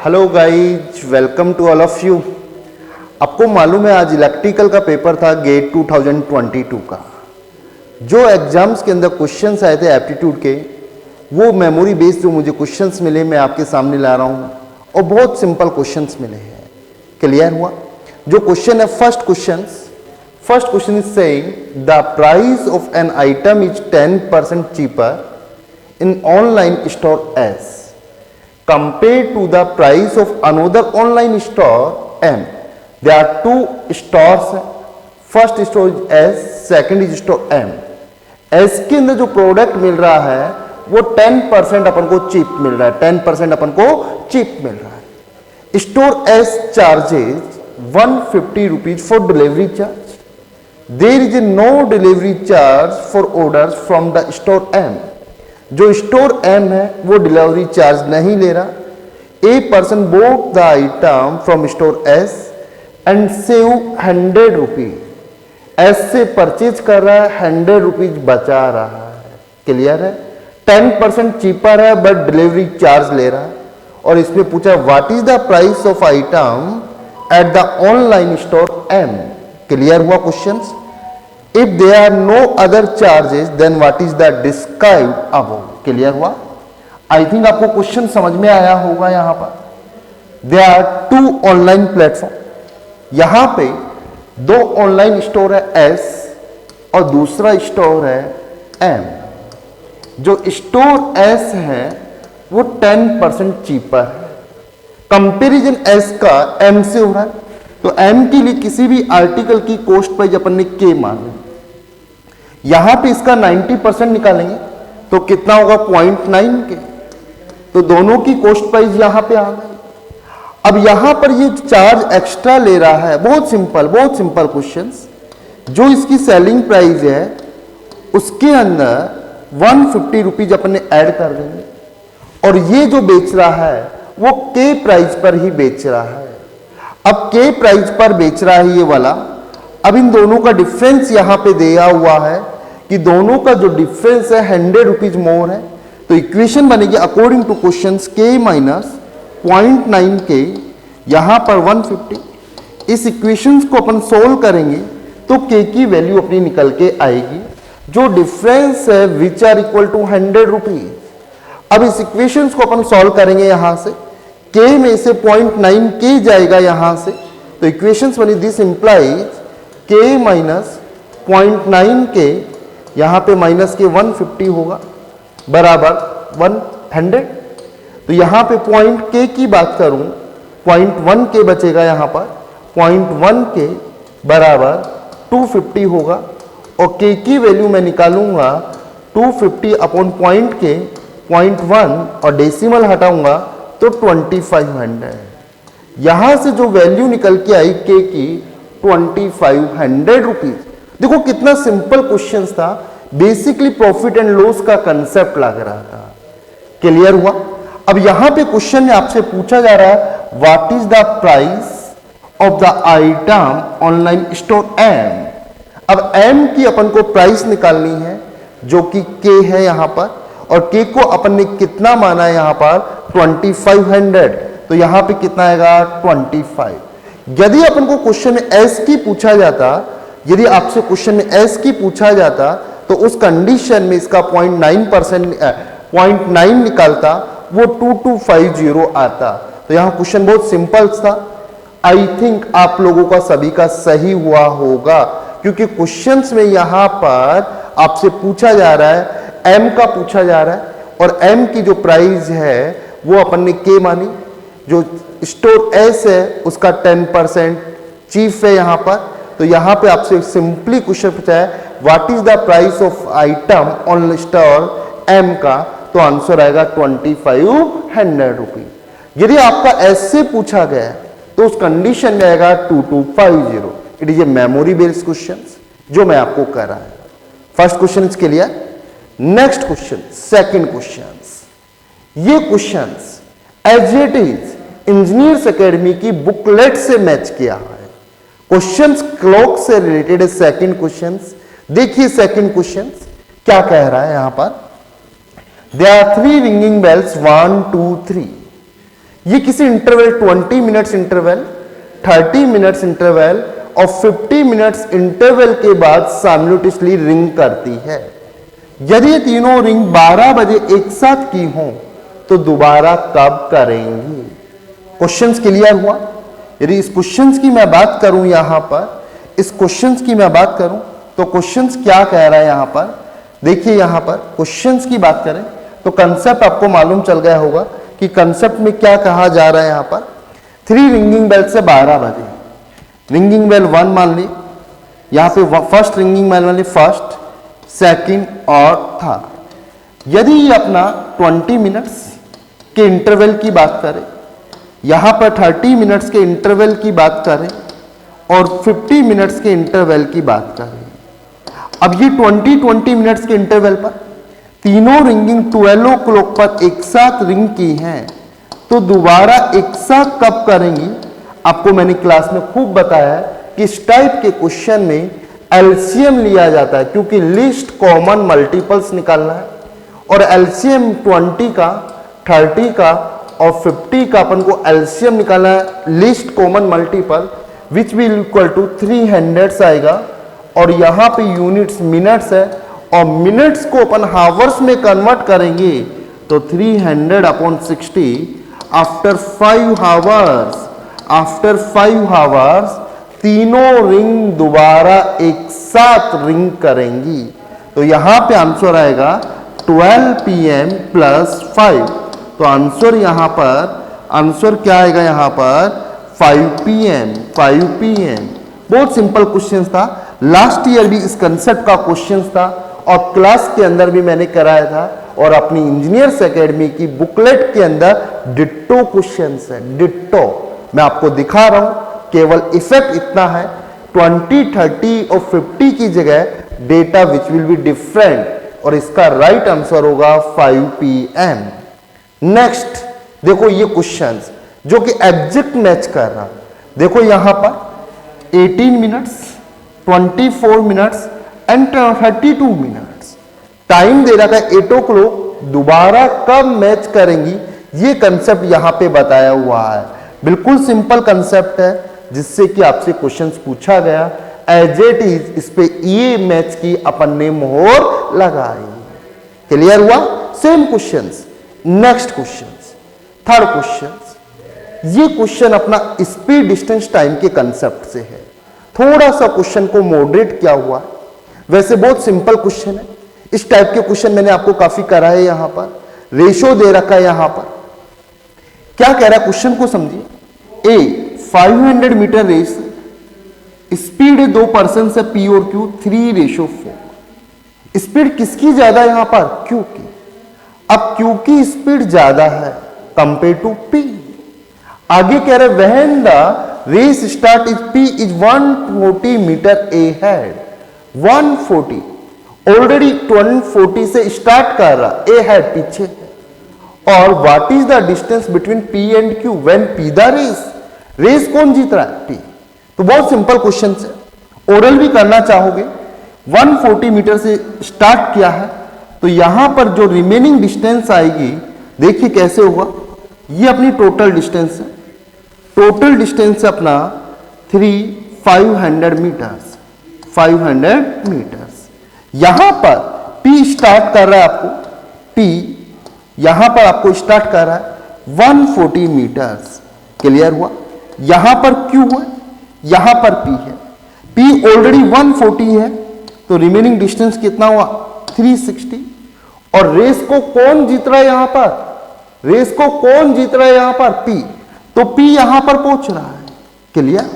Hello guys, welcome to all of you. आपको मालूम है आज इलेक्ट्रिकल का पेपर था गेट 2022 का। जो एग्जाम्स के अंदर क्वेश्चंस आए थे एप्टीट्यूड के, वो मेमोरी बेस्ड जो मुझे क्वेश्चंस मिले मैं आपके सामने ला रहा हूँ और बहुत सिंपल क्वेश्चंस मिले हैं। क्लियर हुआ? जो क्वेश्चन है first question is saying the price of an item is 10% cheaper in online store S compared to the price of another online store M. There are two stores. First store is S, second is store M. S के अंदर जो product मिल रहा है वो 10% अपन को cheap मिल रहा है, 10% अपन को चीप मिल रहा है। Store S charges 150 rupees for delivery charge. There is no delivery charge for orders from the store M. जो स्टोर एम है वो डिलीवरी चार्ज नहीं ले रहा। A person boat the item from store S and save 100 rupees. S से purchase कर रहा है, 100 रुपीज बचा रहा है। क्लियर है? 10% चीपर है बट डिलीवरी चार्ज ले रहा है। और इसमें पूछा what is the price of item at the online store M. Clear हुआ questions? If there are no other charges, then what is the described above? Clear हुआ? आई थिंक आपको question समझ में आया होगा। यहां पर there are two online platform. यहां पे दो ऑनलाइन स्टोर है S और दूसरा स्टोर है M। जो स्टोर S है वो 10% चीपर है। कंपेरिजन S का M से हो रहा है, तो M के लिए किसी भी आर्टिकल की कॉस्ट प्राइस अपन ने K मान ली। यहां पे इसका 90% निकालेंगे तो कितना होगा 0.9 के। तो दोनों की कॉस्ट प्राइस यहां पे आ गई। अब यहां पर ये चार्ज एक्स्ट्रा ले रहा है। बहुत सिंपल क्वेश्चंस। जो इसकी सेलिंग प्राइस है उसके अंदर 150 रुपीज अपन ने ऐड कर देंगे और ये जो बेच रहा है वो के प्राइस पर ही बेच रहा है। अब के प्राइस पर बेच रहा है ये वाला। अब इन दोनों का डिफरेंस यहां पे दिया हुआ है कि दोनों का जो डिफरेंस है 100 रुपीज मोर है। तो इक्वेशन बनेगी according two questions k minus 0.9 के, यहां पर 150। इस इक्वेशंस को अपन सोल्व करेंगे तो k की वैल्यू अपनी निकल के आएगी। जो डिफरेंस है which are equal to 100 rupees. अब इस इक्वेशंस को अपन सोल्व करेंगे। यहां से k में से 0.9 k जाएगा यहां से, तो इक्वेशंस बनी दिस इंप्लाइज k माइनस 0.9 के, यहां पे माइनस के 150 होगा बराबर 100। तो यहां पे पॉइंट k की बात करूं 0.1 k बचेगा। यहां पर 0.1 k बराबर 250 होगा और k की वैल्यू मैं निकालूंगा 250 अपॉन पॉइंट k 0.1 और डेसिमल हटाऊंगा तो 2500। यहां से जो वैल्यू निकल के आई k की 2500 रुपीज। देखो कितना सिंपल क्वेश्चन था। बेसिकली प्रॉफिट एंड लॉस का कंसेप्ट लग रहा था। क्लियर हुआ? अब यहां पे क्वेश्चन में आपसे पूछा जा रहा है what is the price of the item online store M। अब M की अपन को प्राइस निकालनी है जो कि K है यहां पर, और K को अपन ने कितना माना है यहां पर 2500। तो यहां पे कितना आएगा 25। यदि अपन को क्वेश्चन में S की पूछा जाता, यदि आपसे क्वेश्चन में S की पूछा जाता तो उस कंडीशन में इसका 0.9 निकालता, वो 2250 आता। तो यहां क्वेश्चन बहुत सिंपल था। आई थिंक आप लोगों का सभी का सही हुआ होगा, क्योंकि क्वेश्चंस में यहां पर आपसे पूछा जा रहा है M का पूछा जा रहा है और M की जो प्राइस है वो अपन ने K मानी। जो स्टोर S है उसका 10% चीफ है यहां पर। तो यहां पे आपसे सिंपली क्वेश्चन पूछा है what is the price of item on store M का, तो आंसर आएगा 2500 रुपीज। यदि आपका S से पूछा गया है तो उस कंडीशन में आएगा 2250। It is a memory based question जो मैं आपको कर रहा है। First question is clear. Next question, second question. ये questions as it is engineers academy की बुकलेट से मैच किया है। क्वेश्चंस क्लॉक से रिलेटेड है। सेकंड क्वेश्चंस देखिए, सेकंड क्वेश्चंस क्या कह रहा है यहां पर। There are 3 ringing bells 1 2 3। ये किसी interval 20 minutes interval, 30 minutes interval और 50 मिनट्स इंटरवल के बाद साइमल्टेनियसली रिंग करती है। यदि ये तीनों रिंग 12 बजे एक साथ की हों तो दोबारा कब करेंगी? क्वेश्चंस क्लियर हुआ? यदि इस क्वेश्चंस की मैं बात करूं, यहां पर इस क्वेश्चंस की मैं बात करूं तो क्वेश्चंस क्या कह रहा है यहां पर? देखिए यहां पर क्वेश्चंस की बात करें तो कंसेप्ट आपको मालूम चल गया होगा कि कंसेप्ट में क्या कहा जा रहा है। यहां पर 3 रिंगिंग बेल से 12 बजे, रिंगिंग बेल 1 मान ली, यहां पे फर्स्ट रिंगिंग बेल मान ली, फर्स्ट, सेकंड और थर्ड। यदि ये अपना 20 मिनट्स के इंटरवल की बात करें, यहां पर 30 मिनट्स के इंटरवल की बात करें और 50 मिनट्स के इंटरवल की बात करें, अब ये 20 मिनट्स के इंटरवल पर तीनों रिंगिंग 12 o'clock पर एक साथ रिंग की हैं, तो दोबारा एक साथ कब करेंगी? आपको मैंने क्लास में खूब बताया है कि इस टाइप के क्वेश्चन में एलसीएम लिया जाता है, क्योंकि लिस्ट कॉमन मल्टीपल्स निकालना है और एलसीएम 20 का, 30 का और 50 का अपन को एलसीएम निकालना है, least common multiple which will equal to 300 आएगा और यहां पे यूनिट्स मिनट्स है और मिनट्स को अपन हावर्स में कन्वर्ट करेंगे तो 300/60 आफ्टर 5 हावर्स तीनों रिंग दोबारा एक साथ रिंग करेंगी। तो यहां पे आंसर आएगा 12 PM + 5। तो आंसर यहां पर आंसर क्या आएगा? यहां पर 5 PM। बहुत सिंपल क्वेश्चन था, लास्ट ईयर भी इस कंसेप्ट का क्वेश्चन था और क्लास के अंदर भी मैंने कराया था और अपनी इंजीनियर्स एकेडमी की बुकलेट के अंदर डिट्टो क्वेश्चंस है, डिट्टो। मैं आपको दिखा रहा हूं, केवल इफेक्ट इतना है 20, 30 और 50 की जगह data which will be different और इसका राइट आंसर होगा 5 PM। नेक्स्ट देखो ये क्वेश्चंस जो कि एग्जैक्ट मैच कर रहा, देखो यहां पर 18 minutes, 24 minutes and 32 minutes time दे रखा है 8 o'clock, दोबारा कब मैच करेंगी ये कंसेप्ट यहां पे बताया हुआ है। बिल्कुल सिंपल कंसेप्ट है जिससे कि आपसे क्वेश्चंस पूछा गया, एज इट इज इस पे ये मैच की अपन ने मोहर लगाई। क्लियर हुआ? Same questions. Next questions, third questions, ये क्वेश्चन अपना स्पीड डिस्टेंस टाइम के कंसेप्ट से है। थोड़ा सा क्वेश्चन को मॉडरेट किया हुआ है, वैसे बहुत सिंपल क्वेश्चन है। इस टाइप के क्वेश्चन मैंने आपको काफी कराए। यहां पर रेशो दे रखा है, यहां पर क्या कह रहा है क्वेश्चन को समझिए। ए 500 मीटर रेस, स्पीड है 2 पर्सन से P और Q 3:4। स्पीड किसकी ज्यादा है यहां पर? Q की। अब Q की स्पीड ज्यादा है कंपेयर टू P। आगे कह रहे when the race start is P is 140 metre ahead, 140 already 140 से स्टार्ट कर रहा, अहेड पीछे, और what is the distance between P and Q when P the race, race कौन जीत रहा है? P। तो बहुत सिंपल क्वेश्चन है, ओरल भी करना चाहोगे। 140 मीटर से स्टार्ट किया है तो यहां पर जो रिमेनिंग डिस्टेंस आएगी देखिए कैसे होगा। ये अपनी टोटल डिस्टेंस है, टोटल डिस्टेंस है अपना 500 मीटर्स, 500 मीटर्स। यहां पर P स्टार्ट कर रहा है आपको, P यहां पर आपको स्टार्ट कर रहा है 140 मीटर्स। क्लियर हुआ? यहां पर Q है, यहां पर P है। P ऑलरेडी 140 है तो रिमेनिंग डिस्टेंस कितना हुआ? 360। और रेस को कौन जीत रहा है यहां पर? रेस को कौन जीत रहा है यहां पर? P। तो P यहां पर पहुंच रहा है। क्लियर?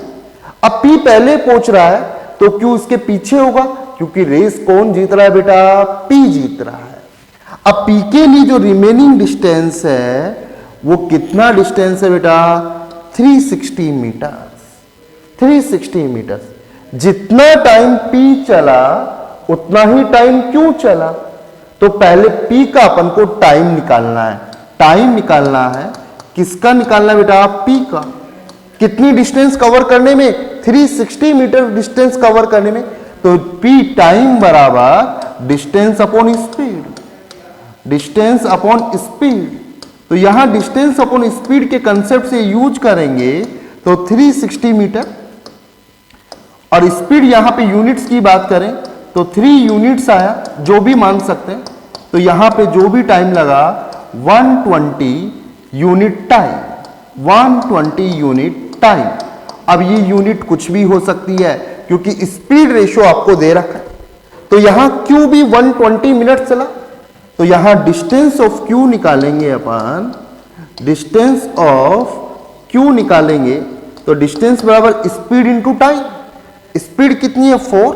अब P पहले पहुंच रहा है तो Q इसके पीछे होगा, क्योंकि रेस कौन जीत रहा है बेटा? P जीत रहा है। अब P के लिए जो रिमेनिंग डिस्टेंस है वो कितना डिस्टेंस है बेटा? 360 मीटर्स, 360 मीटर्स। जितना टाइम P चला उतना ही टाइम Q चला, तो पहले P का अपन को टाइम निकालना है। टाइम निकालना है, किसका निकालना है बेटा? P का। कितनी डिस्टेंस कवर करने में? 360 मीटर डिस्टेंस कवर करने में। तो P टाइम बराबर distance upon speed, distance upon speed. तो यहां डिस्टेंस अपॉन स्पीड के कंसेप्ट से यूज करेंगे तो 360 मीटर, और स्पीड यहां पे यूनिट्स की बात करें तो 3 यूनिट्स आया, जो भी मान सकते हैं। तो यहां पे जो भी टाइम लगा 120 यूनिट टाइम, 120 यूनिट टाइम। अब ये यूनिट कुछ भी हो सकती है क्योंकि स्पीड रेशियो आपको दे रखा है। तो यहां क्यू भी 120 मिनट चला, तो यहां डिस्टेंस ऑफ क्यू निकालेंगे अपन, डिस्टेंस ऑफ क्यू निकालेंगे तो डिस्टेंस बराबर स्पीड इंटू टाइम। स्पीड कितनी है 4,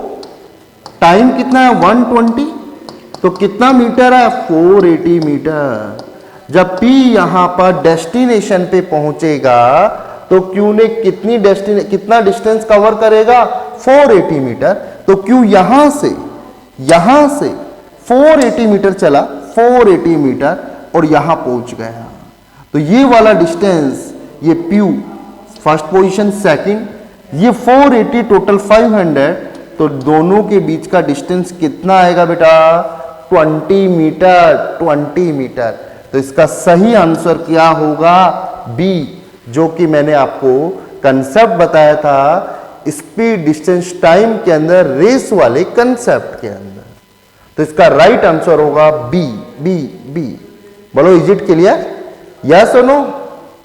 टाइम कितना है 120, तो कितना मीटर है 480 मीटर। जब P यहां पर डेस्टिनेशन पे पहुंचेगा तो Q ने कितना डिस्टेंस कवर करेगा 480 मीटर। तो Q यहां से 480 मीटर चला, 480 मीटर, और यहां पहुंच गया। तो ये वाला डिस्टेंस, ये P फर्स्ट पोजीशन, सेकंड, ये 480, टोटल 500, तो दोनों के बीच का डिस्टेंस कितना आएगा बेटा 20 मीटर, 20 मीटर। तो इसका सही आंसर क्या होगा बी, जो कि मैंने आपको कंसेप्ट बताया था स्पीड डिस्टेंस टाइम के अंदर, रेस वाले कंसेप्ट के अंदर। तो इसका राइट आंसर होगा बी, बी, बी। बोलो इज इट क्लियर, यस और no?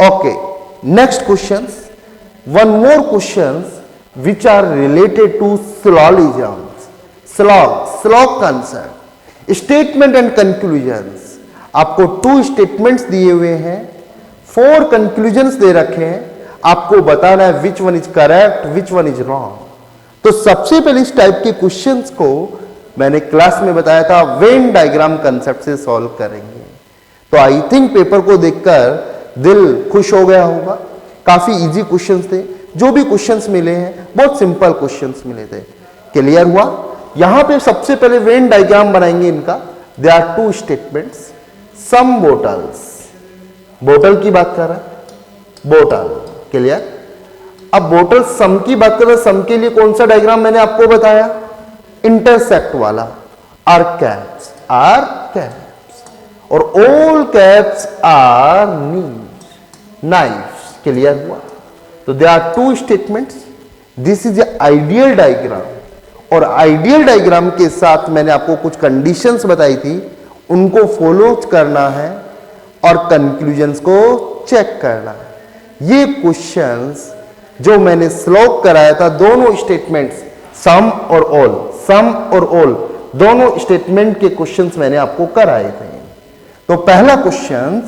Okay, next questions, one more questions which are related to syllogisms, slog concept, statement and conclusions. आपको 2 स्टेटमेंट्स दिए हुए हैं, 4 कंक्लूजन्स दे रखे हैं, आपको बताना है which one is correct, which one is wrong. तो सबसे पहले इस टाइप के क्वेश्चंस को मैंने क्लास में बताया था वेन डायग्राम कंसेप्ट से सॉल्व करेंगे। तो आई थिंक पेपर को देखकर दिल खुश हो गया होगा, काफी इजी क्वेश्चंस थे। जो भी क्वेश्चंस मिले हैं बहुत सिंपल क्वेश्चंस मिले थे। क्लियर हुआ? यहां पे सबसे पहले वेन डायग्राम बनाएंगे इनका। They are 2 statements, some bottles, बोतल की बात कर रहा है, बोतल। क्लियर? अब बोतल सम की बात कर रहा है, सम के लिए कौन सा डायग्राम मैंने आपको बताया, इंटरसेक्ट वाला, आर कैप्स, आर कैप्स, और all caps are knives. Clear हुआ? तो they are 2 statements, this is a ideal diagram, और आइडियल डायग्राम के साथ मैंने आपको कुछ कंडीशंस बताई थी, उनको फॉलो करना है और कंक्लूजन्स को चेक करना है। ये क्वेश्चंस जो मैंने स्लॉग कराया था, दोनों स्टेटमेंट्स सम और ऑल, सम और ऑल दोनों स्टेटमेंट के क्वेश्चंस मैंने आपको कराए थे। तो पहला क्वेश्चन,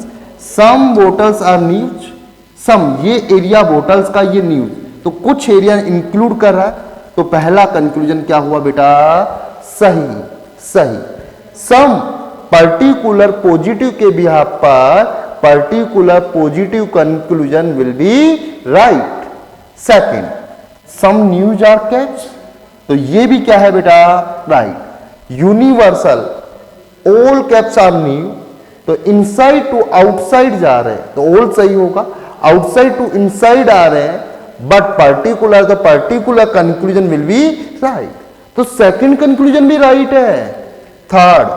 सम बोटल्स आर न्यूज, सम ये एरिया बोटल्स का, ये न्यूज, तो कुछ एरिया इंक्लूड कर रहा है। तो पहला कंक्लूजन क्या हुआ बेटा, सही, सही। सम पर्टिकुलर पॉजिटिव के बिहाफ पर particular positive conclusion will be right. Second, some news are caps, तो ये भी क्या है बेटा, right. Universal, all caps are new, तो इनसाइड टू आउटसाइड जा रहे हैं, तो ऑल सही होगा। आउटसाइड टू इनसाइड आ रहे हैं, but particular, the particular conclusion will be right, तो सेकंड कंक्लूजन भी राइट है। Third,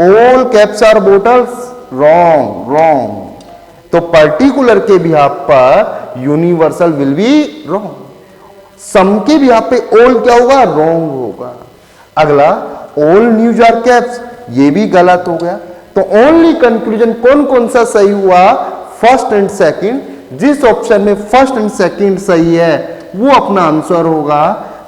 all caps are bottles, wrong, wrong, तो पर्टिकुलर के बिहाफ पर universal will be wrong. Some के बिहाफ पे ऑल क्या होगा, रॉन्ग होगा। अगला, ऑल न्यूज आर कैप्स, ये भी गलत हो गया। तो ओनली कंक्लूजन कौन कौन सा सही हुआ, फर्स्ट एंड सेकंड। जिस ऑप्शन में फर्स्ट एंड सेकंड सही है वो अपना आंसर होगा।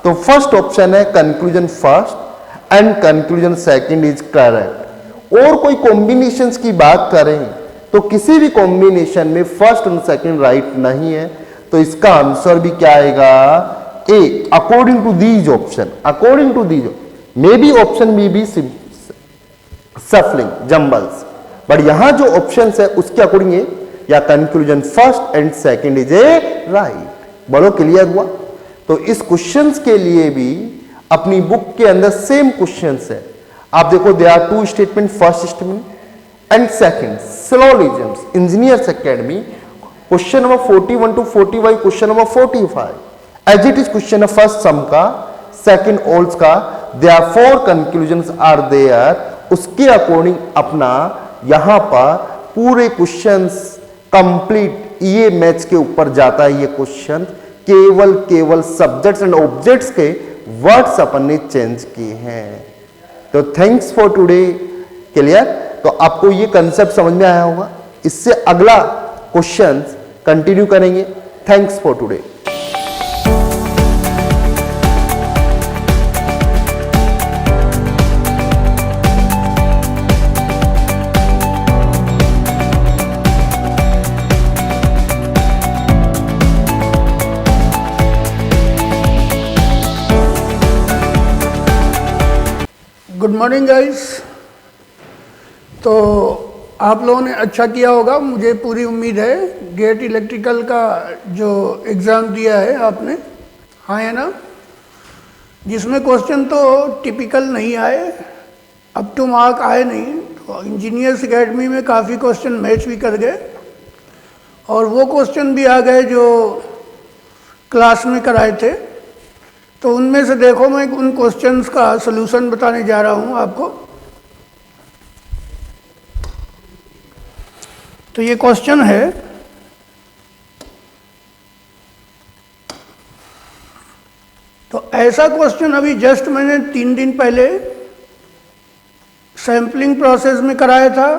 तो फर्स्ट ऑप्शन है conclusion first and conclusion second is correct. और कोई कॉम्बिनेशंस की बात करें तो किसी भी कॉम्बिनेशन में फर्स्ट एंड सेकंड राइट नहीं है, तो इसका आंसर भी क्या आएगा, A, according to these option, according to these, may be option B भी सफलिंग, जंबल्स, बट यहां जो ऑप्शन है उसके अकॉर्डिंग है, या conclusion first and second is a right. बोलो क्लियर हुआ? तो इस क्वेश्चंस के लिए भी अपनी बुक के अंदर सेम क्वेश्चंस है। आप देखो, they are 2 statement, first statement and second, syllogisms, engineers academy, question number 41 to 45, question number 45 as it is question first some का, सेकंड ऑल्स का, they are 4 conclusions are there, उसके according अपना यहां पर पूरे क्वेश्चंस कंप्लीट ये maths के ऊपर जाता है। ये क्वेश्चन केवल सब्जेक्ट्स एंड ऑब्जेक्ट्स के वर्ड्स अपन ने चेंज किए हैं। तो थैंक्स फॉर टुडे। क्लियर? तो आपको ये कंसेप्ट समझ में आया होगा। इससे अगला क्वेश्चन कंटिन्यू करेंगे। Thanks for today. Good morning guys. तो आप लोगों ने अच्छा किया होगा, मुझे पूरी उम्मीद है। गेट इलेक्ट्रिकल का जो एग्ज़ाम दिया है आपने, हाँ है ना, जिसमें क्वेश्चन तो टिपिकल नहीं आए, अप टू मार्क आए नहीं। तो इंजीनियर्स एकेडमी में काफ़ी क्वेश्चन मैच भी कर गए और वो क्वेश्चन भी आ गए जो क्लास में कराए थे। तो उनमें से देखो, मैं उन क्वेश्चंस का सलूशन बताने जा रहा हूं आपको। तो ये क्वेश्चन है, तो ऐसा क्वेश्चन अभी जस्ट मैंने 3 दिन पहले सैम्पलिंग प्रोसेस में कराया था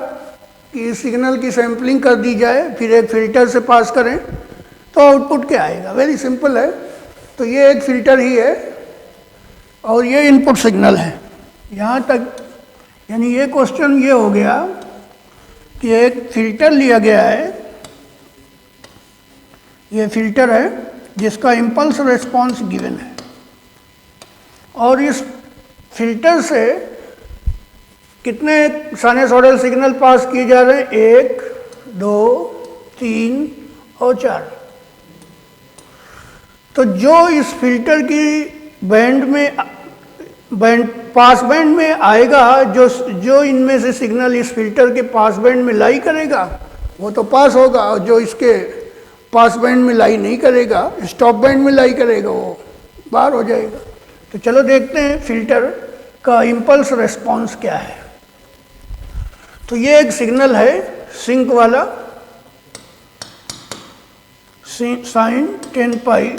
कि सिग्नल की सैम्पलिंग कर दी जाए, फिर एक फिल्टर से पास करें तो आउटपुट क्या आएगा। वेरी सिंपल है। तो ये एक फिल्टर ही है और ये इनपुट सिग्नल है। यहाँ तक यानी ये क्वेश्चन ये हो गया कि एक फिल्टर लिया गया है, ये फिल्टर है जिसका इम्पल्स रिस्पॉन्स गिवन है और इस फिल्टर से कितने साइनसॉइडल सिग्नल पास किए जा रहे हैं, 1, 2, 3 और 4। तो जो इस फिल्टर की पास बैंड में आएगा, जो इनमें से सिग्नल इस फिल्टर के पास बैंड में लाई करेगा वो तो पास होगा, और जो इसके पास बैंड में लाई नहीं करेगा, स्टॉप बैंड में लाई करेगा, वो बाहर हो जाएगा। तो चलो देखते हैं फिल्टर का इम्पल्स रिस्पॉन्स क्या है। तो ये एक सिग्नल है सिंक वाला, sine 10 pi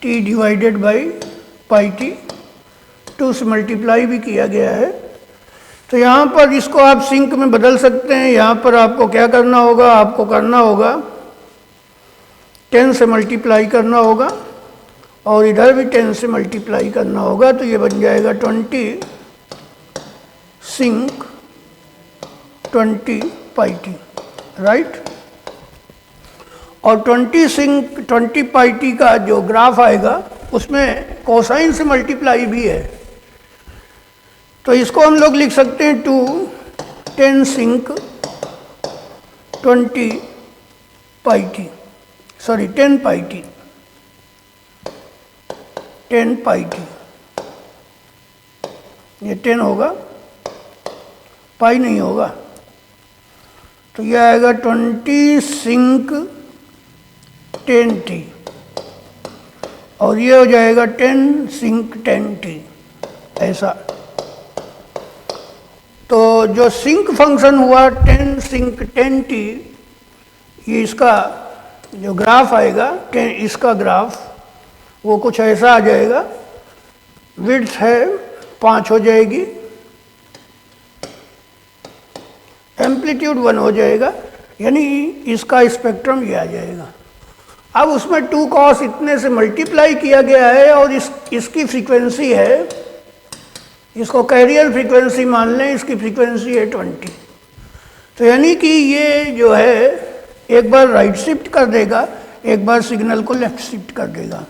t divided by pi t, 2 से मल्टीप्लाई भी किया गया है। तो यहाँ पर इसको आप सिंक में बदल सकते हैं। यहाँ पर आपको क्या करना होगा, आपको करना होगा 10 से मल्टीप्लाई करना होगा और इधर भी 10 से मल्टीप्लाई करना होगा। तो ये बन जाएगा 20 सिंक 20 पाई t, राइट। और 20 सिंक 20 पाई t का जो ग्राफ आएगा उसमें कोसाइन से मल्टीप्लाई भी है। तो इसको हम लोग लिख सकते हैं 10 सिंक 20 पाई t, sorry 10 pi t, 10 pi t, ये 10 होगा, पाई नहीं होगा। तो ये आएगा 20 सिंक 10t और ये हो जाएगा 10 सिंक 10t, ऐसा। तो जो सिंक फंक्शन हुआ 10 सिंक 10t, ये इसका जो ग्राफ आएगा, इसका ग्राफ वो कुछ ऐसा आ जाएगा। विड्थ है 5 हो जाएगी, एम्पलीट्यूड 1 हो जाएगा, यानी इसका स्पेक्ट्रम ये आ जाएगा। अब उसमें 2 cos इतने से मल्टीप्लाई किया गया है और इसकी फ्रीक्वेंसी है, इसको कैरियर फ्रीक्वेंसी मान लें, इसकी फ्रीक्वेंसी है 20। तो यानी कि ये जो है एक बार राइट शिफ्ट कर देगा, एक बार सिग्नल को लेफ्ट शिफ्ट कर देगा।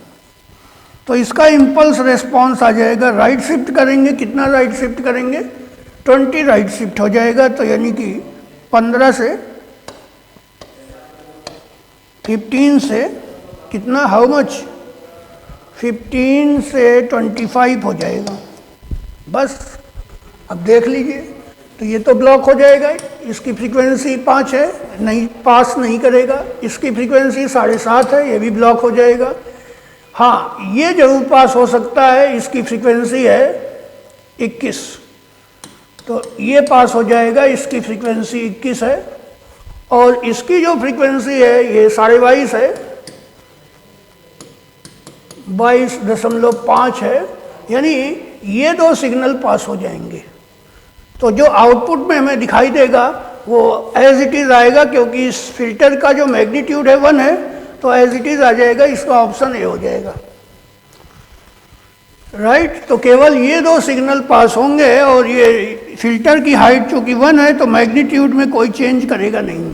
तो इसका इम्पल्स रिस्पॉन्स आ जाएगा, राइट शिफ्ट करेंगे, कितना राइट शिफ्ट करेंगे, 20 राइट शिफ्ट हो जाएगा। तो यानी कि 15 से 15 से कितना, हाउ मच, 15 से 25 हो जाएगा। बस अब देख लीजिए, तो ये तो ब्लॉक हो जाएगा। इसकी फ्रीक्वेंसी 5 है, नहीं पास नहीं करेगा। इसकी फ्रीक्वेंसी 7.5 है, ये भी ब्लॉक हो जाएगा। हाँ, ये जरूर पास हो सकता है, इसकी फ्रीक्वेंसी है 21। तो ये पास हो जाएगा, इसकी फ्रीक्वेंसी 21 है और इसकी जो फ्रीक्वेंसी है ये 22.5 है, 22.5 है, यानी ये दो सिग्नल पास हो जाएंगे। तो जो आउटपुट में हमें दिखाई देगा वो एज इट इज़ आएगा, क्योंकि इस फिल्टर का जो मैग्नीट्यूड है 1 है, तो एज इट इज़ आ जाएगा, इसका ऑप्शन ए हो जाएगा। राइट, तो केवल ये दो सिग्नल पास होंगे और ये फिल्टर की हाइट चूंकि 1 है तो मैग्नीट्यूड में कोई चेंज करेगा नहीं।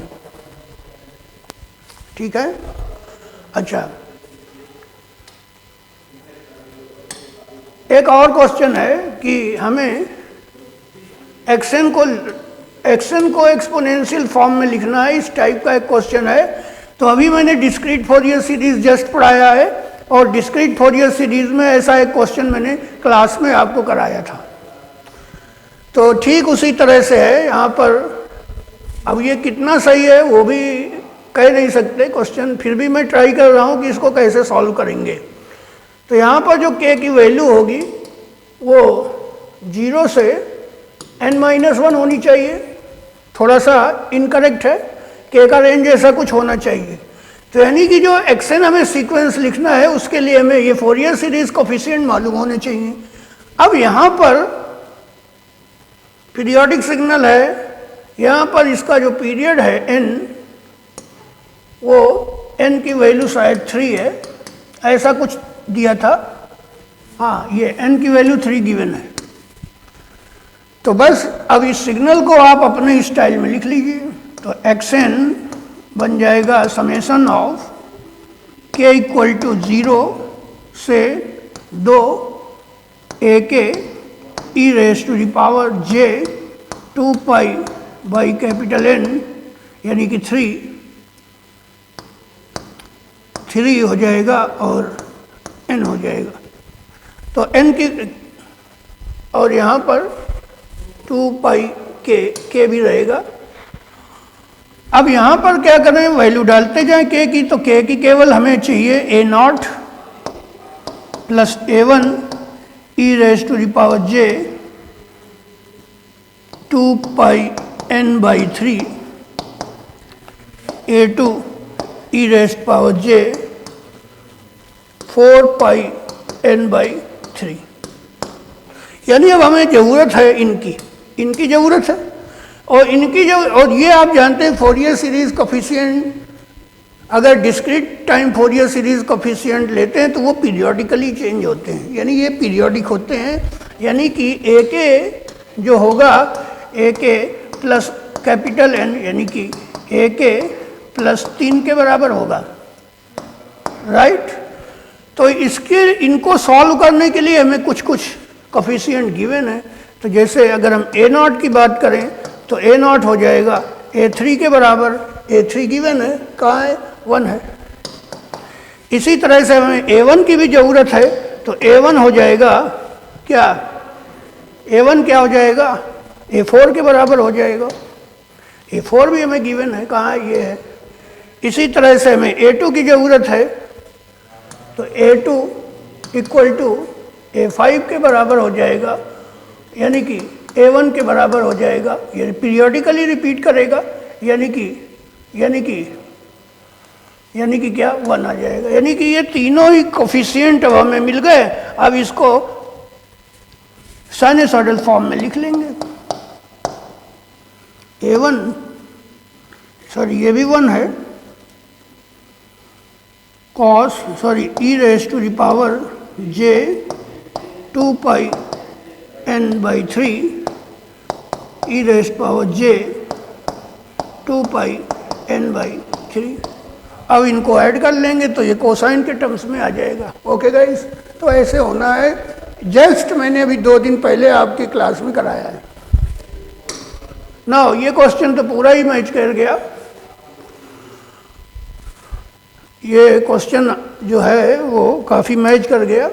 ठीक है। अच्छा, एक और क्वेश्चन है कि हमें एक्शन को एक्सपोनेंशियल फॉर्म में लिखना है, इस टाइप का एक क्वेश्चन है। तो अभी मैंने डिस्क्रीट फोरियर सीरीज जस्ट पढ़ाया है और डिस्क्रीट फोरियर सीरीज में ऐसा एक क्वेश्चन मैंने क्लास में आपको कराया था। तो ठीक उसी तरह से है यहाँ पर। अब ये कितना सही है वो भी कह नहीं सकते क्वेश्चन, फिर भी मैं ट्राई कर रहा हूँ कि इसको कैसे सॉल्व करेंगे। तो यहाँ पर जो k की वैल्यू होगी वो 0 से n-1 होनी चाहिए। थोड़ा सा इनकरेक्ट है, k का रेंज ऐसा कुछ होना चाहिए। तो यानी कि जो एक्शन हमें सीक्वेंस लिखना है उसके लिए हमें ये फोरियर सीरीज कोफिशिएंट मालूम होने चाहिए। अब यहाँ पर पीरियोडिक सिग्नल है, यहाँ पर इसका जो पीरियड है n, वो n की वैल्यू शायद 3 है, ऐसा कुछ दिया था। हाँ, ये n की वैल्यू 3 गिवन है। तो बस अब इस सिग्नल को आप अपने स्टाइल में लिख लीजिए। तो xn बन जाएगा summation of k equal to 0 से 2 ak e raise to the power j 2 pi by capital N, यानी कि 3 हो जाएगा और n हो जाएगा। तो n की, और यहाँ पर 2 पाई k भी रहेगा। अब यहाँ पर क्या करें, वैल्यू डालते जाएं k की। तो k की केवल हमें चाहिए a0 plus a1 e raise to the power j 2 pi n by 3 a2 e raise power j 4 pi n by 3। यानी अब हमें ज़रूरत है इनकी ज़रूरत है, और ये आप जानते हैं फोरियर सीरीज कोफिशिएंट, अगर discrete time Fourier series coefficient लेते हैं तो वो पीरियोडिकली चेंज होते हैं, यानी ये पीरियोडिक होते हैं। यानी कि ak जो होगा ak प्लस कैपिटल N, यानी कि ak प्लस 3 के बराबर होगा। राइट, तो इनको सॉल्व करने के लिए हमें कुछ कोफिशिएंट गिवन है। तो जैसे अगर हम a0 की बात करें तो a0 हो जाएगा a3 के बराबर, a3 गिवन है, कहाँ है, 1 है। इसी तरह से हमें a1 की भी ज़रूरत है, तो a1 हो जाएगा क्या, a1 क्या हो जाएगा, a4 के बराबर हो जाएगा। a4 भी हमें गिवन है, कहाँ है, ये है। इसी तरह से हमें a2 की ज़रूरत है, तो a2 इक्वल टू a5 के बराबर हो जाएगा, यानी कि a1 के बराबर हो जाएगा। ये पीरियोडिकली रिपीट करेगा, यानी कि क्या, 1 आ जाएगा। यानी कि ये तीनों ही कोफिशिएंट अब हमें मिल गए। अब इसको साइनसॉइडल फॉर्म में लिख लेंगे। a1, सॉरी ये भी 1 है, cos e raise to the power j 2 pi n by 3 e raise power j 2 pi n by 3। अब इनको ऐड कर लेंगे तो ये कोसाइन के टर्म्स में आ जाएगा। ओके गाइस, तो ऐसे होना है। जस्ट मैंने अभी 2 दिन पहले आपकी क्लास में कराया है ना। ये क्वेश्चन तो पूरा ही मैच कर गया। ये क्वेश्चन जो है वो काफ़ी मैच कर गया।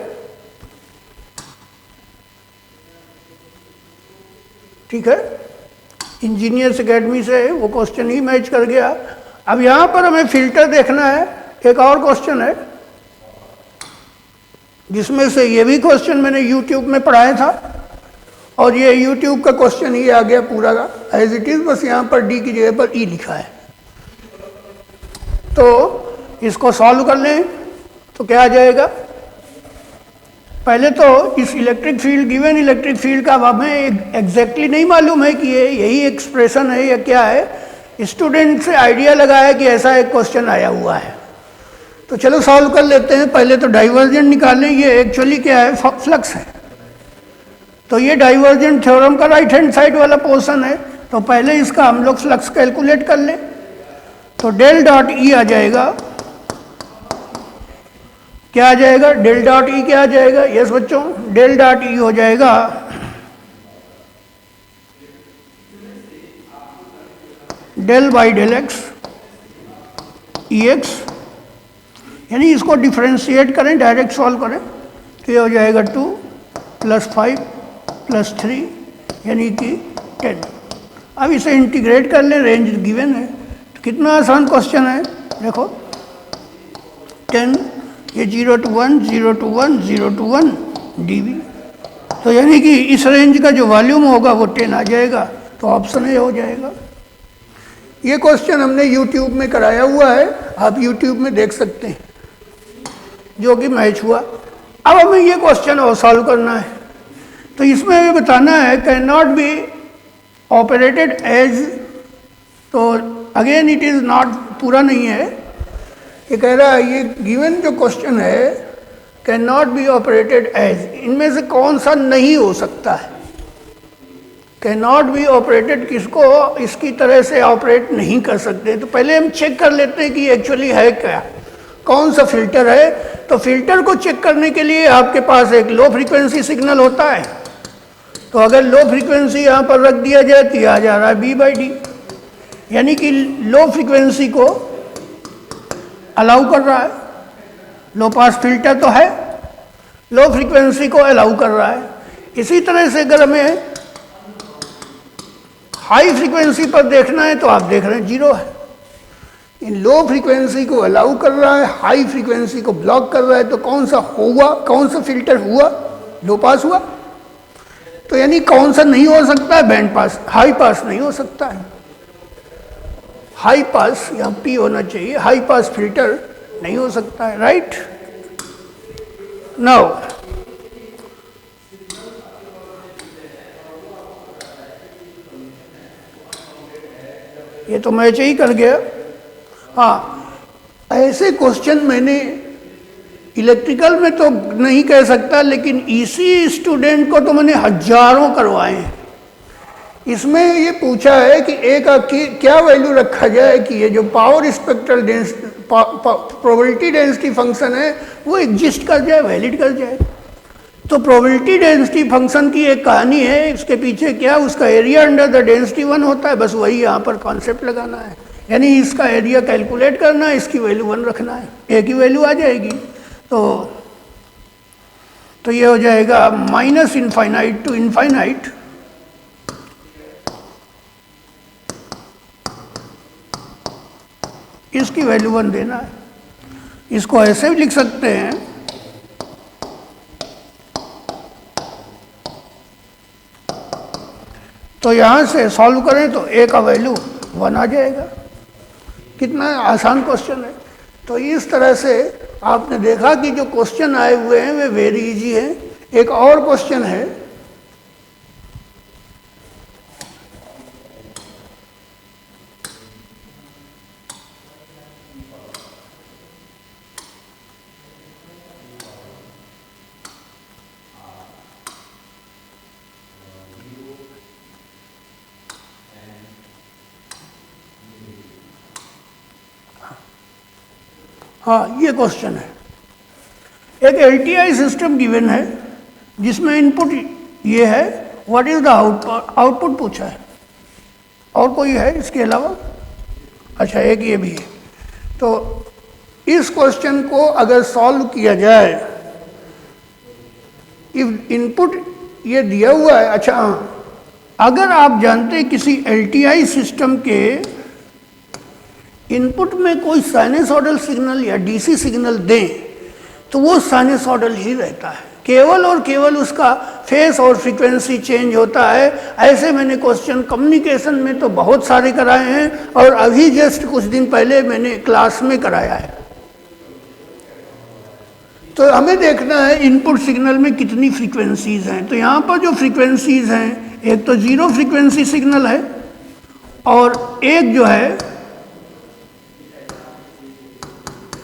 ठीक है, इंजीनियर्स एकेडमी से वो क्वेश्चन ही मैच कर गया। अब यहाँ पर हमें फिल्टर देखना है। एक और क्वेश्चन है जिसमें से ये भी क्वेश्चन मैंने YouTube में पढ़ाया था, और ये यूट्यूब का क्वेश्चन ये आ गया पूरा एज इट इज, बस यहाँ पर डी की जगह पर ई लिखा है। तो इसको सॉल्व कर लें तो क्या आ जाएगा। पहले तो इस electric field, given electric field का अब हमें एग्जैक्टली नहीं मालूम है कि ये यही एक्सप्रेशन है या क्या है। स्टूडेंट से आइडिया लगाया कि ऐसा एक क्वेश्चन आया हुआ है, तो चलो सॉल्व कर लेते हैं। पहले तो डाइवर्जेंट निकालें, ये एक्चुअली क्या है, फ्लक्स है। तो ये डाइवर्जेंट थ्योरम का राइट हैंड साइड वाला पोर्शन है, तो पहले इसका हम लोग फ्लक्स कैलकुलेट कर लें। तो डेल डॉट ई आ जाएगा, क्या आ जाएगा, डेल डॉट ई क्या आ जाएगा, यस बच्चों, डेल डॉट ई हो जाएगा del by del x e x, यानी इसको डिफरेंशिएट करें, डायरेक्ट सॉल्व करें तो ये हो जाएगा 2 + 5 + 3 यानी कि 10। अब इसे इंटीग्रेट कर लें, रेंज गिवन है। तो कितना आसान क्वेश्चन है, देखो 10, ये 0 to 1 0 to 1 0 to 1 dV, तो यानी कि इस रेंज का जो वॉल्यूम होगा वो 10 आ जाएगा, तो ऑप्शन ए हो जाएगा। ये क्वेश्चन हमने YouTube में कराया हुआ है, आप YouTube में देख सकते हैं, जो कि मैच हुआ। अब हमें ये क्वेश्चन और सॉल्व करना है। तो इसमें हमें बताना है can not be operated as, तो अगेन इट इज़ नॉट पूरा नहीं है, ये कह रहा है ये गिवन जो क्वेश्चन है can not be operated as, इनमें से कौन सा नहीं हो सकता है। कैन नॉट बी ऑपरेटेड किसको इसकी तरह से ऑपरेट नहीं कर सकते। तो पहले हम चेक कर लेते हैं कि एक्चुअली है क्या, कौन सा फिल्टर है। तो फिल्टर को चेक करने के लिए आपके पास एक लो फ्रीक्वेंसी सिग्नल होता है, तो अगर लो फ्रीक्वेंसी यहाँ पर रख दिया जाए तो आ जा रहा है B/D, यानी कि लो फ्रीक्वेंसी को अलाउ कर रहा है। लो पास फिल्टर तो है, लो फ्रीक्वेंसी को अलाउ कर रहा है। इसी तरह से अगर हमें हाई फ्रीक्वेंसी पर देखना है तो आप देख रहे हैं 0 है। इन लो फ्रीक्वेंसी को अलाउ कर रहा है, हाई फ्रीक्वेंसी को ब्लॉक कर रहा है, तो कौन सा हुआ, कौन सा फिल्टर हुआ, लो पास हुआ। तो यानी कौन सा नहीं हो सकता है, बैंड पास, हाई पास नहीं हो सकता है। हाई पास यहाँ पी होना चाहिए, हाई पास फिल्टर नहीं हो सकता है, राइट। नाउ ये तो मैच ही कर गया। हाँ, ऐसे क्वेश्चन मैंने इलेक्ट्रिकल में तो नहीं कह सकता, लेकिन इसी स्टूडेंट को तो मैंने हजारों करवाए हैं। इसमें ये पूछा है कि ए का क्या वैल्यू रखा जाए कि ये जो power spectral probability density function है वो एग्जिस्ट कर जाए, वैलिड कर जाए। तो प्रोबेबिलिटी डेंसिटी फंक्शन की एक कहानी है, इसके पीछे क्या, उसका एरिया अंडर द डेंसिटी 1 होता है, बस वही यहाँ पर कॉन्सेप्ट लगाना है। यानी इसका एरिया कैलकुलेट करना है, इसकी वैल्यू 1 रखना है, ए की वैल्यू आ जाएगी। तो ये हो जाएगा -∞ to ∞, इसकी वैल्यू 1 देना है। इसको ऐसे भी लिख सकते हैं, तो यहाँ से सॉल्व करें तो ए का वैल्यू 1 आ जाएगा। कितना आसान क्वेश्चन है। तो इस तरह से आपने देखा कि जो क्वेश्चन आए हुए हैं वे वेरी इजी हैं। एक और क्वेश्चन है, हाँ ये क्वेश्चन है, एक LTI सिस्टम गिवन है जिसमें इनपुट ये है, व्हाट इज द आउटपुट पूछा है। और कोई है इसके अलावा? अच्छा, एक ये भी है। तो इस क्वेश्चन को अगर सॉल्व किया जाए, इफ इनपुट ये दिया हुआ है। अच्छा हाँ, अगर आप जानते हैं किसी LTI सिस्टम के इनपुट में कोई साइनसॉइडल सिग्नल या DC सिग्नल दें तो वो साइनसॉइडल ही रहता है। केवल और केवल उसका फेस और फ्रीक्वेंसी चेंज होता है। ऐसे मैंने क्वेश्चन कम्युनिकेशन में तो बहुत सारे कराए हैं और अभी जस्ट कुछ दिन पहले मैंने क्लास में कराया है। तो हमें देखना है इनपुट सिग्नल में कितनी फ्रीक्वेंसीज हैं। तो यहाँ पर जो फ्रीक्वेंसीज हैं, एक तो जीरो फ्रीक्वेंसी सिग्नल है और एक जो है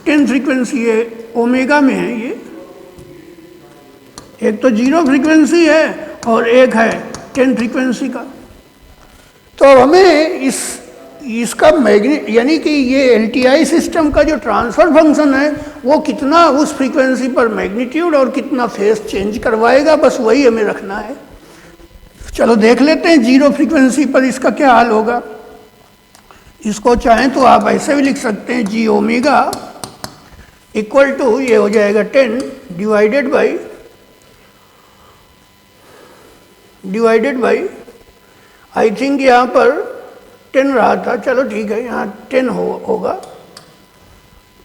10 फ्रीक्वेंसी है, ओमेगा में है ये। एक तो जीरो फ्रीक्वेंसी है और एक है 10 फ्रीक्वेंसी का। तो हमें इसका यानी कि ये एलटीआई सिस्टम का जो ट्रांसफर फंक्शन है वो कितना उस फ्रीक्वेंसी पर मैग्नीट्यूड और कितना फेस चेंज करवाएगा, बस वही हमें रखना है। चलो देख लेते हैं जीरो फ्रीक्वेंसी पर इसका क्या हाल होगा। इसको चाहें तो आप ऐसे भी लिख सकते हैं, जी ओमेगा इक्वल टू ये हो जाएगा 10 डिवाइडेड बाई आई थिंक यहाँ पर 10 रहा था, चलो ठीक है यहाँ 10 होगा।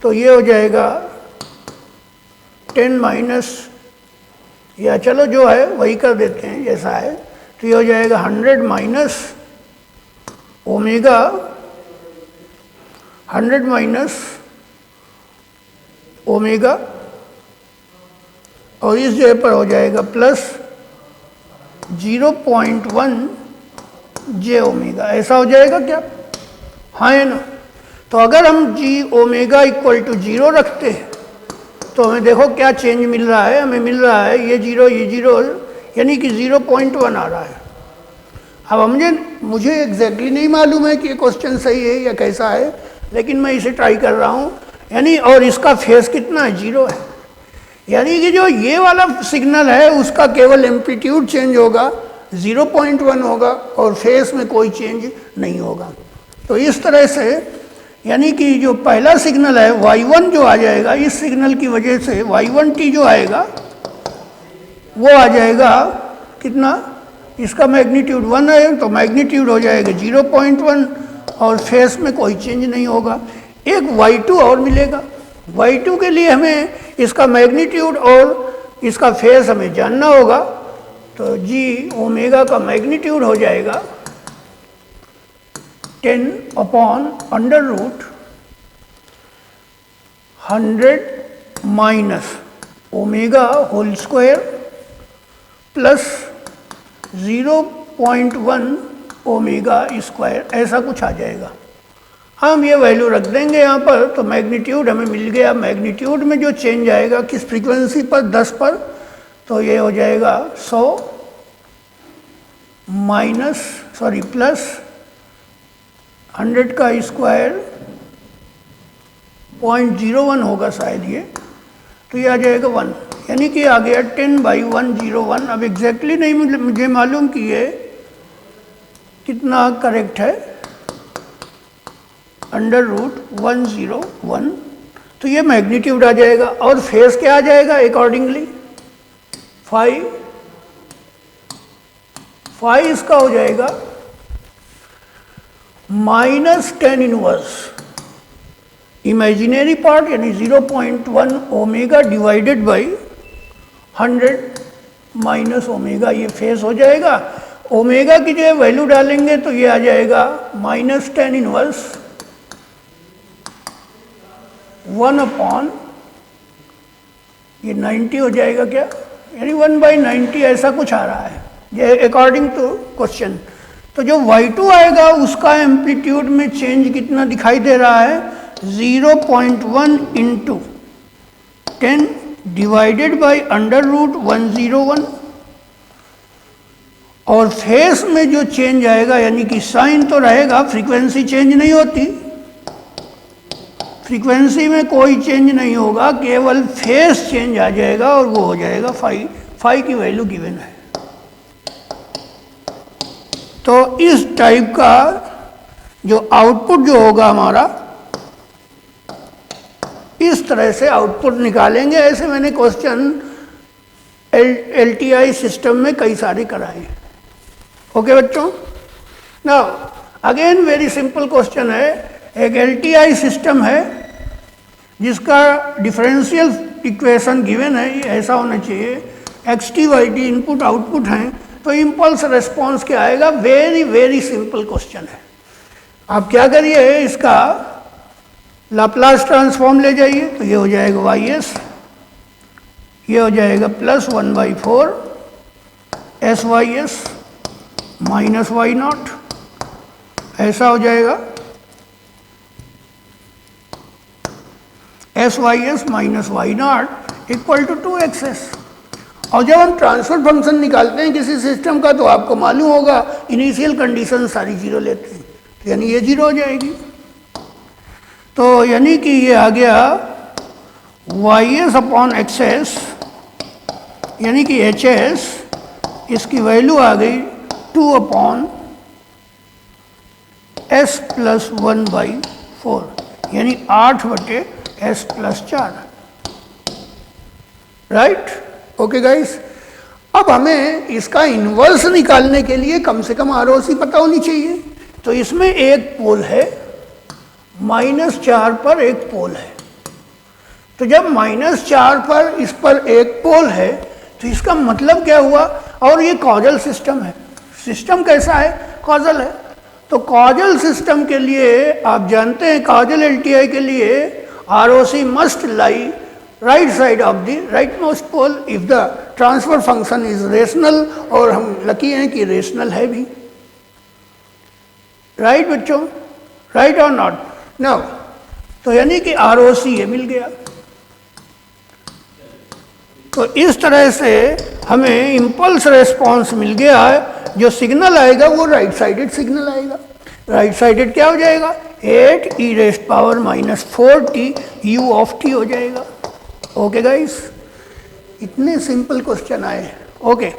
तो ये हो जाएगा 10 माइनस, या चलो जो है वही कर देते हैं जैसा है। तो ये हो जाएगा 100 माइनस ओमेगा, 100 माइनस ओमेगा, और इस जगह पर हो जाएगा प्लस 0.1 जे ओमेगा। ऐसा हो जाएगा क्या? हाँ है ना। तो अगर हम जी ओमेगा इक्वल टू 0 रखते हैं तो हमें देखो क्या चेंज मिल रहा है। हमें मिल रहा है ये जीरो यानी कि 0.1 आ रहा है। अब मुझे एग्जैक्टली नहीं मालूम है कि ये क्वेश्चन सही है या कैसा है, लेकिन मैं इसे ट्राई कर रहा हूँ। यानी और इसका फेस कितना है? 0 है। यानी कि जो ये वाला सिग्नल है उसका केवल एम्पलीट्यूड चेंज होगा, 0.1 होगा और फेस में कोई चेंज नहीं होगा। तो इस तरह से यानी कि जो पहला सिग्नल है y1 जो आ जाएगा, इस सिग्नल की वजह से y1t जो आएगा वो आ जाएगा कितना? इसका मैग्नीट्यूड 1 है तो मैग्नीट्यूड हो जाएगा 0.1 और फेस में कोई चेंज नहीं होगा। एक y2 और मिलेगा। y2 के लिए हमें इसका मैग्नीट्यूड और इसका फेस हमें जानना होगा। तो जी ओमेगा का मैग्नीट्यूड हो जाएगा 10 upon under root 100 minus omega whole square plus 0.1 omega square, ऐसा कुछ आ जाएगा। हम ये वैल्यू रख देंगे यहाँ पर। तो मैग्नीट्यूड हमें मिल गया। मैग्नीट्यूड में जो चेंज आएगा किस फ्रीक्वेंसी पर? 10 पर। तो ये हो जाएगा 100 प्लस 100 का स्क्वायर 0.01 होगा शायद ये। तो ये आ जाएगा 1, यानी कि आ गया 10/101। अब एग्जैक्टली नहीं मुझे मालूम कि ये कितना करेक्ट है, अंडर रूट 101। तो ये मैग्नीट्यूड आ जाएगा और फेस क्या आ जाएगा अकॉर्डिंगली? 5 इसका हो जाएगा -10 इनवर्स इमेजिनरी पार्ट यानी 0.1 omega divided by 100 minus omega. ये फेस हो जाएगा। ओमेगा की जो वैल्यू डालेंगे तो ये आ जाएगा -10 इनवर्स 1 अपॉन ये 90 हो जाएगा क्या? यानी 1/90 ऐसा कुछ आ रहा है ये अकॉर्डिंग टू क्वेश्चन। तो जो y2 आएगा उसका एम्पलीट्यूड में चेंज कितना दिखाई दे रहा है? 0.1 into 10 divided by under root 101। और फेस में जो चेंज आएगा यानी कि साइन तो रहेगा, फ्रीक्वेंसी चेंज नहीं होती। फ्रीक्वेंसी में कोई चेंज नहीं होगा, केवल फेस चेंज आ जाएगा और वो हो जाएगा 5 की वैल्यू गिवन है। तो इस टाइप का जो आउटपुट जो होगा हमारा, इस तरह से आउटपुट निकालेंगे। ऐसे मैंने क्वेश्चन एलटीआई सिस्टम में कई सारे कराए हैं। ओके बच्चों, now again very simple question है। एक एलटीआई सिस्टम है जिसका डिफरेंशियल इक्वेशन गिवन है, ये ऐसा होना चाहिए x t y t input output हैं, तो इम्पल्स रेस्पॉन्स क्या आएगा? वेरी वेरी सिंपल क्वेश्चन है। आप क्या करिए, इसका लाप्लास ट्रांसफॉर्म ले जाइए, तो ये हो जाएगा वाई एस, ये हो जाएगा +1/4 s y s minus y naught, ऐसा हो जाएगा s y s minus y naught equal to 2xs। और जब हम ट्रांसफर फंक्शन निकालते हैं किसी सिस्टम का, तो आपको मालूम होगा इनिशियल कंडीशन सारी जीरो लेते हैं, यानी ये जीरो हो जाएगी। तो यानी कि ये आ गया y/xs, यानी कि hs, इसकी वैल्यू आ गई 2/s + 1/4, यानी 8/s+4। राइट? ओके गाइस, अब हमें इसका इन्वर्स निकालने के लिए कम से कम ROC पता होनी चाहिए। तो इसमें एक पोल है, -4 पर एक पोल है। तो जब -4 पर इस पर एक पोल है, तो इसका मतलब क्या हुआ? और ये कॉजल सिस्टम है। सिस्टम कैसा है? कॉजल है। तो कॉजल सिस्टम के लिए आप जानते हैं, कॉजल एलटीआई के लिए ROC must lie right side of the right most pole if the transfer function is rational, और हम लकी हैं कि रेशनल है भी। राइट बच्चों? राइट और नॉट? नो। तो यानी कि ROC ये मिल गया। तो इस तरह से हमें इम्पल्स रेस्पॉन्स मिल गया है। जो सिग्नल आएगा वो राइट साइडेड सिग्नल आएगा। राइट साइडेड क्या हो जाएगा? 8e⁻⁻4t u(t) हो जाएगा। ओके गाइस, इतने सिंपल क्वेश्चन आए। Okay,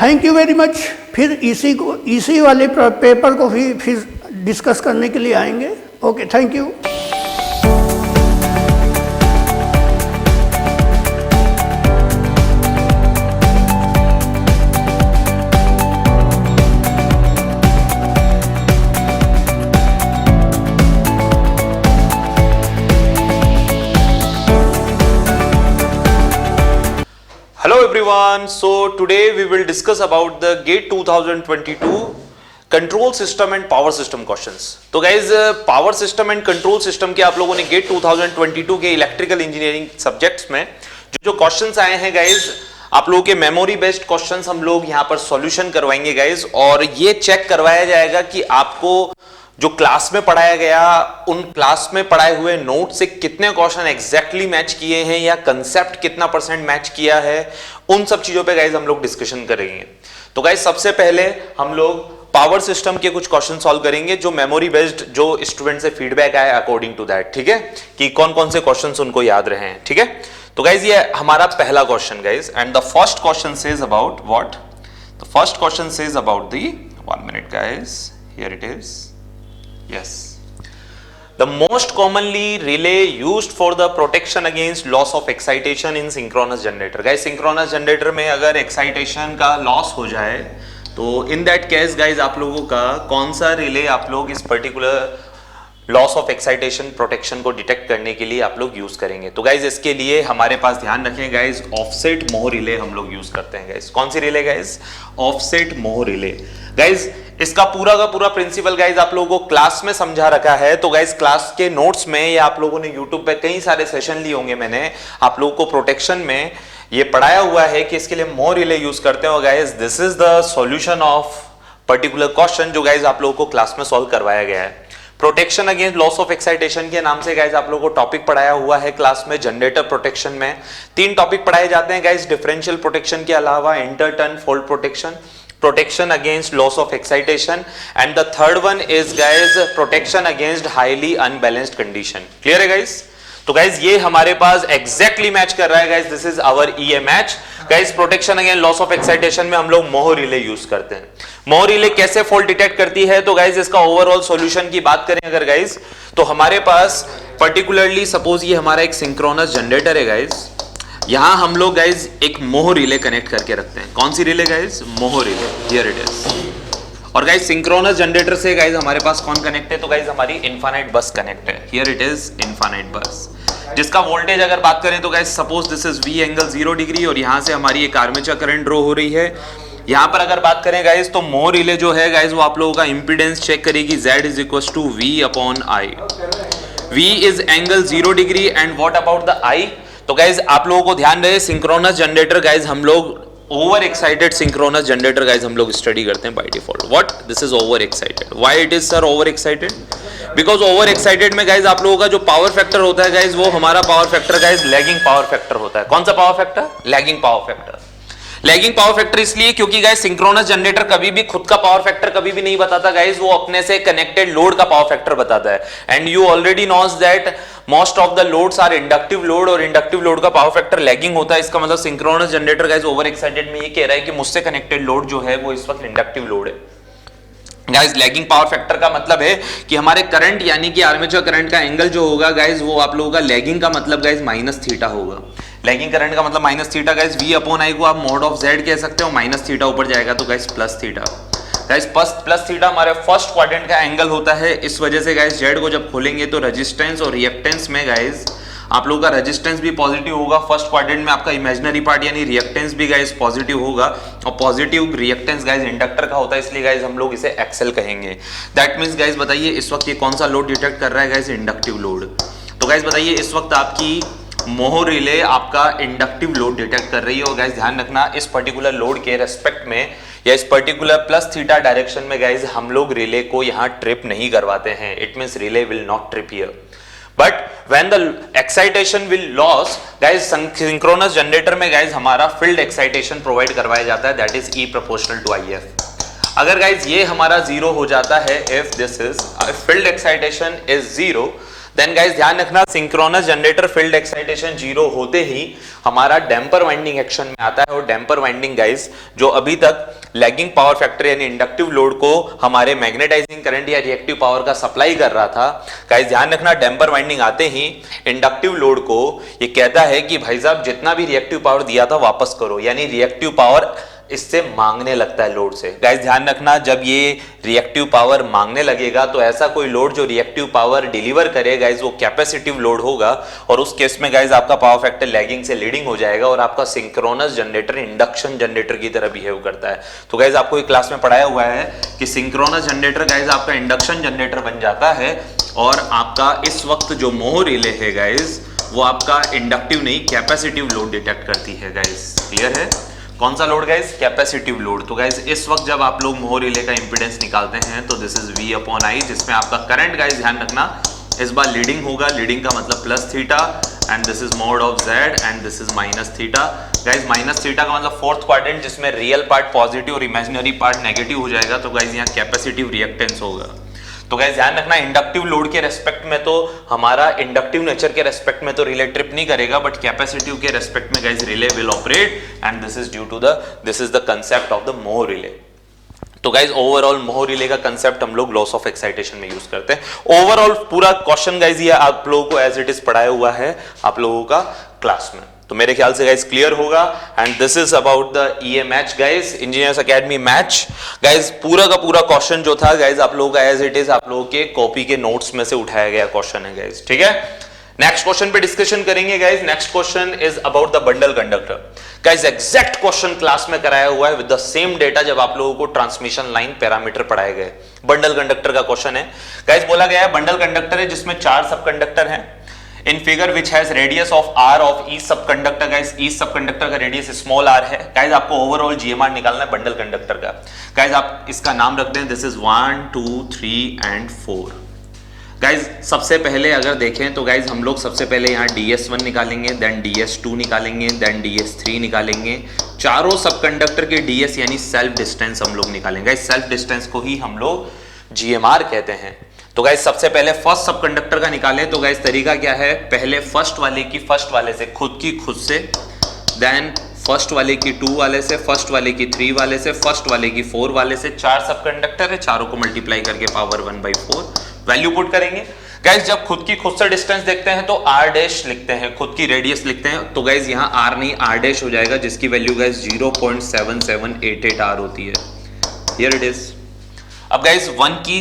thank you very much. फिर इसी वाले पेपर को फिर डिस्कस करने के लिए आएंगे। Okay, thank you. Hello everyone, so today we will discuss about the GATE 2022 control system and power system questions. तो guys power system and control system के आप लोगों ने गेट 2022 के इलेक्ट्रिकल इंजीनियरिंग सब्जेक्ट्स में जो क्वेश्चंस आए हैं गाइज, आप लोगों के मेमोरी बेस्ड क्वेश्चंस हम लोग यहाँ पर सॉल्यूशन करवाएंगे गाइज, और ये चेक करवाया जाएगा कि आपको जो क्लास में पढ़ाया गया उन क्लास में पढ़ाए हुए नोट से कितने क्वेश्चन एग्जैक्टली मैच किए हैं या कंसेप्ट कितना % मैच किया है, उन सब चीजों पे गाइज हम लोग डिस्कशन करेंगे। तो गाइज सबसे पहले हम लोग पावर सिस्टम के कुछ क्वेश्चन सॉल्व करेंगे जो मेमोरी बेस्ड, जो स्टूडेंट से फीडबैक आया अकॉर्डिंग टू दैट, ठीक है, कि कौन कौन से क्वेश्चंस उनको याद रहे हैं, ठीक है। तो गाइज ये हमारा पहला question guys, and the first question says about what? The first question says about the 1 minute guys, here it is, yes, the most commonly relay used for the protection against loss of excitation in synchronous generator। guys synchronous generator में अगर excitation का loss हो जाए तो in that case guys आप लोगों का कौन सा रिले आप लोग इस particular loss of excitation protection को डिटेक्ट करने के लिए आप लोग यूज करेंगे। तो गाइज इसके लिए हमारे पास ध्यान रखें गाइज, ऑफसेट मोह रिले हम लोग यूज करते हैं गाइज। कौन सी रिले गाइज? ऑफसेट मोह रिले। गाइज इसका पूरा का पूरा प्रिंसिपल गाइज आप लोगों को क्लास में समझा रखा है। तो गाइज क्लास के नोट्स में या आप लोगों ने यूट्यूब पे कई सारे सेशन लिए होंगे, मैंने आप लोगों को प्रोटेक्शन में ये पढ़ाया हुआ है कि इसके लिए मोह रिले यूज करते हो guys. This is the solution of particular question जो गाइज आप लोगों को क्लास में सॉल्व करवाया गया है। Protection against loss of excitation के नाम से गाइज आप लोगों को टॉपिक पढ़ाया हुआ है क्लास में। जनरेटर प्रोटेक्शन में 3 टॉपिक पढ़ाए जाते हैं गाइज, डिफरेंशियल प्रोटेक्शन के अलावा inter turn fault protection, protection against loss of excitation, and the third one is guys protection against highly unbalanced condition. Clear है गाइज? तो गाइज ये हमारे पास एग्जैक्टली मैच कर रहा है guys, this is our EA match. Guys protection against loss of excitation में हम लोग मोह रिले यूज करते हैं। मोह रिले कैसे फॉल्ट डिटेक्ट करती है? तो गाइज इसका ओवरऑल सॉल्यूशन की बात करें अगर गाइज, तो हमारे पास पर्टिकुलरली सपोज ये हमारा एक सिंक्रोनस जनरेटर है गाइज, यहां हम लोग गाइज एक मोह रिले कनेक्ट करके रखते हैं। कौन सी रिले गाइज? मोह रिले। Here it is. और गाइज सिंक्रोनस जनरेटर से गाइज हमारे पास कौन कनेक्ट है, तो गाइज हमारी इनफाइनाइट बस कनेक्ट है। हियर इट इज इनफाइनाइट बस, जिसका वोल्टेज अगर बात करें तो guys suppose this is V angle 0 degree और यहां से हमारी एक आर्मेचर करंट ड्रॉ हो रही है। यहां पर अगर बात करें गाइज तो मोह रिले जो है गाइज वो आप लोगों का इंपीडेंस चेक करेगी, Z is equal to V/I। V is angle 0 degree and what about the I। तो गाइज आप लोगों को ध्यान रहे सिंक्रोनस जनरेटर गाइज हम लोग over excited synchronous generator guys हम लोग स्टडी करते हैं by default. What this is over excited, why it is sir over excited, because over excited में गाइज आप लोगों का जो पावर फैक्टर होता है गाइज वो हमारा power factor guys lagging power factor होता है। कौन सा power factor, lagging power factor. Lagging power factor इसलिए क्योंकि गाइज सिंक्रोनस जनरेटर कभी भी खुद का पावर फैक्टर कभी भी नहीं बताता गाइज, वो अपने से कनेक्टेड लोड का पावर फैक्टर बताता है। And you already knows that most of the loads are inductive load और इंडक्टिव लोड का पावर फैक्टर लैगिंग होता है। इसका मतलब synchronous generator guys over excited में ये कह रहा है कि मुझसे कनेक्टेड लोड जो है वो इस वक्त इंडक्टिव लोड है। गाइज लैगिंग पावर फैक्टर का मतलब है कि हमारे करंट यानी कि आर्मेचर करंट का एंगल जो होगा गाइज वो आप लोगों का लैगिंग का मतलब गाइज माइनस थीटा होगा। लैगिंग करंट का मतलब माइनस थीटा गाइज V/I को आप मोड ऑफ Z कह सकते हो, माइनस थीटा ऊपर जाएगा तो guys plus theta. Guys plus theta हमारे फर्स्ट क्वाड्रेंट का एंगल होता है, इस वजह से गाइज Z को जब खोलेंगे तो रेजिस्टेंस और रिएक्टेंस में गाइज आप लोगों का रेजिस्टेंस भी पॉजिटिव होगा। फर्स्ट क्वाड्रेंट में आपका इमेजिनरी पार्ट यानी रिएक्टेंस भी गाइज पॉजिटिव होगा और पॉजिटिव रिएक्टेंस गाइज इंडक्टर का होता है, इसलिए गाइज हम लोग इसे एक्सेल कहेंगे। दैट मींस गाइज बताइए इस वक्त ये कौन सा लोड डिटेक्ट कर रहा है गाइज, इंडक्टिव लोड। तो गाइज बताइए इस वक्त आपकी मोह रिले आपका इंडक्टिव लोड डिटेक्ट कर रही है। और गाइज ध्यान रखना इस पर्टिकुलर लोड के रेस्पेक्ट में या इस पर्टिकुलर प्लस थीटा डायरेक्शन में गाइज हम लोग रिले को यहां ट्रिप नहीं करवाते हैं। It means relay will not trip here, but when the excitation will loss guys synchronous generator में गाइज हमारा फील्ड एक्साइटेशन प्रोवाइड करवाया जाता है, that is E proportional to IF। अगर गाइज ये हमारा जीरो हो जाता है, if this is field excitation is zero, then guys ध्यान रखना synchronous generator field excitation zero होते ही हमारा डैम्पर वाइंडिंग एक्शन में आता है। और डैम्पर वाइंडिंग गाइज जो अभी तक लैगिंग पावर फैक्टर यानी इंडक्टिव लोड को हमारे मैग्नेटाइजिंग करंट या रिएक्टिव पावर का सप्लाई कर रहा था, गाइज ध्यान रखना डैम्पर वाइंडिंग आते ही इंडक्टिव लोड को ये कहता है कि भाई साहब जितना भी रिएक्टिव पावर दिया था वापस करो, यानी रिएक्टिव पावर इससे मांगने लगता है लोड से। गाइस ध्यान रखना जब ये रिएक्टिव पावर मांगने लगेगा तो ऐसा कोई लोड जो रिएक्टिव पावर डिलीवर करे गाइस वो कैपेसिटिव लोड होगा, और उस केस में गाइस आपका पावर फैक्टर लैगिंग से लीडिंग हो जाएगा और आपका सिंक्रोनस जनरेटर इंडक्शन जनरेटर की तरह बिहेव करता है। तो गाइस आपको एक क्लास में पढ़ाया हुआ है कि सिंक्रोनस जनरेटर गाइस आपका इंडक्शन जनरेटर बन जाता है और आपका इस वक्त जो मोह रिले है गाइस वो आपका इंडक्टिव नहीं कैपेसिटिव लोड डिटेक्ट करती है। गाइस क्लियर है? कौन सा लोड गाइस? Capacitive load. तो गाइस इस वक्त जब आप लोग मोह रिले का इंपीडेंस निकालते हैं तो दिस इज V/I, जिसमें आपका करंट गाइस ध्यान रखना इस बार लीडिंग होगा, लीडिंग का मतलब plus theta, and this is mode of Z and this is minus theta. Guys minus theta का मतलब फोर्थ क्वाड्रेंट जिसमें रियल पार्ट पॉजिटिव और इमेजिनरी पार्ट नेगेटिव हो जाएगा, तो गाइस यहाँ कैपेसिटिव रिएक्टेंस होगा। तो गाइस ध्यान रखना इंडक्टिव लोड के रेस्पेक्ट में तो हमारा इंडक्टिव नेचर के रेस्पेक्ट में तो रिले ट्रिप नहीं करेगा, बट कैपेसिटिव के रेस्पेक्ट में guys relay will operate, and this is due to this is the concept of the mho relay. तो गाइस ओवरऑल मोह रिले का कांसेप्ट हम लोग लॉस ऑफ एक्साइटेशन में यूज करते हैं। ओवरऑल पूरा क्वेश्चन गाइस ये आप लोगों को एज इट इज पढ़ाया हुआ है आप लोगों का क्लास में, तो मेरे ख्याल से गाइस क्लियर होगा। And this is about the EA match guys, engineers academy match. Guys पूरा का पूरा क्वेश्चन जो था गाइस आप लोगों का एज इट इज आप लोगों के कॉपी के नोट्स में से उठाया गया क्वेश्चन है गाइस, ठीक है। नेक्स्ट क्वेश्चन पे डिस्कशन करेंगे guys. Next question is about the bundle conductor. Guys exact question class में कराया हुआ है विद द सेम डेटा जब आप लोगों को ट्रांसमिशन लाइन पैरामीटर पढ़ाए गए। बंडल कंडक्टर का क्वेश्चन है गाइस, बोला गया है बंडल कंडक्टर है जिसमें 4 सब कंडक्टर हैं in figure which has radius of r of each subconductor। Guys each subconductor का रेडियस स्मॉल r है। गाइस आपको ओवरऑल GMR निकालना है बंडल कंडक्टर का। गाइस आप इसका नाम रख दें, दिस इज 1 2 3 एंड 4। गाइस सबसे पहले अगर देखें तो गाइस हम लोग सबसे पहले यहाँ DS1 निकालेंगे, देन DS2 निकालेंगे, देन DS3 निकालेंगे। चारों सबकंडक्टर के DS यानी सेल्फ डिस्टेंस हम लोग निकालेंगे। गाइस सेल्फ डिस्टेंस को ही हम लोग GMR कहते हैं। तो गाइस सबसे पहले फर्स्ट सब कंडक्टर का निकालें। तो गाइस तरीका क्या है, पहले फर्स्ट वाले की फर्स्ट वाले से खुद से, देन फर्स्ट वाले की 2 वाले से, फर्स्ट वाले की 3 वाले से, फर्स्ट वाले की 4 वाले से। 4 सब कंडक्टर है, चारों को मल्टीप्लाई करके पावर 1/4 वैल्यू पुट करेंगे। गाइस जब खुद से डिस्टेंस देखते हैं तो r डैश लिखते हैं, खुद की रेडियस लिखते हैं। तो गाइस यहाँ r नहीं r डैश हो जाएगा, जिसकी वैल्यू गाइस 0.7788 r होती है। Here it is. अब गाइज वन के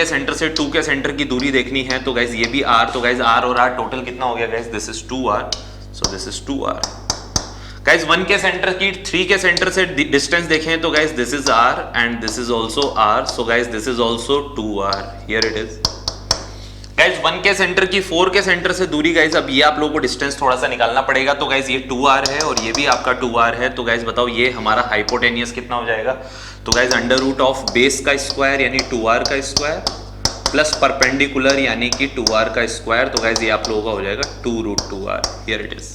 सेंटर से 2 के सेंटर की दूरी देखनी है, तो गाइज ये भी r, तो गाइज r और r टोटल कितना हो गया guys, this is 2r, so this is 2r। Guys 1 के सेंटर की 3 के सेंटर से डिस्टेंस देखें तो guys this is r and this is also r, so guys this is also 2r, here it is. Guys 1 के centre की 4 के centre से दूरी गाइज, अब ये आप लोगों को डिस्टेंस थोड़ा सा निकालना पड़ेगा, तो गाइज ये 2r है और ये भी आपका 2r है, तो गाइज बताओ ये हमारा हाइपोटेनियस कितना हो जाएगा, तो guys under root of base का स्क्वायर यानी 2r का स्क्वायर प्लस परपेंडिकुलर यानी कि 2r का स्क्वायर, तो गाइज ये आप लोगों का हो जाएगा 2√2r, हियर इट इज।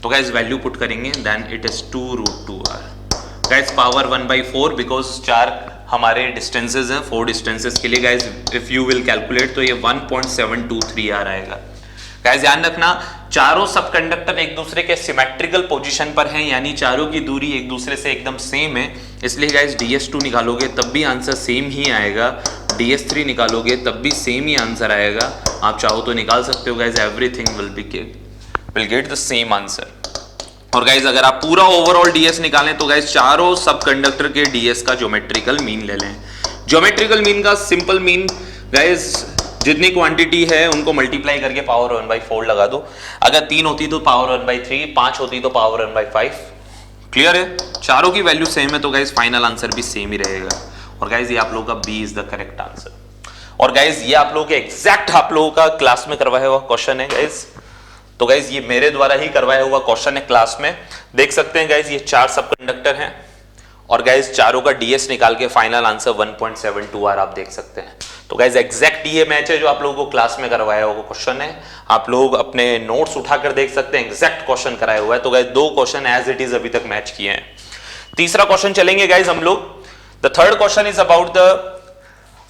तो गाइज वैल्यू पुट करेंगे, then it is 2√2r। Guys पावर 1/4 बिकॉज 4 हमारे डिस्टेंसेस हैं, 4 डिस्टेंसेस के लिए guys if you will calculate तो ये 1.723r आएगा। गाइज ध्यान रखना चारों सब कंडक्टर एक दूसरे के सिमेट्रिकल पोजीशन पर हैं, यानी चारों की दूरी एक दूसरे से एकदम सेम है, इसलिए गाइज ds2 निकालोगे तब भी आंसर सेम ही आएगा, ds3 निकालोगे तब भी सेम ही आंसर आएगा। आप चाहो तो निकाल सकते हो guys, everything will get the same answer. और गाइज अगर आप पूरा ओवरऑल ds निकालें तो गाइज चारों सब कंडक्टर के ds का ज्योमेट्रिकल मीन ले लें। ज्योमेट्रिकल मीन का सिंपल मीन गाइज जितनी क्वांटिटी है उनको मल्टीप्लाई करके पावर 1/4 लगा दो, अगर 3 होती तो पावर 1/3, 5 होती तो पावर 1/5। क्लियर है, चारों की वैल्यू सेम है तो गाइज फाइनल आंसर भी सेम ही रहेगा। और गाइज ये आप लोगों का B is the correct answer. और गाइज ये आप लोगों के एग्जैक्ट आप लोगों का क्लास में करवाया हुआ क्वेश्चन है गाइज, तो गाइज ये मेरे द्वारा ही करवाया हुआ क्वेश्चन है क्लास में, देख सकते हैं गाइज ये 4 सब कंडक्टर हैं और गाइज चारों का ds निकाल के फाइनल आंसर 1.72r आप देख सकते हैं। तो गाइज एग्जैक्ट ये मैच है जो आप लोगों को क्लास में करवाया हुआ क्वेश्चन है, आप लोग अपने नोट्स उठाकर देख सकते हैं, एग्जैक्ट क्वेश्चन कराया हुआ है। तो guys 2 question as it is अभी तक मैच किए हैं। तीसरा क्वेश्चन चलेंगे गाइज हम लोग। The third question is about the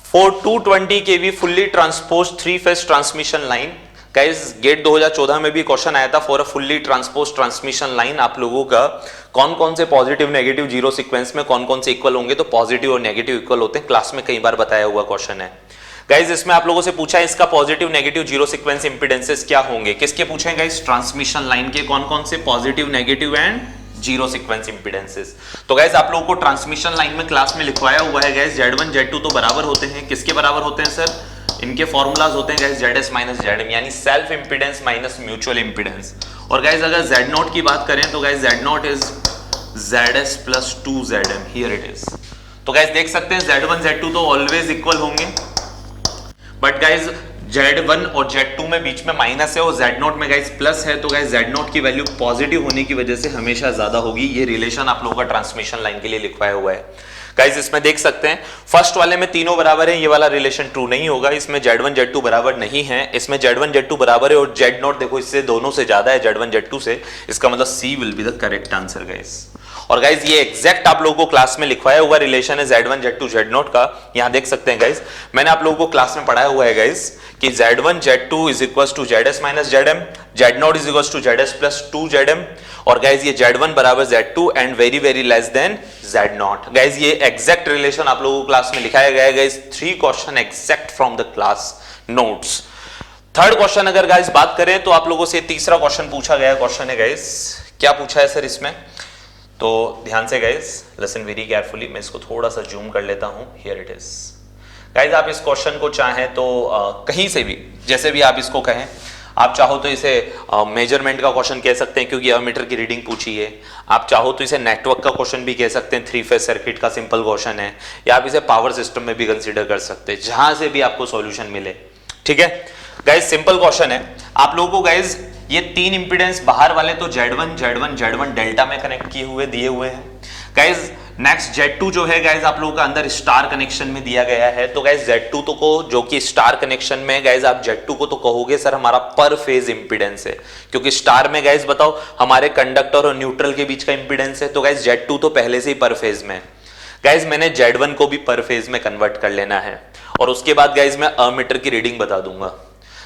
for 220 kV fully transpose 3-phase transmission line. Guys get 2014 में भी क्वेश्चन आया था, for a fully transpose transmission line आप लोगों का कौन कौन से पॉजिटिव नेगेटिव जीरो सीक्वेंस में कौन कौन से इक्वल होंगे, तो पॉजिटिव और नेगेटिव इक्वल होते हैं, क्लास में कई बार बताया हुआ क्वेश्चन है। गाइज इसमें आप लोगों से पूछा है इसका पॉजिटिव नेगेटिव जीरो सीक्वेंस इंपीडेंसेस क्या होंगे, किसके पूछे हैं गाइज, ट्रांसमिशन लाइन के कौन कौन से positive negative and zero sequence impedances. तो गाइज आप लोगों को ट्रांसमिशन लाइन में क्लास में लिखवाया हुआ है गाइज Z1 Z2 तो बराबर होते हैं, किसके बराबर होते हैं सर, इनके फॉर्मूलाज होते हैं गाइज ZS माइनस ZM यानी self impedance minus mutual impedance. और गाइज अगर Z0 की बात करें तो guys Z0 is ZS plus 2ZM, here it is. तो गाइज देख सकते हैं Z1 Z2 तो ऑलवेज इक्वल होंगे, बट गाइज Z1 और Z2 में बीच में माइनस है और Z0 में गाइज प्लस है, तो गाइज Z0 की वैल्यू पॉजिटिव होने की वजह से हमेशा ज्यादा होगी। ये रिलेशन आप लोगों का ट्रांसमिशन लाइन के लिए लिखवाया हुआ है। गाइज इसमें देख सकते हैं फर्स्ट वाले में तीनों बराबर है, ये वाला रिलेशन ट्रू नहीं होगा, इसमें Z1 Z2 बराबर नहीं है, इसमें Z1 Z2 बराबर है और Z0 देखो इससे दोनों से ज्यादा है Z1 Z2 से, इसका मतलब C will be the correct answer guys. और गाइज ये एग्जैक्ट आप लोगों को क्लास में लिखवाया हुआ रिलेशन है Z1 Z2 Z0 का, यहां देख सकते हैं गाइज, मैंने आप लोगों को क्लास में पढ़ाया हुआ है गाइज कि Z1 Z2 is equal to ZS minus ZM, Z0 is equal to ZS plus 2ZM, और गाइज ये Z1 बराबर Z2 and very very less than Z0। Guys ये एग्जैक्ट रिलेशन आप लोगों को क्लास में लिखाया गया है guys, 3 question exact from the class notes. Third question अगर गाइज बात करें तो आप लोगों से तीसरा क्वेश्चन पूछा गया क्वेश्चन है गाइज, क्या पूछा है सर इसमें, तो ध्यान से गाइज लिसन वेरी केयरफुली, मैं इसको थोड़ा सा जूम कर लेता हूं, हियर इट इज। गाइज आप इस क्वेश्चन को चाहें तो कहीं से भी जैसे भी आप इसको कहें, आप चाहो तो इसे मेजरमेंट का क्वेश्चन कह सकते हैं क्योंकि अमीटर की रीडिंग पूछी है, आप चाहो तो इसे नेटवर्क का क्वेश्चन भी कह सकते हैं, 3-phase सर्किट का सिंपल क्वेश्चन है, या आप इसे पावर सिस्टम में भी कंसीडर कर सकते हैं, जहां से भी आपको सॉल्यूशन मिले। ठीक है गाइज सिंपल क्वेश्चन है आप लोगों को गाइज, ये 3 इंपीडेंस बाहर वाले तो Z1 डेल्टा में कनेक्ट किए हुए दिए हुए हैं गाइज। नेक्स्ट Z2 जो है गाइज आप लोगों का अंदर स्टार कनेक्शन में दिया गया है, तो गाइज Z2 तो को जो कि स्टार कनेक्शन में गाइज आप Z2 को तो कहोगे सर हमारा पर फेज इंपीडेंस है, क्योंकि स्टार में गाइज बताओ हमारे कंडक्टर और न्यूट्रल के बीच का इंपीडेंस है, तो गाइज Z2 तो पहले से ही पर फेज में। गाइज मैंने Z1 को भी पर फेज में कन्वर्ट कर लेना है और उसके बाद गाइज मैं अमीटर की रीडिंग बता दूंगा।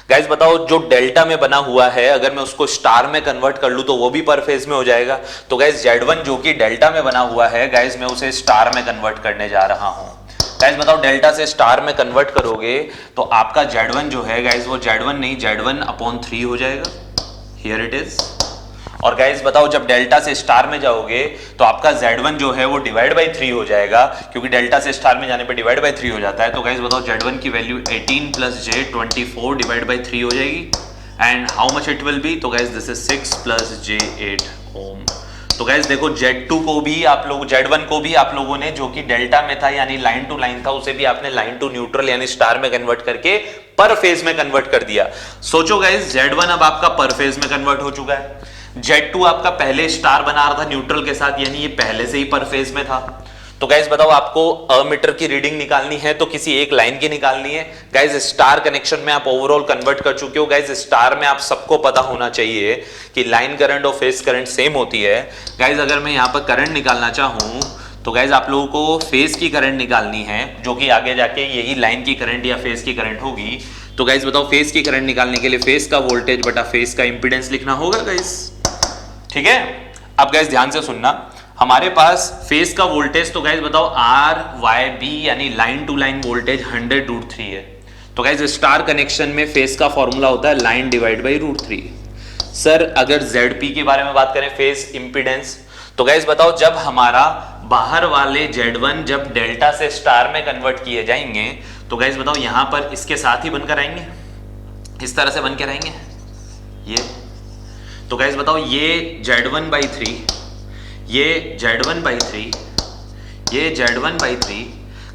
गाइज बताओ जो डेल्टा में बना हुआ है अगर मैं उसको स्टार में कन्वर्ट कर लूं तो वो भी पर फेज में हो जाएगा, तो गाइज Z1 जो कि डेल्टा में बना हुआ है गाइज मैं उसे स्टार में कन्वर्ट करने जा रहा हूं। गाइज बताओ डेल्टा से स्टार में कन्वर्ट करोगे तो आपका Z1 जो है गाइज वो Z1 नहीं Z1/3 हो जाएगा, हियर इट इज। और गाइज बताओ जब डेल्टा से स्टार में जाओगे तो आपका Z1 जो है वो डिवाइड बाई 3 हो जाएगा, क्योंकि डेल्टा से स्टार में जाने पे डिवाइड बाई 3 हो जाता है। तो गाइज बताओ Z1 की value 18 plus J 24 divide by 3 हो जाएगी, and how much it will be, तो guys this is 6 plus J 8 ohm. तो गाइज देखो Z2 को भी आप लोग, Z1 को भी आप लोगों ने जो कि डेल्टा में था यानी लाइन टू लाइन था, उसे भी आपने लाइन टू न्यूट्रल यानी स्टार में कन्वर्ट करके पर फेज में कन्वर्ट कर दिया। सोचो गाइज Z1 अब आपका पर फेज में कन्वर्ट हो चुका है, Z2 आपका पहले स्टार बना रहा था न्यूट्रल के साथ यानी ये पहले से ही पर फेज में था। तो गाइज बताओ आपको अमीटर की रीडिंग निकालनी है तो किसी एक लाइन की निकालनी है। गाइज स्टार कनेक्शन में आप ओवरऑल कन्वर्ट कर चुके हो। गाइज स्टार में आप सबको पता होना चाहिए कि लाइन करंट और फेज करंट सेम होती है। गाइज अगर मैं यहाँ पर करंट निकालना चाहूँ तो गाइज आप लोगों को फेज की करंट निकालनी है, जो कि आगे जाके यही लाइन की करंट या फेज की करंट होगी। तो गाइज बताओ फेज की करंट निकालने के लिए फेज का वोल्टेज बटा फेज का इंपीडेंस लिखना होगा गाइज, ठीक है। अब गाइज ध्यान से सुनना, हमारे पास फेज का वोल्टेज तो गाइज बताओ आर वाई बी यानी लाइन टू लाइन वोल्टेज 100√3 है। तो गाइज स्टार कनेक्शन में फेज का फॉर्मूला होता है लाइन डिवाइड बाई √3। सर अगर ZP के बारे में बात करें फेज इंपीडेंस, तो गाइज बताओ जब हमारा बाहर वाले Z1 जब डेल्टा से स्टार में कन्वर्ट किए जाएंगे तो गाइज बताओ यहां पर इसके साथ ही बनकर आएंगे, इस तरह से बनकर आएंगे ये। तो गाइज बताओ ये Z1/3, ये Z1/3, ये Z1/3।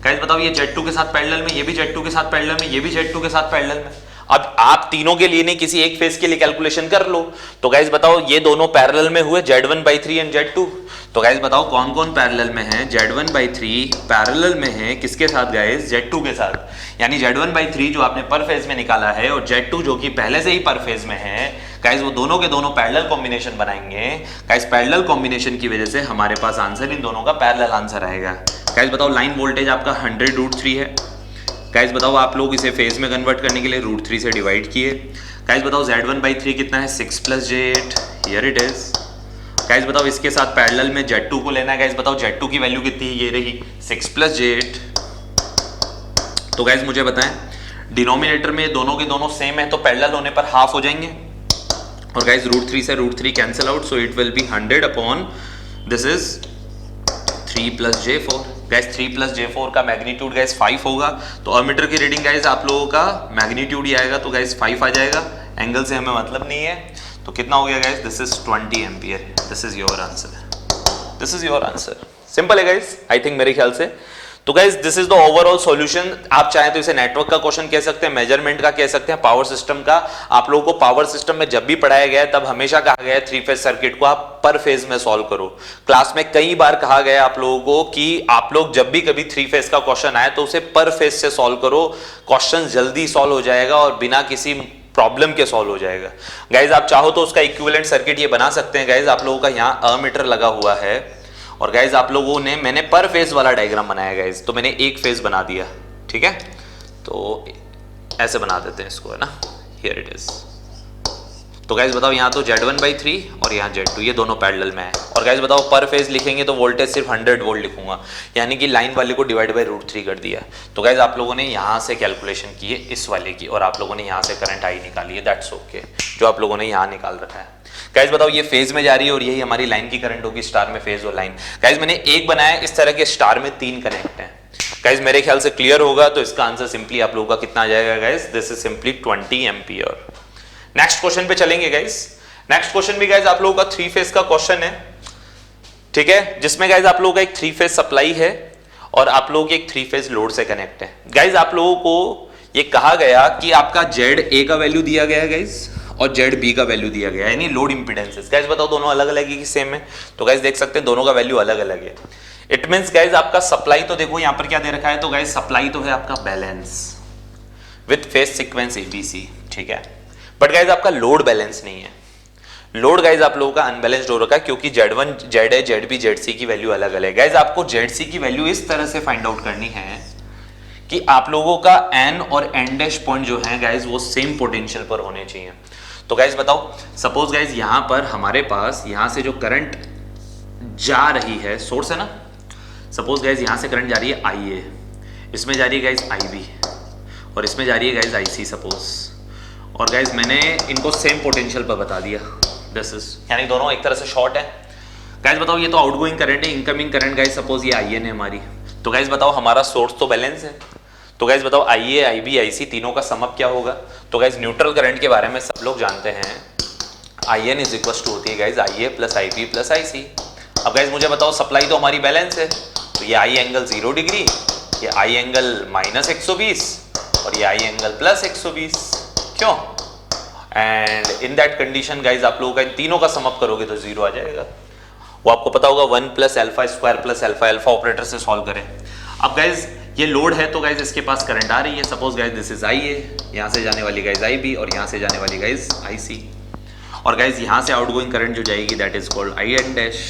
गाइज बताओ ये Z2 के साथ पैरेलल में, ये भी Z2 के साथ पैरेलल में, ये भी Z2 के साथ पैरेलल में। अब आप तीनों के लिए नहीं किसी एक फेज के लिए कैलकुलेशन कर लो। तो गाइज बताओ ये दोनों पैरेलल में हुए Z1/3 एंड Z2। तो गाइज बताओ कौन कौन पैरेलल में है। Z1/3 पैरेलल में है किसके साथ गाइज, Z2 के साथ। यानी Z1/3 जो आपने पर फेज में निकाला है और Z2 जो कि पहले से ही पर फेज में है, गाइज वो दोनों के दोनों पैरेलल कॉम्बिनेशन बनाएंगे। गाइज पैरेलल कॉम्बिनेशन की वजह से हमारे पास आंसर इन दोनों का पैरेलल आंसर आएगा। गाइज बताओ लाइन वोल्टेज आपका 100√3 है। गाइज बताओ आप लोग इसे फेज में कन्वर्ट करने के लिए √3 से डिवाइड किए। गाइज बताओ Z1/3 कितना है, 6 plus J 8, here it is. Guys बताओ इसके साथ पैरेलल में Z2 को लेना है। गाइज बताओ Z2 की वैल्यू कितनी है, ये रही 6 प्लस J 8। तो गाइज मुझे बताएं डिनोमिनेटर में दोनों के दोनों सेम है तो पैरेलल होने पर हाफ हो जाएंगे, और गाइज √3 से √3 cancel out, so it will B 100 upon this is 3 plus J4। Guys 3 plus J4 का मैग्नीट्यूड गाइज 5 होगा, तो अमीटर की रीडिंग गाइज आप लोगों का मैग्नीट्यूड ही आएगा, तो गाइज 5 आ जाएगा। एंगल से हमें मतलब नहीं है, तो कितना हो गया guys, this is 20 ampere. This is your answer, this is your answer. Simple है गाइज, आई थिंक मेरे ख्याल से। तो guys this is the overall solution. आप चाहें तो इसे नेटवर्क का क्वेश्चन कह सकते हैं, मेजरमेंट का कह सकते हैं, पावर सिस्टम का। आप लोगों को पावर सिस्टम में जब भी पढ़ाया गया है तब हमेशा कहा गया है 3 फेज सर्किट को आप पर फेज में सॉल्व करो। क्लास में कई बार कहा गया आप लोगों को कि आप लोग जब भी कभी 3 फेज का क्वेश्चन आए तो उसे पर फेज से सॉल्व करो, क्वेश्चन जल्दी सॉल्व हो जाएगा और बिना किसी प्रॉब्लम के सॉल्व हो जाएगा। गाइज आप चाहो तो उसका इक्विवेलेंट सर्किट ये बना सकते हैं। गाइज आप लोगों का यहाँ अमीटर लगा हुआ है और गाइज आप लोगों ने, मैंने पर फेज वाला डायग्राम बनाया गाइज, तो मैंने एक फेज बना दिया, ठीक है। तो ऐसे बना देते हैं इसको, है ना, हियर इट इज। तो गाइज बताओ यहाँ तो Z1/3 और यहाँ Z2 ये दोनों पैरेलल में है, और गाइज बताओ पर फेज लिखेंगे तो वोल्टेज सिर्फ 100 वोल्ट लिखूंगा, यानी कि लाइन वाले को डिवाइड बाई √3 कर दिया। तो गाइज आप लोगों ने यहाँ से कैलकुलेशन की है इस वाले की, और आप लोगों ने यहाँ से करंट आई निकाली है, दैट्स ओके, जो आप लोगों ने यहाँ निकाल रखा है। गाइज बताओ ये फेज में जा रही है और यही हमारी लाइन की करंट होगी, स्टार में फेज और लाइन। गाइज मैंने एक बनाया, इस तरह के स्टार में 3 कनेक्ट हैं। गाइज मेरे ख्याल से क्लियर होगा, तो इसका आंसर सिंपली आप लोगों का कितना आ जाएगा guys, this is simply 20 ampere. Next question पे चलेंगे गाइज। नेक्स्ट क्वेश्चन भी गाइज आप लोगों का 3 फेज का क्वेश्चन है, ठीक है, जिसमें गाइज आप लोगों का एक 3 फेज सप्लाई है और आप लोगों के एक 3 फेज लोड से कनेक्ट है। गाइज आप लोगों को ये कहा गया कि आपका ZA का वैल्यू दिया गया है गाइज और ZB का वैल्यू दिया गया है, यानी लोड इंपीडेंसेस। गाइज बताओ दोनों अलग अलग है कि सेम है, तो गाइज देख सकते हैं दोनों का वैल्यू अलग अलग है। इट मींस गाइज आपका सप्लाई तो देखो यहाँ पर क्या दे रखा है, तो गाइज सप्लाई तो है आपका balance with phase sequence ABC, ठीक है, बट गाइज आपका लोड बैलेंस नहीं है। लोड गाइज आप लोगों का अनबैलेंस्ड हो रखा है, क्योंकि Z1, ZA, ZB, ZC की वैल्यू अलग अलग है। गाइज आपको ZC की वैल्यू इस तरह से फाइंड आउट करनी है कि आप लोगों का N और N' पॉइंट जो है गाइज वो सेम पोटेंशियल पर होने चाहिए। तो गाइज बताओ सपोज गाइज यहां पर हमारे पास यहां से जो करंट जा रही है, सोर्स है ना, सपोज गाइज यहां से करंट जा रही है IA, इसमें जा रही है गाइज IB और इसमें जा रही है गाइज IC सपोज, और गाइज मैंने इनको सेम पोटेंशियल पर बता दिया, दिस इज, यानी दोनों एक तरह से शॉर्ट है। गाइस बताओ ये तो आउटगोइंग करंट है, इनकमिंग करंट गाइस सपोज ये आई है हमारी, तो गाइस बताओ हमारा सोर्स तो बैलेंस है, तो गाइस बताओ आई ए आई बी आई सी तीनों का समअप क्या होगा। तो गाइस न्यूट्रल करंट के बारे में सब लोग जानते हैं, I N is equal to होती है guys I A plus I B plus I C. अब गाइस मुझे बताओ सप्लाई तो हमारी बैलेंस है, तो ये आई एंगल 0 डिग्री, ये आई एंगल माइनस 120 और ये आई एंगल प्लस 120, क्यों? And in that condition guys आप लोगों का इन तीनों का समअप करोगे तो 0 आ जाएगा। वो आपको पता होगा 1 plus alpha square plus alpha, alpha operator से सॉल्व करें। अब गाइज ये लोड है तो गाइज इसके पास करंट आ रही है, suppose guys this is I A, यहाँ से जाने वाली गाइज आई बी और यहाँ से जाने वाली गाइज आई सी, और गाइज यहाँ से आउटगोइंग करंट जो जाएगी that is called I N dash.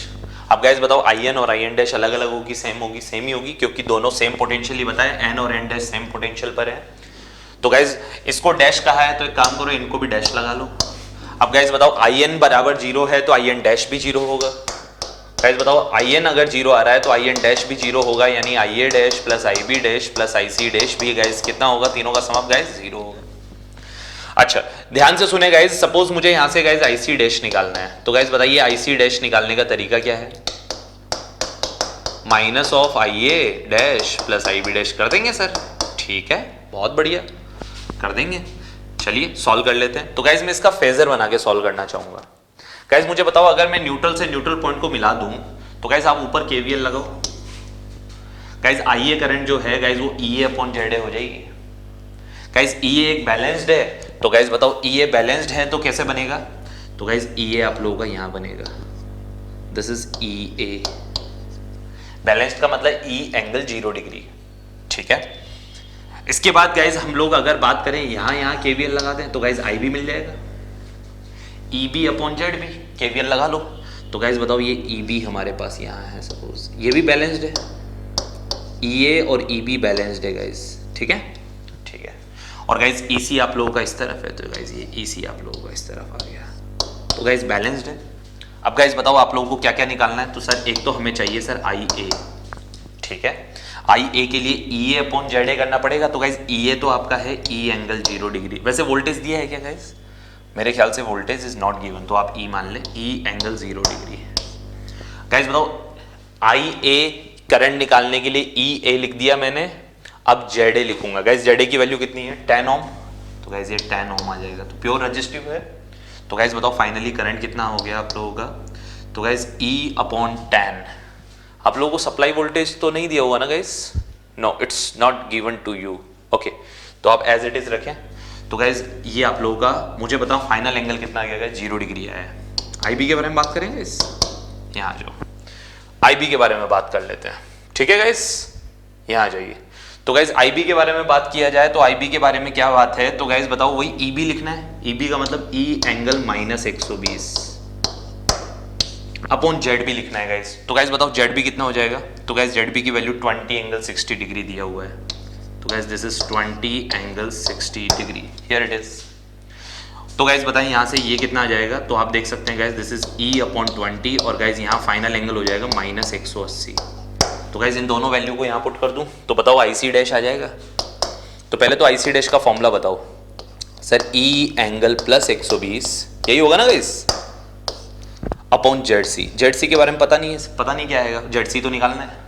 अब गाइज बताओ आई एन और आई एन डैश अलग अलग होगी, सेम होगी? सेम ही होगी, क्योंकि दोनों सेम पोटेंशियल ही बताए, एन और एन डैश सेम पोटेंशियल पर है। तो गाइज इसको डैश कहा है तो एक काम करो इनको भी डैश लगा लो। अब गाइज बताओ आई एन बराबर 0 है तो आई एन डैश भी 0 होगा। गाइज बताओ आई एन अगर 0 आ रहा है तो आई एन डैश भी 0 होगा, यानी आई A dash plus I B dash plus I C dash भी गाइज कितना होगा? तीनों का समअप गाइज 0 होगा। अच्छा ध्यान से सुने गाइज, सपोज मुझे यहां से गाइज आई सी डैश निकालना है, तो गाइज बताइए आई सी डैश निकालने का तरीका क्या है? Minus of I A dash plus I B dash कर देंगे सर, ठीक है, बहुत बढ़िया कर देंगे। चलिए सॉल्व कर लेते हैं। तो गाइज मैं इसका फेजर बना के सॉल्व करना चाहूंगा। गाइज मुझे बताओ अगर मैं न्यूट्रल से न्यूट्रल पॉइंट को मिला दूं तो गाइज आप ऊपर केवीएल लगाओ। गाइज आई ए करंट जो है गाइज वो ई ए अपॉन जेड ए हो जाएगी। गाइज ई ए एक बैलेंस्ड है, तो गाइज बताओ ई ए बैलेंस्ड है तो कैसे बनेगा? तो गाइज ई ए आप लोगों का यहां बनेगा, this is E A. Balanced का मतलब ई एंगल 0 डिग्री, ठीक है। इसके बाद गाइज हम लोग अगर बात करें यहाँ केवीएल लगा दें तो गाइज आई बी मिल जाएगा, E B upon Z B, KVL लगा लो। तो गाइज बताओ ये ई बी हमारे पास यहाँ है, सपोज ये भी बैलेंस्ड है, ई ए और ई बी बैलेंस्ड है गाइज, ठीक है, ठीक है। और गाइज ई सी आप लोगों का इस तरफ है, तो गाइज ये ई सी आप लोगों का इस तरफ आ गया, तो गाइज बैलेंस्ड है। अब गाइज बताओ आप लोगों को क्या क्या निकालना है? तो सर एक तो हमें चाहिए सर आई ए, ठीक है। आई ए के लिए ई ए अपॉन जेड ए करना पड़ेगा, तो गाइज ई ए तो आपका है ई एंगल 0 डिग्री। वैसे वोल्टेज दिया है क्या गाइज? मेरे ख्याल से वोल्टेज इज नॉट गिवन, तो आप ई मान ले, ई एंगल 0 डिग्री। गाइज बताओ आई ए करंट निकालने के लिए ई ए लिख दिया मैंने, अब जेड ए लिखूंगा। गाइज जेड ए की वैल्यू कितनी है? 10 ओम, तो गाइज ये 10 ओम आ जाएगा, तो प्योर रजिस्टिव है। तो गाइज बताओ फाइनली करंट कितना हो गया आप लोगों का? तो गाइज ई अपॉन 10, आप लोगों को सप्लाई वोल्टेज तो नहीं दिया होगा ना guys? No, it's not given to you, okay, तो आप एज इट इज रखें। तो गाइज ये आप लोगों का, मुझे बताओ फाइनल एंगल कितना आ गया? 0 डिग्री आया है। आई बी के बारे में बात करेंगे इस, यहाँ आ जाओ, आई बी के बारे में बात कर लेते हैं, ठीक है गाइज, यहाँ आ जाइए। तो गाइज आई बी के बारे में बात किया जाए तो आई बी के बारे में क्या बात है? तो गाइज बताओ वही ई बी लिखना है, ई बी का मतलब E angle minus 120 upon Z B लिखना है गाइज। तो गाइज बताओ जेड बी कितना हो जाएगा? तो गाइज जेड बी की वैल्यू 20 एंगल 60 डिग्री दिया हुआ है, तो guys this is 20 angle 60 degree, here it is. तो गाइज बताएं यहाँ से ये कितना आ जाएगा? तो आप देख सकते हैं guys this is E upon 20 और गाइज यहाँ फाइनल एंगल हो जाएगा माइनस 180। तो गाइज इन दोनों वैल्यू को यहाँ पुट कर दूं तो बताओ आई सी डैश आ जाएगा। तो पहले तो आई सी डैश का फॉर्मूला बताओ सर, ई एंगल प्लस 120, यही होगा ना guys, upon Z C. Z C के बारे में पता नहीं है, पता नहीं क्या आएगा, जेड सी तो निकालना है,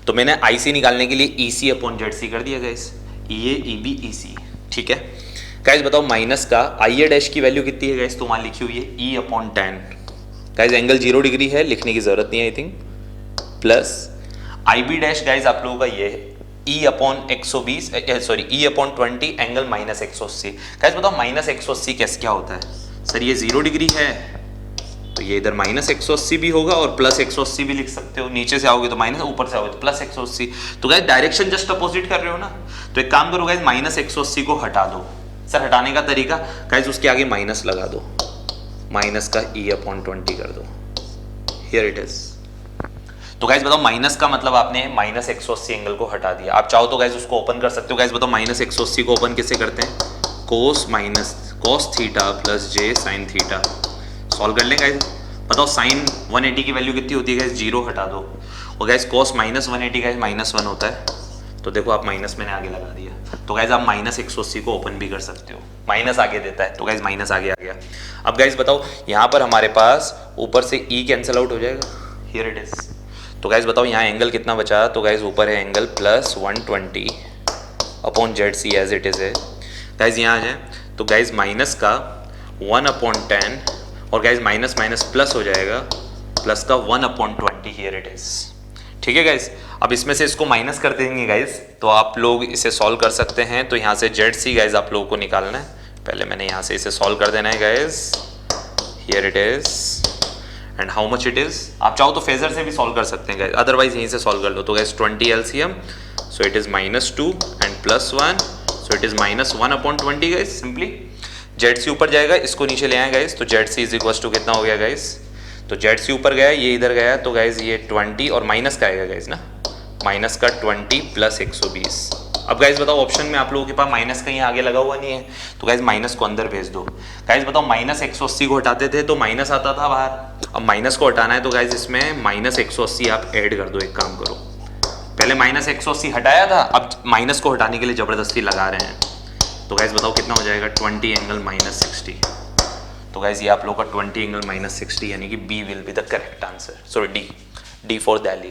तो मैंने आई सी निकालने के लिए ई सी अपॉन जेड सी कर दिया गाइज, ई ए ई बी ई सी, ठीक है। गाइज बताओ माइनस का आई ए डैश की वैल्यू कितनी है गाइज? तो वहाँ लिखी हुई है E upon 10, guys angle 0 degree है, लिखने की जरूरत नहीं है I think, plus I B dash guys आप लोगों का ये है E upon 120, sorry E upon 20 angle minus 180। Guys बताओ माइनस 180 कैसे क्या होता है? सर ये 0 डिग्री है तो ये इधर माइनस 180 भी होगा और प्लस 180 भी लिख सकते हो, नीचे से आओगे तो माइनस, ऊपर से आओगे तो प्लस 180। तो गाइज डायरेक्शन जस्ट अपोजिट कर रहे हो ना, तो एक काम करो गाइज माइनस 180 को हटा दो। सर हटाने का तरीका गाइज उसके आगे माइनस लगा दो, माइनस का ई अपॉन 20 कर दो, हियर इट इज। तो गाइज बताओ माइनस का मतलब आपने माइनस 180 एंगल को हटा दिया। आप चाहो तो गाइज उसको ओपन कर सकते हो। गाइज बताओ माइनस 180 को ओपन कैसे करते हैं? Cos minus cos theta plus J sine theta, solve कर लें गाइज। बताओ साइन 180 की वैल्यू कितनी होती है गाइज? 0 हटा दो, और गाइज कॉस माइनस 180 गाइज -1 होता है, तो देखो आप माइनस मैंने आगे लगा दिया, तो गाइज आप -180 को ओपन भी कर सकते हो, माइनस आगे देता है तो गाइज माइनस आगे आ गया। अब गाइज बताओ यहाँ पर हमारे पास ऊपर से ई कैंसिल आउट हो जाएगा, हियर इट इज। तो गाइज बताओ यहाँ एंगल कितना बचा, तो गाइज ऊपर है angle +120 upon ZC as it is है। गाइज यहाँ आ जाए तो गाइज माइनस का 1/10 और गाइज माइनस माइनस प्लस हो जाएगा, प्लस का 1/20, हियर इट इज। ठीक है गाइज, अब इसमें से इसको माइनस कर देंगे गाइज, तो आप लोग इसे सॉल्व कर सकते हैं। तो यहाँ से ZC गाइज आप लोगों को निकालना है, पहले मैंने यहाँ से इसे सॉल्व कर देना है guys, here it is and how much it is. आप चाहो तो फेजर से भी सॉल्व कर सकते हैं गाइज, अदरवाइज यहीं से सॉल्व कर लो। तो guys 20 LCM, so it is -2 and +1, so it is -1/20 guys. Simply ZC ऊपर जाएगा, इसको नीचे ले आए गाइज, तो ZC इज इक्वल टू कितना हो गया गाइज, तो ZC ऊपर गया, ये इधर गया, तो गाइज ये 20 और माइनस का आएगा गाइज ना, माइनस का 20 + 120। अब गाइज बताओ ऑप्शन में आप लोगों के पास माइनस कहीं आगे लगा हुआ नहीं है, तो गाइज माइनस को अंदर भेज दो। गाइज बताओ -180 को हटाते थे तो माइनस आता था बाहर, अब माइनस को हटाना है तो गाइज इसमें -180 आप ऐड कर दो। एक काम करो, पहले -180 हटाया था, अब माइनस को हटाने के लिए जबरदस्ती लगा रहे हैं, तो गाइज बताओ कितना हो जाएगा, 20 एंगल -60। तो गाइज ये आप लोगों का 20 एंगल -60 यानी कि B will be the correct answer, sorry D for Delhi.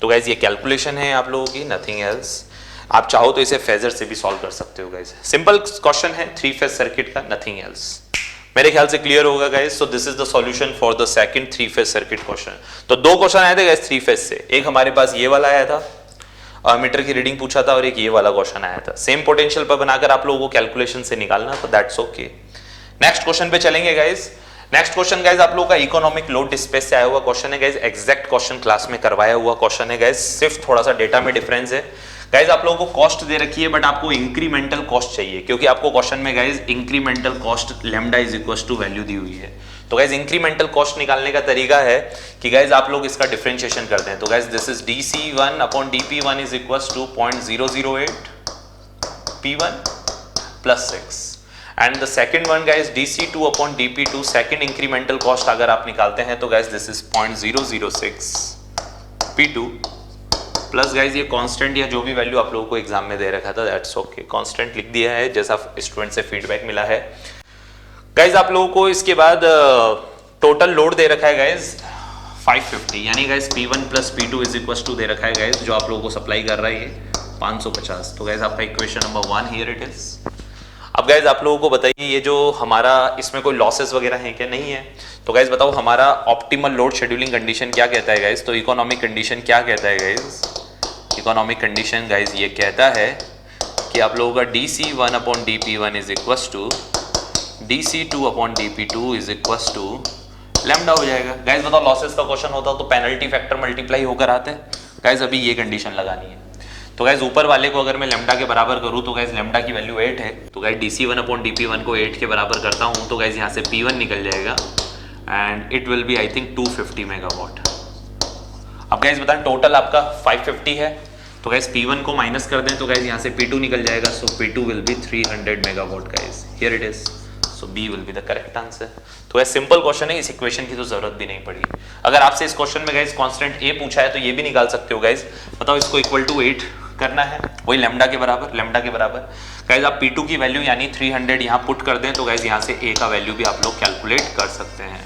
तो गाइज ये कैलकुलेशन है आप लोगों की, नथिंग एल्स। आप चाहो तो इसे फेजर से भी सॉल्व कर सकते हो गाइज, सिंपल क्वेश्चन है 3 फेज सर्किट का, नथिंग एल्स। मेरे ख्याल से क्लियर होगा guys. So this is the solution for the second 3 phase circuit question. तो 2 क्वेश्चन आए थे गाइज 3 फेज से, एक हमारे पास ये वाला आया था, मीटर की रीडिंग पूछा था, और एक ये वाला क्वेश्चन आया था। सेम पोटेंशियल पर बनाकर आप लोगों को कैलकुलेशन से निकालना, तो दैट्स ओके। नेक्स्ट क्वेश्चन पे चलेंगे गाइज। नेक्स्ट क्वेश्चन गाइज आप लोगों का इकोनॉमिक लोड डिस्पेच से आया हुआ क्वेश्चन है गाइज, एग्जैक्ट क्वेश्चन क्लास में करवाया हुआ क्वेश्चन है गाइज, सिर्फ थोड़ा सा डेटा में डिफरेंस है गाइज। आप लोगों को कॉस्ट दे रखी है बट आपको इंक्रीमेंटल कॉस्ट चाहिए, क्योंकि आपको क्वेश्चन में guys incremental cost lambda is equal to value दी हुई है। तो गाइज इंक्रीमेंटल कॉस्ट निकालने का तरीका है कि गाइज आप लोग इसका डिफरेंशिएशन करते हैं। तो guys this is dC1/dP1 is equal to 0.008 P1 + 6 and the second one guys dC2/dP2 second incremental cost अगर आप निकालते हैं तो guys this is 0.006 P2 plus guys ये कांस्टेंट या जो भी वैल्यू आप लोगों को एग्जाम में दे रखा था, दैट्स ओके, कांस्टेंट लिख दिया है जैसा स्टूडेंट से फीडबैक मिला है। गाइज आप लोगों को इसके बाद टोटल लोड दे रखा है गाइज 550, यानी guys P1 + P2 is equal to दे रखा है गाइज, जो आप लोगों को सप्लाई कर रहा है ये 550। तो गाइज आपका equation number 1 here it is. अब गाइज आप लोगों को बताइए ये जो हमारा इसमें कोई लॉसेस वगैरह हैं क्या, नहीं है। तो गाइज बताओ हमारा ऑप्टिमल लोड शेड्यूलिंग कंडीशन क्या कहता है गाइज, तो इकोनॉमिक कंडीशन क्या कहता है गाइज, इकोनॉमिक कंडीशन गाइज ये कहता है कि आप लोगों का dC1/dP1 is equal to dC2/dP2 is equal to lambda हो जाएगा। गाइज बताओ लॉसेस का क्वेश्चन होता तो पेनल्टी फैक्टर मल्टीप्लाई होकर आते हैं। गाइज अभी ये कंडीशन लगानी है, तो गाइज ऊपर वाले को अगर मैं लैम्डा के बराबर करूँ तो गाइज लैम्डा की वैल्यू 8 है, तो गाइज dC1/dP1 को 8 के बराबर करता हूँ तो गाइज यहाँ से P1 निकल जाएगा and it will be I think 250 megawatt. अब गाइज बताएं टोटल आपका 550 है, तो गाइज P1 को माइनस कर दें तो गाइज यहाँ से P2 निकल जाएगा, सो P2 will be 300 megawatt guys, here it is, so B will be the correct answer. तो गाइज सिंपल क्वेश्चन है, इस इक्वेशन की तो जरूरत भी नहीं पड़ी। अगर आपसे इस क्वेश्चन में गाइज कांस्टेंट A पूछा है तो ये भी निकाल सकते हो गाइज। बताओ इसको इक्वल टू 8 करना है, वही लैम्डा के बराबर गाइज आप P2 की वैल्यू यानी 300 यहाँ पुट कर दें तो गाइज यहाँ से A का वैल्यू भी आप लोग कैलकुलेट कर सकते हैं।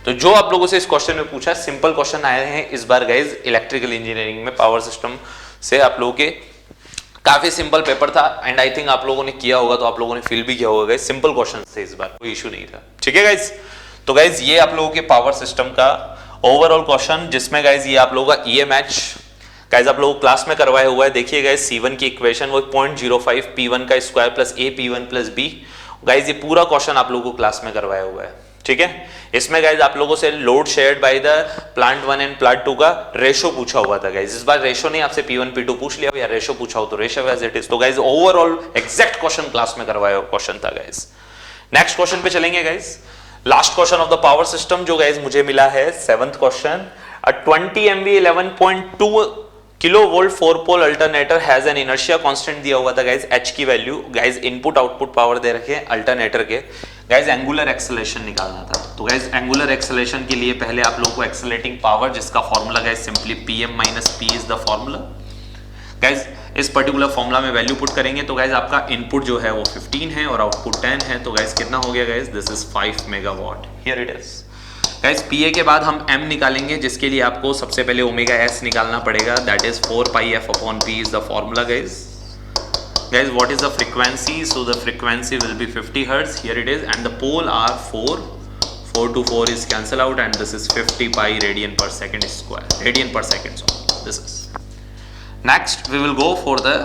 तो जो आप लोगों से इस क्वेश्चन में पूछा है, सिंपल क्वेश्चन आए हैं इस बार गाइज इलेक्ट्रिकल इंजीनियरिंग में, पावर सिस्टम से आप लोगों के काफी सिंपल पेपर था एंड आई थिंक आप लोगों ने किया होगा तो आप लोगों ने फील भी किया होगा गाइज, सिंपल क्वेश्चन थे इस बार, कोई इशू नहीं था। ठीक है गाइज, तो गाइज ये आप लोगों के पावर सिस्टम का ओवरऑल क्वेश्चन, जिसमें गाइज ये आप लोगों का EMH गाइज आप लोगों क्लास में करवाया हुआ है। देखिए गाइज C1 की इक्वेशन वो 0.05 P1 का square plus A P1 plus B, guys ये पूरा क्वेश्चन आप लोगों को क्लास में करवाया हुआ है। ठीक है, इसमें गाइज आप लोगों से load shared by the plant 1 and plant 2 का रेशो पूछा हुआ था गाइज। इस बार रेशो नहीं, आपसे P1 P2 पूछ लिया या रेशो पूछा हो तो रेशो एज इट इज। तो guys overall exact question class में करवाया हुआ क्वेश्चन था गाइज। नेक्स्ट क्वेश्चन पे चलेंगे guys, last question of the power system जो गाइज मुझे मिला है 7th question. A 20 MV 11.2 kilovolt 4 pole alternator has an inertia constant दिया हुआ था गाइज, H की value, guys input output power दे रखे अल्टरनेटर के, गाइज एंगुलर एक्सेलरेशन निकालना था। तो गाइज एंगुलर एक्सेलरेशन के लिए पहले आप लोगों को एक्सेलरेटिंग पावर जिसका formula guys simply PM - P is the formula. Guys इस पर्टिकुलर फॉर्मूला में वैल्यू पुट करेंगे तो गाइज आपका इनपुट जो है वो 15 है और आउटपुट 10 है, तो गाइज कितना हो गया guys, this is 5 megawatt. Here it is guys. PA के बाद हम एम निकालेंगे, जिसके लिए आपको सबसे पहले ओमेगा एस निकालना पड़ेगा, that is 4 pi F upon P is the formula guys. Guys, what is the frequency? So the frequency will be 50 hertz. Here it is, and the pole are 4. 4 to 4 is cancel out, and this is 50 pi radian per second square. Radian per second. So this is. Next, we will go for the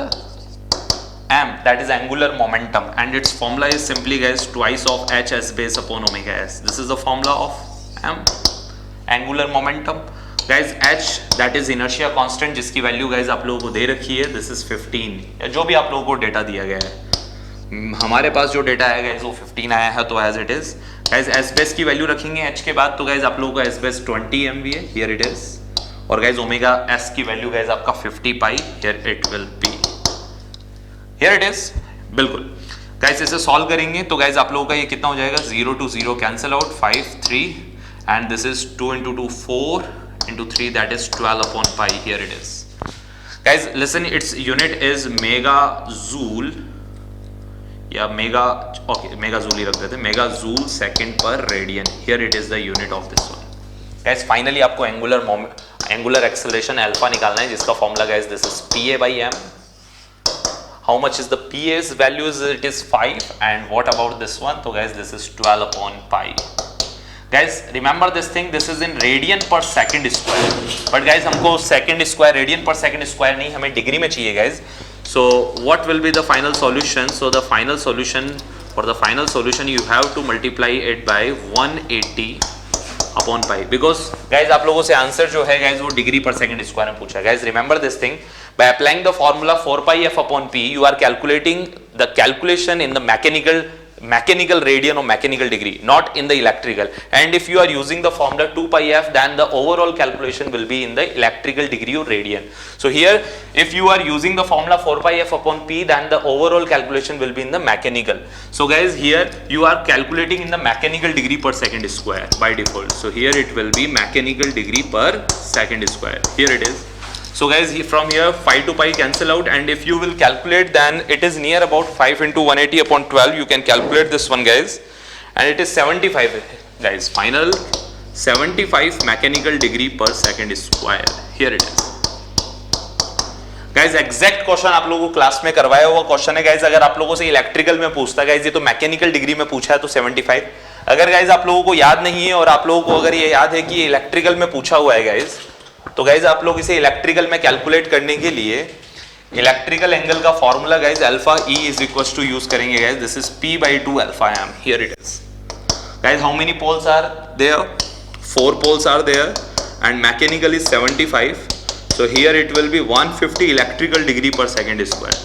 m, that is angular momentum, and its formula is simply, guys, twice of h s base upon omega s. This is the formula of m, angular momentum. Guys h that is inertia constant, जिसकी value guys आप लोगों को दे रखी है, this is 15, या जो भी आप लोगों को डेटा दिया गया है। हमारे पास जो डेटा है गाइज वो 15 आया है, तो as it is guys S base की वैल्यू रखेंगे h के बाद, तो गाइज आप लोगों का एस बेस 20 MV है, हियर इट इज, और गाइज ओमेगा s की वैल्यू गाइज आपका 50 pi, here it will be, here it is. बिल्कुल गाइज इसे सॉल्व करेंगे तो गाइज आप लोगों का ये कितना हो जाएगा, 0 to 0 cancel out, 5 3, and this is 2 into 2 4 into 3, that is 12 upon pi. Here it is, guys, listen, its unit is mega joule या mega, okay, mega joule ही रख देते हैं, mega joule second per radian. Here it is the unit of this one. Guys, finally आपको angular acceleration alpha निकालना है, जिसका formula guys this is pa by m. How much is the pa's values? It is 5, and what about this one? So guys this is 12 upon pi. Guys remember this thing, this is in radian per second square, but guys हमको second square, radian per second square नहीं, हमें degree में चाहिए guys. So what will be the final solution? So the final solution, for the final solution you have to multiply it by 180 upon pi, because guys आप लोगों से answer जो है guys वो डिग्री पर सेकंड स्क्वायर में पूछा है। Guys remember this thing, by applying the formula 4 pi f upon p, you are calculating the calculation in the mechanical radian or mechanical degree, not in the electrical. And if you are using the formula 2 pi f, then the overall calculation will be in the electrical degree or radian. So here if you are using the formula 4 pi f upon p, then the overall calculation will be in the mechanical. So guys here you are calculating in the mechanical degree per second square by default. So here it will be mechanical degree per second square. Here it is. So guys from here 5 to pi cancel out, and if you will calculate, then it is near about 5 into 180 upon 12. You can calculate this one guys, and it is 75 guys, final 75 mechanical degree per second square. Here it is guys, exact question आप लोगों को class में करवाया हुआ question है guys. अगर आप लोगों से इलेक्ट्रिकल में पूछता गाइज, ये तो मैकेनिकल डिग्री में पूछा है तो 75। अगर गाइज आप लोगों को याद नहीं है और आप लोगों को अगर ये याद है कि ये इलेक्ट्रिकल में पूछा हुआ है गाइज, तो गाइज आप लोग इसे इलेक्ट्रिकल में कैलकुलेट करने के लिए इलेक्ट्रिकल एंगल का formula guys alpha E is equal to use करेंगे guys, this is p by 2 alpha m. Here it is guys, how many poles are there, 4 poles are there, and mechanical is 75. So here it will be 150 electrical degree per second square.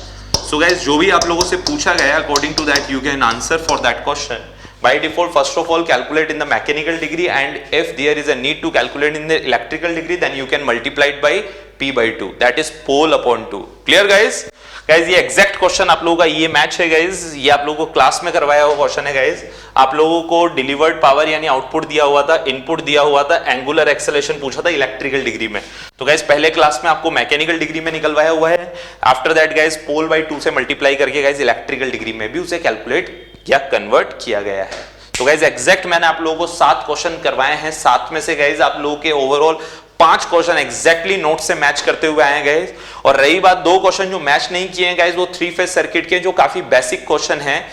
So guys जो भी आप लोगों से पूछा गया, according to that you can answer for that question. By default, first of all calculate in the mechanical degree, and if there is a need to calculate in the electrical degree, then you can multiply it by p by 2, that is pole upon 2. Clear guys? Guys ये exact question आप लोगों का ये match है guys, ये आप लोगों को क्लास में करवाया हुआ क्वेश्चन है गाइज। आप लोगों को डिलीवर्ड पावर यानी आउटपुट दिया हुआ था, इनपुट दिया हुआ था, एंगुलर एक्सेलरेशन पूछा था इलेक्ट्रिकल डिग्री में। तो गाइज पहले क्लास में आपको मैकेनिकल डिग्री में निकलवाया हुआ है, after that guys pole by 2 से मल्टीप्लाई करके गाइज इलेक्ट्रिकल डिग्री में भी उसे कैलकुलेट या कन्वर्ट किया गया है। तो गाइज एग्जैक्ट मैंने आप लोगों को 7 क्वेश्चन करवाए हैं, 7 में से गाइज आप लोगों के ओवरऑल 5 क्वेश्चन एग्जैक्टली नोट से मैच करते हुए आए गाइज। और रही बात 2 क्वेश्चन जो मैच नहीं किए हैं गाइज, वो 3 फेज सर्किट के जो काफी बेसिक क्वेश्चन हैं,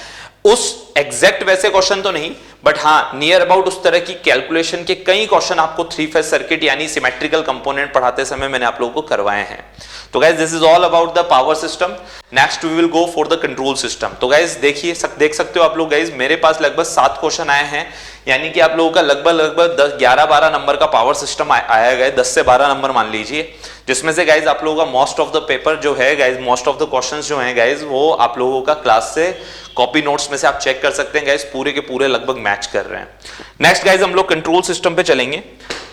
उस एग्जैक्ट वैसे क्वेश्चन तो नहीं, बट हाँ नियर अबाउट उस तरह की कैलकुलेशन के कई क्वेश्चन आपको 3 फेज सर्किट यानी सिमेट्रिकल कंपोनेंट पढ़ाते समय मैंने आप लोगों को करवाए हैं। तो guys this is all about the power system. Next we will go for the control system. तो गाइज देखिए देख सकते हो आप लोग गाइज, मेरे पास लगभग 7 क्वेश्चन आए हैं, यानी कि आप लोगों का लगभग 10 11-12 नंबर का पावर सिस्टम आया गया, 10 से 12 नंबर मान लीजिए, जिसमें से गाइज आप लोगों का मोस्ट ऑफ द पेपर जो है guys, most of the questions जो हैं गाइज, वो आप लोगों का क्लास से कॉपी नोट्स में से आप चेक कर सकते हैं गाइज, पूरे के पूरे लगभग मैच कर रहे हैं। नेक्स्ट गाइज हम लोग कंट्रोल सिस्टम पे चलेंगे।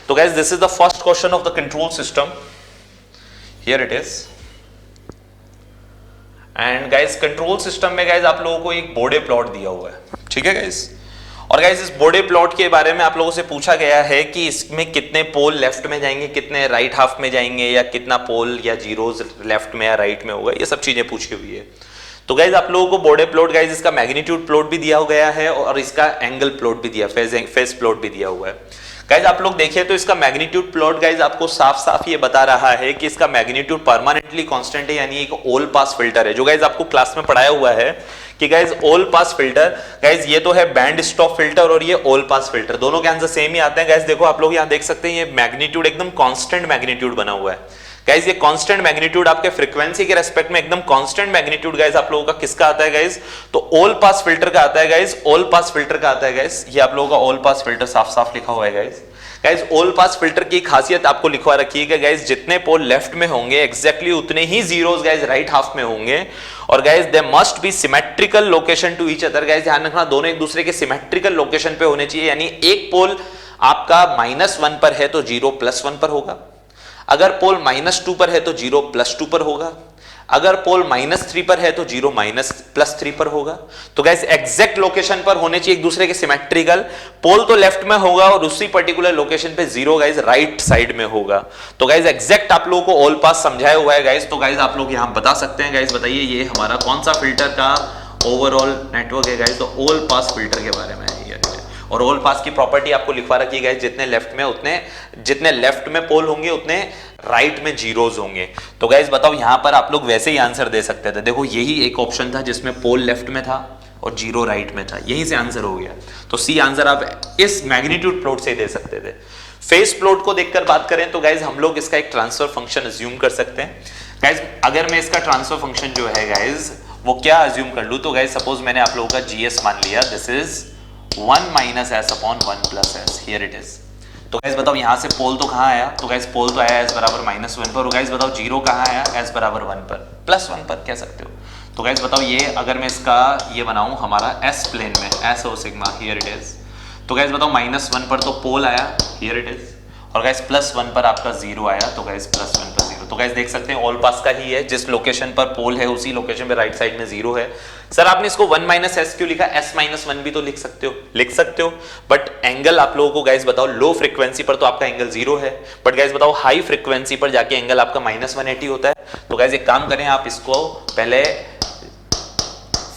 तो guys this is the first question of the control system, here it is. And guys control system में गाइज आप लोगों को एक बोर्डे प्लॉट दिया हुआ है, ठीक है गाइज, और गाइस इस बोडे प्लॉट के बारे में आप लोगों से पूछा गया है कि इसमें कितने पोल लेफ्ट में जाएंगे, कितने राइट हाफ में जाएंगे, या कितना पोल या जीरोज लेफ्ट में या राइट में होगा, ये सब चीजें पूछी हुई है। तो गाइज आप लोगों को बोडे प्लॉट गाइज इसका मैग्नीट्यूड प्लॉट भी दिया गया है और इसका एंगल प्लॉट भी दिया, फेस प्लॉट भी दिया हुआ है। गाइज आप लोग देखिए तो इसका मैग्नीट्यूड प्लॉट गाइज आपको साफ साफ ये बता रहा है कि इसका मैग्नीट्यूड परमानेंटली कांस्टेंट है, यानी एक ऑल पास फिल्टर है, जो गाइज आपको क्लास में पढ़ाया हुआ है कि guys all pass filter, guys ये तो है बैंड स्टॉप फिल्टर और ये ऑल पास फिल्टर, दोनों के आंसर सेम ही आते हैं। गाइज देखो आप लोग यहाँ देख सकते हैं ये मैग्नीट्यूड एकदम कांस्टेंट मैग्नीट्यूड बना हुआ है। गाइज ये कांस्टेंट मैग्नीट्यूड आपके फ्रीक्वेंसी के रेस्पेक्ट में एकदम कांस्टेंट मैग्नीट्यूड गाइज आप लोगों का किसका आता है गाइज, तो ऑल पास फिल्टर का आता है गाइज, ऑल पास फिल्टर का आता है गाइज। ये आप लोगों का ऑल पास फिल्टर साफ साफ लिखा हुआ है guys. Guys all pass filter की खासियत आपको लिखवा रखी है गाइज, जितने पोल लेफ्ट में होंगे एग्जैक्टली उतने ही जीरोस गाइज राइट हाफ में होंगे, और guys they must be symmetrical location to each other. Guys ध्यान रखना दोनों एक दूसरे के सिमेट्रिकल लोकेशन पे होने चाहिए, यानी एक पोल आपका -1 पर है तो 0 +1 पर होगा, अगर पोल -2 पर है तो 0 +2 पर होगा, अगर पोल -3 पर है तो 0 +3 पर होगा। तो गाइस एग्जैक्ट लोकेशन पर होने चाहिए एक दूसरे के सिमेट्रिकल, पोल तो लेफ्ट में होगा और उसी पर्टिकुलर लोकेशन पे 0 गाइस राइट साइड में होगा। तो गाइस एग्जैक्ट आप लोगों को ऑल पास समझाया हुआ है गाइस। तो गाइस आप लोग यहां बता सकते हैं गाइस, बताइए ये हमारा कौन सा फिल्टर का ओवरऑल नेटवर्क है गाइस, तो ऑल पास फिल्टर के बारे में है ये। और ऑल पास की प्रॉपर्टी आपको लिखवा रखी है गाइस, जितने लेफ्ट में पोल होंगे उतने राइट में जीरोज होंगे। तो गाइस बताओ यहां पर आप लोग वैसे ही आंसर दे सकते थे, देखो यही एक ऑप्शन था जिसमें पोल लेफ्ट में था और 0 राइट में था, यहीं से आंसर हो गया। तो सी आंसर आप इस मैग्नीट्यूड प्लॉट से दे सकते थे। फेस प्लॉट को देखकर बात करें तो गाइस हम लोग इसका एक ट्रांसफर फंक्शन अज्यूम कर सकते हैं। गाइस अगर मैं इसका ट्रांसफर फंक्शन जो है गाइस वो क्या अज्यूम कर लूं, तो गाइस सपोज मैंने आप लोगों का GS मान लिया, this is 1 - s upon 1 + s, here it is। तो गाइस बताओ यहाँ से पोल तो कहाँ आया, तो गाइस पोल तो आया s बराबर -1 पर, और गाइस बताओ 0 कहाँ आया, s बराबर 1 पर, +1 पर कह सकते हो। तो गाइस बताओ ये अगर मैं इसका ये बनाऊं हमारा s प्लेन में, s और सिग्मा, here it is। तो गाइस बताओ -1 पर तो पोल आया, here it is, और गाइस +1 पर आपका 0 आया, तो गाइस +1 पर 0। तो गाइस देख सकते हैं ऑल पास का ही है, जिस लोकेशन पर पोल है उसी लोकेशन पे राइट साइड में 0 है। सर आपने इसको 1 - s क्यों लिखा, s-1 भी तो लिख सकते हो, बट एंगल आप लोगों को गाइस बताओ लो फ्रीक्वेंसी पर तो आपका एंगल 0 है, बट गाइस बताओ हाई फ्रीक्वेंसी पर जाके एंगल आपका -180 होता है। तो गाइस एक काम करें, आप इसको पहले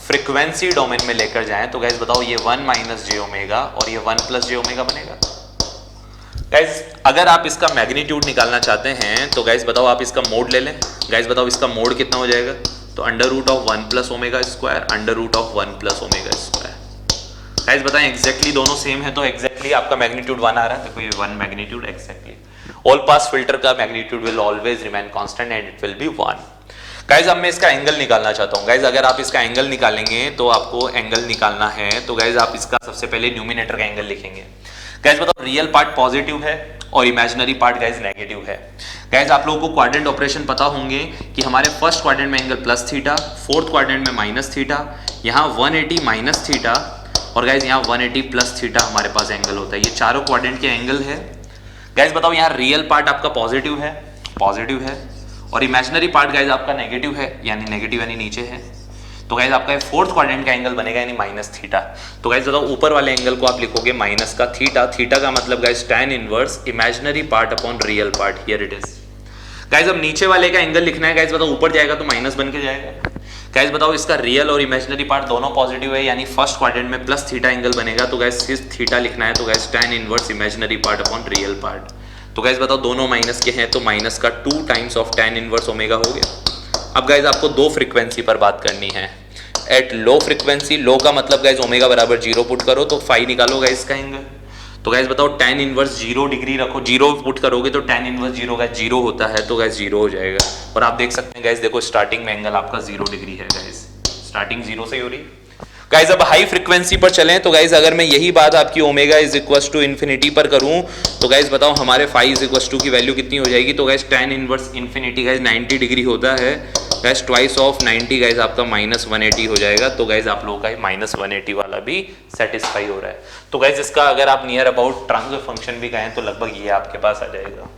फ्रीक्वेंसी डोमेन में लेकर जाएं, तो गाइस बताओ ये 1 - j ω और ये 1 + j ω बनेगा। गाइस अगर आप इसका मैग्नीट्यूड निकालना चाहते हैं तो गाइस बताओ आप इसका मोड ले लें। गाइस बताओ इसका मोड कितना हो जाएगा, तो √1 + ω² √1 + ω²। गाइस बताएं एग्जैक्टली दोनों सेम है तो एग्जैक्टली आपका मैग्नीट्यूड 1 आ रहा है, देखो ये 1 magnitude exactly. All pass filter का magnitude will always remain constant and it will be 1। Guys अब मैं इसका एंगल निकालना चाहता हूं। गाइस अगर आप इसका एंगल निकालेंगे तो आपको एंगल निकालना है, तो गाइस आप इसका सबसे पहले न्यूमिनेटर का एंगल लिखेंगे। गाइस बताओ रियल पार्ट पॉजिटिव है और इमेजिनरी पार्ट गाइस नेगेटिव है। गाइस आप लोगों को क्वाड्रेंट ऑपरेशन पता होंगे कि हमारे फर्स्ट क्वाड्रेंट में एंगल +θ, फोर्थ क्वाड्रेंट में -θ, यहाँ 180 - θ और गाइस यहाँ 180 +θ हमारे पास एंगल होता है। ये चारों क्वाड्रेंट के एंगल है। गाइस बताओ यहाँ रियल पार्ट आपका पॉजिटिव है और इमेजिनरी पार्ट गाइस आपका नेगेटिव है, यानी नीचे है। तो गाइस आपका फोर्थ क्वाड्रेंट का एंगल बनेगा यानी -θ। तो गाइस बताओ ऊपर वाले एंगल को आप लिखोगे माइनस का θ का मतलब guys tan inverse imaginary part upon real part, here it is. Guys अब नीचे वाले का एंगल लिखना है। गाइस बताओ ऊपर जाएगा तो माइनस बन के जाएगा। गाइस बताओ इसका रियल और इमेजिनरी पार्ट दोनों पॉजिटिव है, यानी फर्स्ट क्वाड्रेंट में +θ एंगल बनेगा। तो गाइस इस θ लिखना है, तो guys tan inverse imaginary part upon real part. तो गाइस बताओ दोनों माइनस के हैं तो माइनस का 2 times of tan inverse omega हो गया। अब गाइस आपको दो फ्रीक्वेंसी पर बात करनी है। एट लो फ्रीक्वेंसी, लो का मतलब गाइस ओमेगा बराबर 0 पुट करो तो फाई निकालो गाइस इसका एंगल। तो गाइस बताओ tan इनवर्स 0 डिग्री रखो, 0 पुट करोगे तो tan इनवर्स 0 का 0 होता है, तो गाइस 0 हो जाएगा। और आप देख सकते हैं गाइस, देखो स्टार्टिंग में एंगल आपका 0 डिग्री है गाइस, स्टार्टिंग 0 से ही हो रही। गाइस अब हाई फ्रीक्वेंसी पर चलें तो गाइस अगर मैं यही बात आपकी ओमेगा =∞ पर करूं तो गाइस बताओ हमारे फाई की वैल्यू कितनी हो जाएगी। तो guys tan inverse ∞ guys 90 degree होता है गाइस, ट्वाइस ऑफ 90 गाइस आपका -180 हो जाएगा। तो गाइस आप लोगों का -180 वाला भी सेटिस्फाई हो रहा है। तो गाइस इसका अगर आप नियर अबाउट ट्रांसफर फंक्शन भी कहें तो लगभग ये आपके पास आ जाएगा।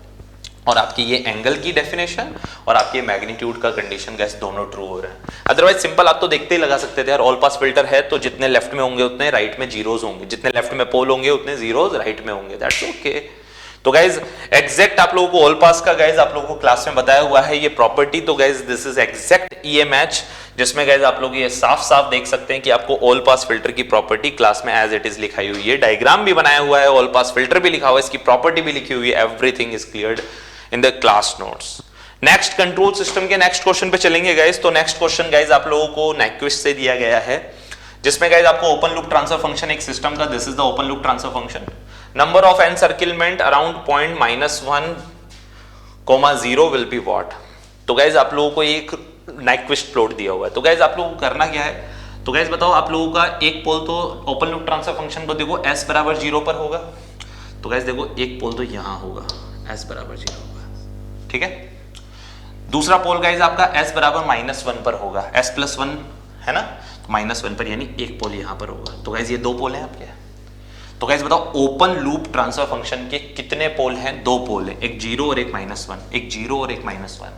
और आपकी ये एंगल की डेफिनेशन और आपके मैग्नीट्यूड का कंडीशन गैस दोनों ट्रू हो रहा है। अदरवाइज सिंपल आप तो देखते ही लगा सकते थे यार, ऑल पास फिल्टर है तो जितने लेफ्ट में होंगे उतने राइट में जीरोज होंगे, जितने लेफ्ट में पोल होंगे उतने जीरोज राइट में होंगे, दैट्स ओके। तो गाइज एग्जैक्ट आप लोगों को ऑल पास का गाइज आप लोगों को क्लास में बताया हुआ है ये प्रॉपर्टी। तो guys this is exact EA match, जिसमें गाइज आप लोग ये साफ साफ देख सकते हैं कि आपको ऑल पास फिल्टर की प्रॉपर्टी क्लास में एज इट इज लिखाई हुई है, डायग्राम भी बनाया हुआ है, ऑल पास फिल्टर भी लिखा हुआ है, इसकी प्रॉपर्टी भी लिखी हुई है, everything is cleared in the class notes. Next control system के नेक्स्ट क्वेश्चन पे चलेंगे गाइज। तो नेक्स्ट क्वेश्चन गाइज आप लोगों को नाइक्विस्ट से दिया गया है, जिसमें गाइज आपको ओपन लूप ट्रांसफर फंक्शन एक सिस्टम का, this is the open loop transfer function, number of encirclement around point -1, 0 will be what. तो गाइज आप लोगों को एक नाइक्विस्ट प्लॉट दिया हुआ है। तो गाइज आप लोगों को करना क्या है, तो गाइज बताओ आप लोगों का एक पोल तो ओपन लूप ट्रांसफर फंक्शन को देखो s बराबर 0 पर होगा। तो गाइज देखो एक पोल तो यहां होगा, s बराबर 0 होगा, ठीक है। दूसरा पोल गाइज आपका s बराबर -1 पर होगा, s+1 है ना, तो -1 पर, यानी एक पोल यहां पर होगा। तो गाइज ये दो पोल हैं आपके। तो गाइज बताओ ओपन लूप ट्रांसफर फंक्शन के कितने पोल हैं? दो पोल हैं, एक 0 और एक -1, एक 0 और एक -1।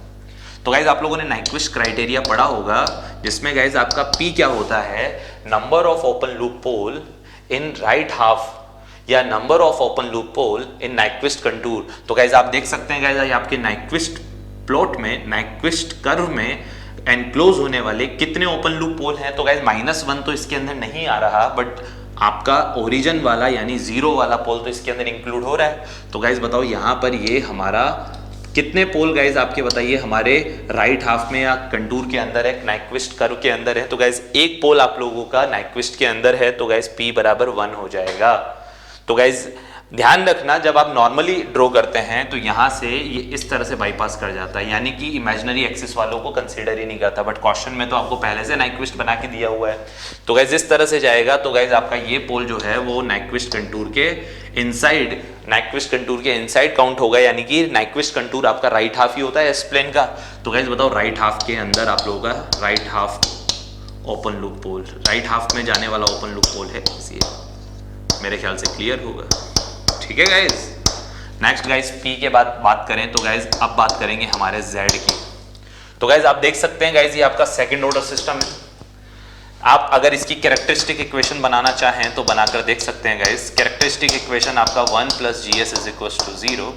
तो गाइज आप लोगों ने नाइक्विस्ट क्राइटेरिया पढ़ा होगा, जिसमें गाइज आपका P क्या होता है, number of open loop pole in right half या number of open loop pole in Nyquist contour. तो गाइज आप देख सकते हैं गाइज आपके नाइक्विस्ट प्लॉट में, नाइक्विस्ट कर्व में एनक्लोज होने वाले कितने ओपन लूप पोल हैं। तो गाइज -1 तो इसके अंदर नहीं आ रहा, बट आपका ओरिजिन वाला यानी 0 वाला पोल तो इसके अंदर इंक्लूड हो रहा है। तो गाइज बताओ यहां पर ये हमारा कितने पोल गाइज आपके बताइए हमारे राइट हाफ में या कंटूर के अंदर है, नाइक्विस्ट कर्व के अंदर है। तो गाइज एक पोल आप लोगों का नाइक्विस्ट के अंदर है, तो गाइज P बराबर 1 हो जाएगा। तो गाइज ध्यान रखना, जब आप नॉर्मली ड्रॉ करते हैं तो यहां से ये इस तरह से बाईपास कर जाता है, यानी कि इमेजिनरी एक्सिस वालों को कंसीडर ही नहीं करता, बट क्वेश्चन में तो आपको पहले से नाइक्विस्ट बना के दिया हुआ है। तो गाइज इस तरह से जाएगा, तो गाइज आपका ये पोल जो है वो नाइक्विस्ट कंटूर के इनसाइड, नाइक्विस्ट कंटूर के इनसाइड काउंट होगा, यानी कि नाइक्विस्ट कंटूर आपका राइट हाफ ही होता है एस प्लेन का। तो गाइज बताओ राइट हाफ के अंदर आप लोगों का right half open loop pole, right half में जाने वाला ओपन लूप पोल है, मेरे ख्याल से क्लियर होगा, ठीक है गाइज। नेक्स्ट गाइज P के बाद बात करें तो गाइज अब बात करेंगे हमारे Z की। तो गाइज आप देख सकते हैं गाइज ये आपका सेकंड ऑर्डर सिस्टम है। आप अगर इसकी कैरेक्टरिस्टिक इक्वेशन बनाना चाहें तो बनाकर देख सकते हैं गाइज। कैरेक्टरिस्टिक इक्वेशन आपका 1 + GS = 0,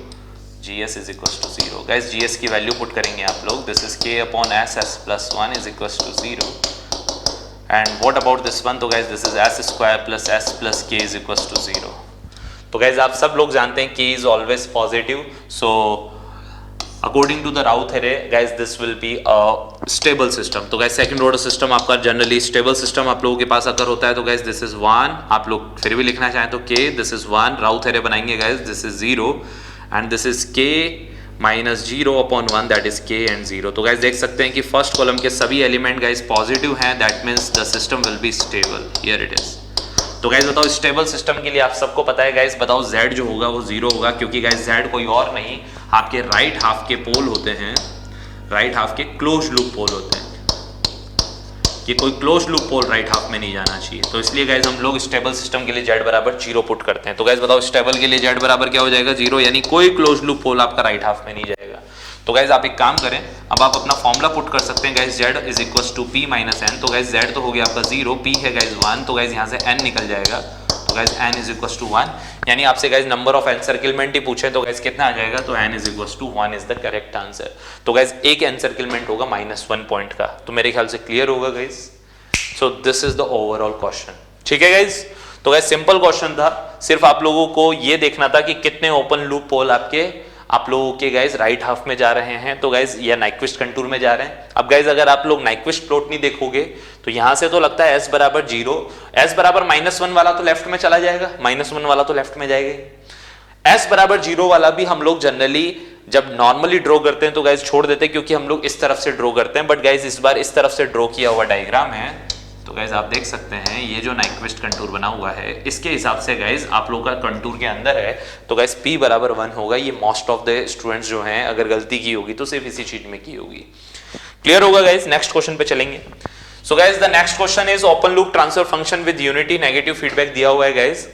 GS = 0। गाइज GS की वैल्यू पुट करेंगे आप लोग, this is K/S, S+1 = 0। And what about this one, तो guys this is S² + S + K = 0। तो गाइज आप सब लोग जानते हैं K is always positive, so according to the Routh theory guys this will be a stable system. तो guys second order system आपका generally stable system आप लोगों के पास अगर होता है, तो गाइज दिस इज 1, आप लोग फिर भी लिखना चाहें तो K, this is 1, Routh theory बनाएंगे guys, this is 0 and this is K -0/1, that is K and 0। तो गाइज देख सकते हैं कि फर्स्ट कॉलम के सभी एलिमेंट गाइज पॉजिटिव हैं, that means the system will be stable, here it is. तो गाइज बताओ स्टेबल सिस्टम के लिए आप सबको पता है गाइज, बताओ Z जो होगा वो 0 होगा, क्योंकि गाइज Z कोई और नहीं आपके राइट हाफ के पोल होते हैं, राइट हाफ के क्लोज लूप पोल होते हैं, कि कोई close loop pole right half में नहीं जाना चाहिए। तो इसलिए गाइज हम लोग स्टेबल सिस्टम के लिए Z बराबर 0 पुट करते हैं। तो गाइज बताओ स्टेबल के लिए Z बराबर क्या हो जाएगा, 0, यानी कोई क्लोज लूप पोल आपका राइट हाफ में नहीं जाएगा। तो गाइज आप एक काम करें, अब आप अपना फॉर्मूला पुट कर सकते हैं गाइज, Z = P - N। तो गाइज Z तो हो गया आपका 0, P है गाइज 1, तो गाइज यहाँ से N निकल जाएगा, तो गाइज N = 1, यानी आपसे गाइज नंबर ऑफ एनसर्किलमेंट ही पूछे तो गाइज कितना आ जाएगा, तो N = 1 is the correct answer. तो गाइज एक एनसर्किलमेंट होगा -1 पॉइंट का, तो मेरे ख्याल से क्लियर होगा guys. So this is the overall question, ठीक है गाइज। तो गाइज सिंपल क्वेश्चन था, सिर्फ आप लोगों को ये देखना था कि कितने ओपन लूप पोल आप लोगों के गाइज राइट हाफ में जा रहे हैं, तो गाइज या नाइक्विस्ट कंटूर में जा रहे हैं। अब गाइज अगर आप लोग नाइक्विस्ट प्लॉट नहीं देखोगे तो यहां से तो लगता है S बराबर 0, S बराबर -1 वाला तो लेफ्ट में चला जाएगा, -1 वाला तो लेफ्ट में जाएगा। S बराबर 0 वाला भी हम लोग जनरली जब नॉर्मली ड्रॉ करते हैं तो गाइज छोड़ देते हैं, क्योंकि हम लोग इस तरफ से ड्रॉ करते हैं, बट गाइज इस बार इस तरफ से ड्रॉ किया हुआ डायग्राम है। तो गाइज आप देख सकते हैं ये जो नाइक्विस्ट कंटूर बना हुआ है, इसके हिसाब से गाइज आप लोग का कंटूर के अंदर है, तो गाइज P बराबर 1 होगा। ये मोस्ट ऑफ द स्टूडेंट्स जो हैं अगर गलती की होगी तो सिर्फ इसी चीज में की होगी, क्लियर होगा गाइज। नेक्स्ट क्वेश्चन पे चलेंगे। So guys the next question is open loop transfer function with unity negative feedback दिया हुआ है guys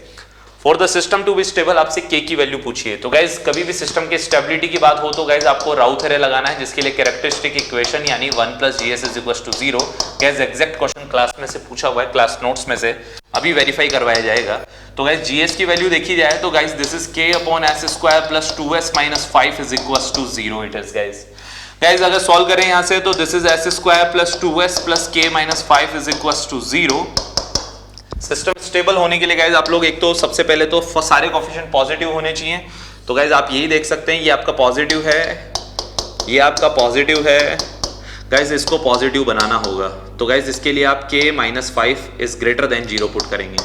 for the system to be stable आपसे के की वैल्यू पूछी है। तो गाइज कभी भी सिस्टम के स्टेबिलिटी की बात हो तो गाइज आपको राउ थ्योरम लगाना है, जिसके लिए कैरेक्टरिस्टिक इक्वेशन यानी 1 + GS = 0। Guys exact question class में से पूछा हुआ है, क्लास नोट्स में से अभी वेरीफाई करवाया जाएगा। तो गाइज जीएस की वैल्यू देखी जाए तो guys this is k/s² + 2s - 5 = 0 it is guys. Guys अगर सॉल्व करें यहां से तो this is s² + 2s + k - 5 = 0। System stable होने के लिए गाइज आप लोग एक तो सबसे पहले तो सारे कोएफिशिएंट पॉजिटिव होने चाहिए। तो गाइज आप यही देख सकते हैं, ये आपका पॉजिटिव है, ये आपका पॉजिटिव है। गाइज इसको पॉजिटिव बनाना होगा, तो गाइज इसके लिए आप k - 5 > 0 पुट करेंगे।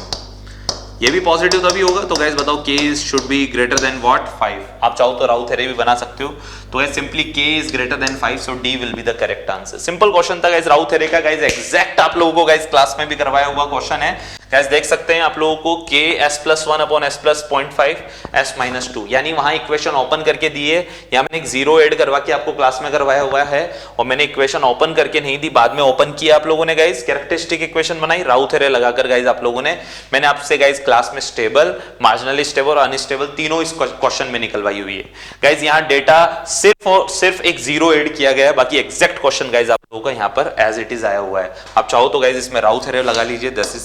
ये भी पॉजिटिव तभी होगा, तो गाइज बताओ k should be greater than what 5। आप चाहो तो राउ थ्योरम भी बना सकते हो। तो guys simply k is greater than 5, so D will be the correct answer. Simple question था गाइज राउ थ्योरम का। गाइज एग्जैक्ट आप लोगों को गाइज क्लास में भी करवाया हुआ क्वेश्चन है। गाइज देख सकते हैं आप लोगों को k s+1/s + 0.5 s - 2, यानी वहां इक्वेशन ओपन करके दिए, या मैंने एक 0 ऐड करवा के आपको क्लास में करवाया हुआ है, और मैंने इक्वेशन ओपन करके नहीं दी, बाद में ओपन किया आप लोगों ने। गाइज कैरेक्टरिस्टिक इक्वेशन बनाई राउ थ्योरम लगाकर। गाइज आप लोगों ने, मैंने आपसे गाइज क्लास में स्टेबल, मार्जिनली स्टेबल और अनस्टेबल तीनों इस क्वेश्चन में निकलवाई हुई है। गाइज यहाँ डेटा सिर्फ एक 0 ऐड किया गया है, बाकी एग्जैक्ट क्वेश्चन गाइज आप लोगों का यहाँ पर एज इट इज आया हुआ है। आप चाहो तो गाइज इसमें राउ थ्योरम लगा लीजिए, this is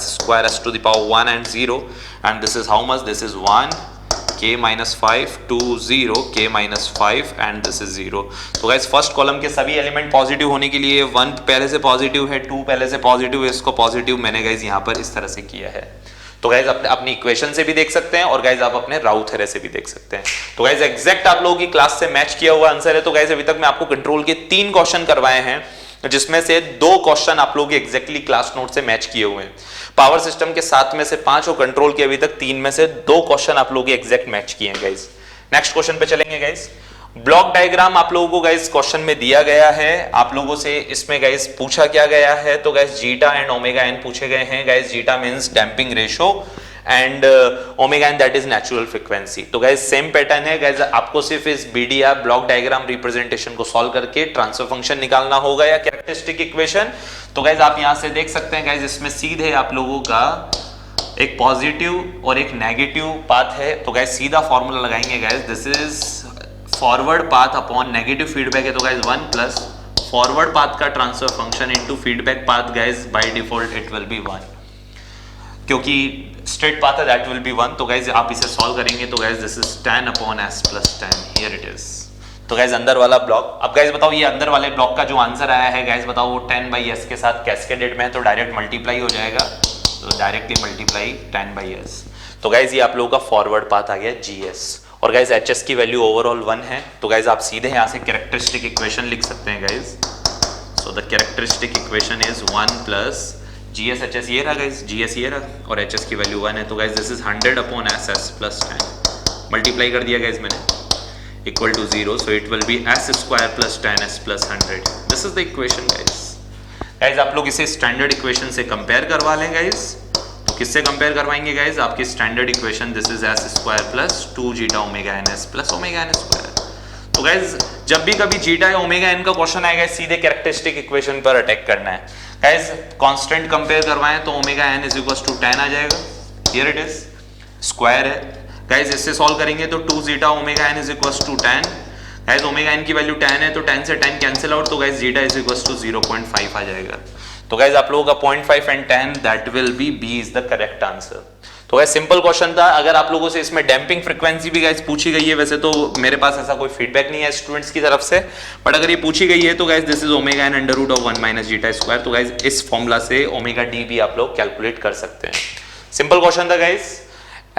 s² s⁻⁴ 1 and 0, and this is how much? This is 1 k - 5 2 0 k - 5 and this is 0। तो गाइस फर्स्ट कॉलम के सभी एलिमेंट पॉजिटिव होने के लिए 1 पहले से पॉजिटिव है, 2 पहले से पॉजिटिव है, इसको पॉजिटिव मैंने गाइस यहाँ पर इस तरह से किया है। तो गाइज अपनी इक्वेशन से भी देख सकते हैं, और गाइज आप अपने राउ थ्योरम से भी देख सकते हैं। तो गाइज एग्जैक्ट आप लोगों की क्लास से मैच किया हुआ आंसर है। तो गाइज अभी तक मैं आपको कंट्रोल के 3 क्वेश्चन करवाए हैं, जिसमें से 2 क्वेश्चन आप लोग एग्जैक्टली क्लास नोट से मैच किए हुए हैं। पावर सिस्टम के 7 में से 5 और कंट्रोल के अभी तक 3 में से 2 क्वेश्चन आप लोग एग्जैक्ट मैच किए हैं गाइज। नेक्स्ट क्वेश्चन पे चलेंगे गाइज। ब्लॉक डायग्राम आप लोगों को गाइज क्वेश्चन में दिया गया है, आप लोगों से इसमें गाइज पूछा क्या गया है, तो guys zeta and omega N पूछे गए हैं। Guys zeta means damping ratio and omega N that is natural frequency. तो गाइज सेम पैटर्न है गाइज, आपको सिर्फ इस बीडीआर ब्लॉक डायग्राम रिप्रेजेंटेशन को सॉल्व करके ट्रांसफर फंक्शन निकालना होगा या कैरेक्टरिस्टिक इक्वेशन। तो गाइज आप यहां से देख सकते हैं गाइज, इसमें सीधे आप लोगों का एक पॉजिटिव और एक नेगेटिव पाथ है। तो गाइज सीधा फॉर्मूला लगाएंगे guys, this is forward path upon negative feedback है, तो गाइज 1 प्लस फॉरवर्ड पाथ का transfer function into feedback path. Guys by default it will be 1, क्योंकि स्ट्रेट पाथ है दैट विल बी 1। तो गाइज आप इसे सॉल्व करेंगे तो guys this is 10/s + 10, here it is. तो गाइज अंदर वाला ब्लॉक, अब गाइज बताओ ये अंदर वाले ब्लॉक का जो आंसर आया है गाइज बताओ वो 10/s के साथ कैस्केडेड में है, तो डायरेक्ट मल्टीप्लाई हो जाएगा, तो डायरेक्टली मल्टीप्लाई 10/s। तो गाइज ये आप लोगों का फॉरवर्ड पाथ आ गया GS, और गाइज HS की वैल्यू ओवरऑल 1 है। तो गाइज आप सीधे यहाँ से कैरेक्टरिस्टिक इक्वेशन लिख सकते हैं guys. So the characteristic equation is 1 plus GS HS ये रहा गाइज, GS ये रहा और HS की वैल्यू 1 है। तो guys this is 100/s + 10, multiply कर दिया गाइज मैंने, equal to 0, so it will be s² + 10s + 100। This is the equation guys. Guys आप लोग इसे स्टैंडर्ड इक्वेशन से कंपेयर करवा लें गाइज। तो किससे कंपेयर करवाएंगे गाइज? आपकी standard equation this is s² + 2 zeta omega ns + omega n²। तो गाइज जब भी कभी जीटा या ओमेगा एन का क्वेश्चन आएगा सीधे कैरेक्टरिस्टिक इक्वेशन पर अटैक करना है गाइज। कांस्टेंट कंपेयर करवाएं तो ओमेगा n = 10 आ जाएगा, हियर इट इज, स्क्वायर है गाइज। इससे सॉल्व करेंगे तो 2 zeta omega n = 10। Guys omega n की वैल्यू 10 है, तो 10 से 10 कैंसिल आउट, तो गाइज जीटा = 0.5 आ जाएगा। तो गाइज आप लोगों का 0.5 and 10 that will be B is the correct answer. तो गाइज सिंपल क्वेश्चन था। अगर आप लोगों से इसमें डैम्पिंग फ्रीक्वेंसी भी गाइज पूछी गई है, वैसे तो मेरे पास ऐसा कोई फीडबैक नहीं है स्टूडेंट्स की तरफ से, बट अगर ये पूछी गई है तो guys this is omega n √1 - जीटा²। तो गाइज इस फॉर्मूला से ओमेगा d भी आप लोग कैलकुलेट कर सकते हैं। सिंपल क्वेश्चन था guys,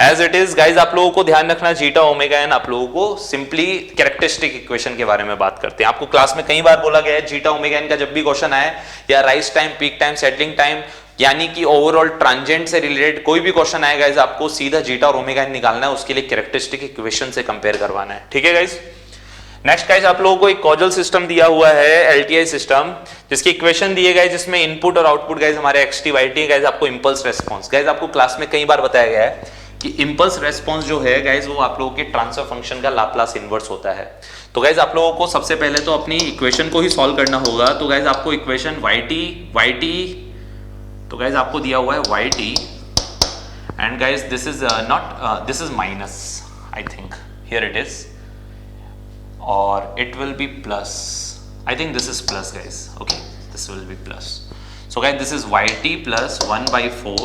as it is. Guys आप लोगों को ध्यान रखना, जीटा ओमेगा एन आप लोगों को सिंपली कैरेक्टरिस्टिक इक्वेशन के बारे में बात करते हैं। आपको क्लास में कई बार बोला गया है जीटा ओमेगा एन का जब भी क्वेश्चन आए, या rise time, peak time, settling time, यानी कि ओवरऑल ट्रांजेंट से रिलेटेड कोई भी क्वेश्चन आएगा गाइज आपको सीधा जीटा और ओमेगा एन निकालना है, उसके लिए कैरेक्टरिस्टिक इक्वेशन से कंपेयर करवाना है, ठीक है गाइज। नेक्स्ट गाइज आप लोगों को एक कॉजल सिस्टम दिया हुआ है, LTI सिस्टम, जिसकी इक्वेशन दिए गए, जिसमें इनपुट और आउटपुट गाइज हमारे XT YT गाइज, आपको इंपल्स रेस्पॉन्स। गाइज आपको क्लास में कई बार बताया गया है कि इंपल्स रेस्पॉन्स जो है गाइज वो आप लोगों के ट्रांसफर फंक्शन का लाप्लास इनवर्स होता है। तो गाइज आप लोगों को सबसे पहले तो अपनी इक्वेशन को ही सॉल्व करना होगा। तो गाइज आपको इक्वेशन YT, तो गाइज आपको दिया हुआ है YT and guys this is not this is minus, I think here it is, or it will be plus. I think this is plus, guys. Okay, this will be plus. So guys, this is yt plus 1 by 4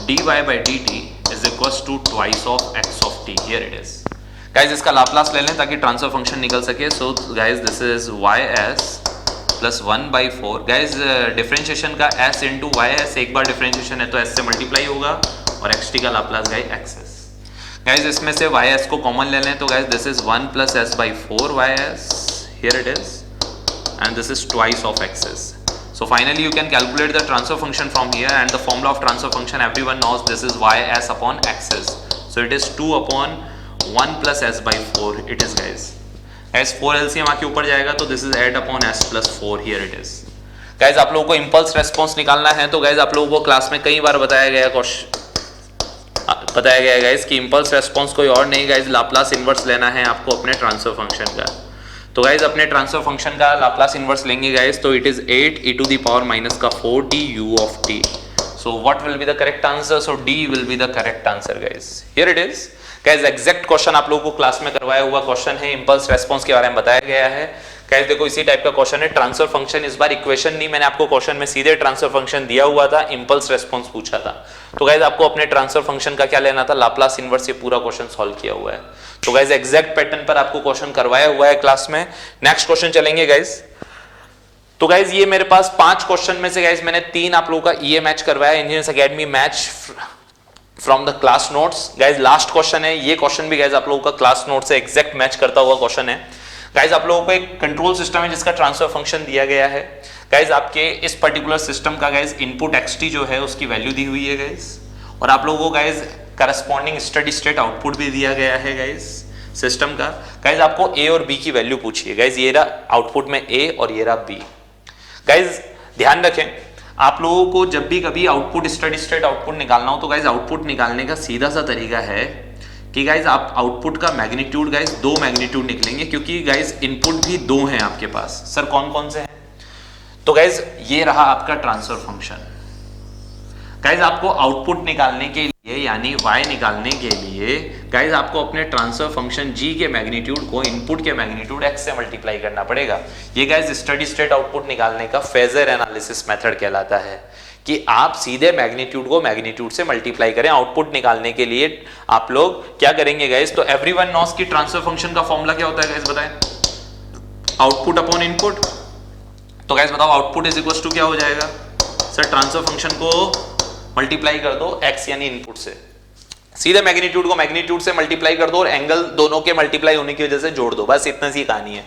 dy by dt is equals to twice of x of t. Here it is. Guys, इसका Laplace ले लें ताकि transfer function निकल सके. So guys, this is ys plus 1 by 4. Guys differentiation का s into Y S, एक बार differentiation है तो s से मल्टीप्लाई होगा और xt का लाप्लास गाइज एक्स. गाइज इसमें से वाई एस को कॉमन ले लें तो guys this is 1 plus S by 4 Y S, here it is, and this is twice of access. So finally you can calculate the transfer function from here, and the formula of transfer function everyone knows, this is ys upon xs. So it is 2 upon 1 plus s by 4 it is, guys. As 4 LCM आके ऊपर जाएगा तो this is 8 upon s plus 4, here it is. Guys आप लोगों को impulse response निकालना है तो guys आप लोगों को क्लास में कई बार बताया गया है guys कि impulse response कोई और नहीं guys, लाप्लास इनवर्स लेना है आपको अपने ट्रांसफर फंक्शन का. तो गाइज अपने ट्रांसफर फंक्शन का लाप्लास इनवर्स लेंगे गाइज, तो it is 8 e to the power minus का 4 t u of t. So what will be the correct answer? So d will be the correct answer guys. Here it is. Guys exact question आप लोगों को class में करवाया हुआ question है, impulse response के बारे में बताया गया है. गाइज देखो इसी टाइप का क्वेश्चन है. ट्रांसफर फंक्शन, इस बार इक्वेशन नहीं, मैंने आपको क्वेश्चन में सीधे ट्रांसफर फंक्शन दिया हुआ था, इंपल्स रेस्पॉन्स पूछा था. तो गाइज आपको अपने ट्रांसफर फंक्शन का क्या लेना था? Laplace inverse. ये पूरा क्वेश्चन सॉल्व किया हुआ है. तो गाइज एग्जैक्ट पैटर्न पर आपको क्वेश्चन करवाया हुआ है क्लास में. नेक्स्ट क्वेश्चन चलेंगे गाइज. तो गाइज ये मेरे पास 5 क्वेश्चन में से गाइज मैंने 3 आप लोगों का ईए मैच करवाया, engineers academy match from the class notes. Guys last question है, ये क्वेश्चन भी गाइज आप लोगों का क्लास नोट से एग्जैक्ट मैच करता हुआ क्वेश्चन है. गाइज आप लोगों को एक कंट्रोल सिस्टम है जिसका ट्रांसफर फंक्शन दिया गया है. गाइज आपके इस पर्टिकुलर सिस्टम का गाइज इनपुट एक्सटी जो है उसकी वैल्यू दी हुई है गाइज, और आप लोगों को guys corresponding steady state output भी दिया गया है गाइज सिस्टम का. गाइज आपको ए और बी की वैल्यू पूछी है. गाइज ये रहा आउटपुट में ए और ये रहा बी. गाइज ध्यान रखें, आप लोगों को जब भी कभी आउटपुट स्टडी स्टेट आउटपुट निकालना हो तो गाइज आउटपुट निकालने का सीधा सा तरीका है कि गाइज आप आउटपुट का मैग्नीट्यूड, गाइज 2 मैग्नीट्यूड निकलेंगे, क्योंकि गाइज इनपुट भी 2 हैं आपके पास. सर कौन कौन से हैं? तो गाइज ये रहा आपका ट्रांसफर फंक्शन. गाइज आपको आउटपुट निकालने के लिए यानी y निकालने के लिए गाइज आपको अपने ट्रांसफर फंक्शन g के मैग्नीट्यूड को इनपुट के मैग्नीट्यूड x से मल्टीप्लाई करना पड़ेगा. ये गाइज स्टडी स्टेट आउटपुट निकालने का फेजर एनालिसिस मेथड कहलाता है कि आप सीधे मैग्नीट्यूड को मैग्नीट्यूड से मल्टीप्लाई करें. आउटपुट निकालने के लिए आप लोग क्या करेंगे गाइज? तो एवरीवन नोस की ट्रांसफर फंक्शन का फॉर्मूला क्या होता है गाइज, बताएं? Output upon input. तो गाइज बताओ आउटपुट इज इक्वल टू क्या हो जाएगा? सर ट्रांसफर फंक्शन को मल्टीप्लाई कर दो x यानी इनपुट से, सीधे मैग्नीट्यूड को मैग्नीट्यूड से मल्टीप्लाई कर दो और एंगल दोनों के मल्टीप्लाई होने की वजह से जोड़ दो. बस इतनी सी कहानी है.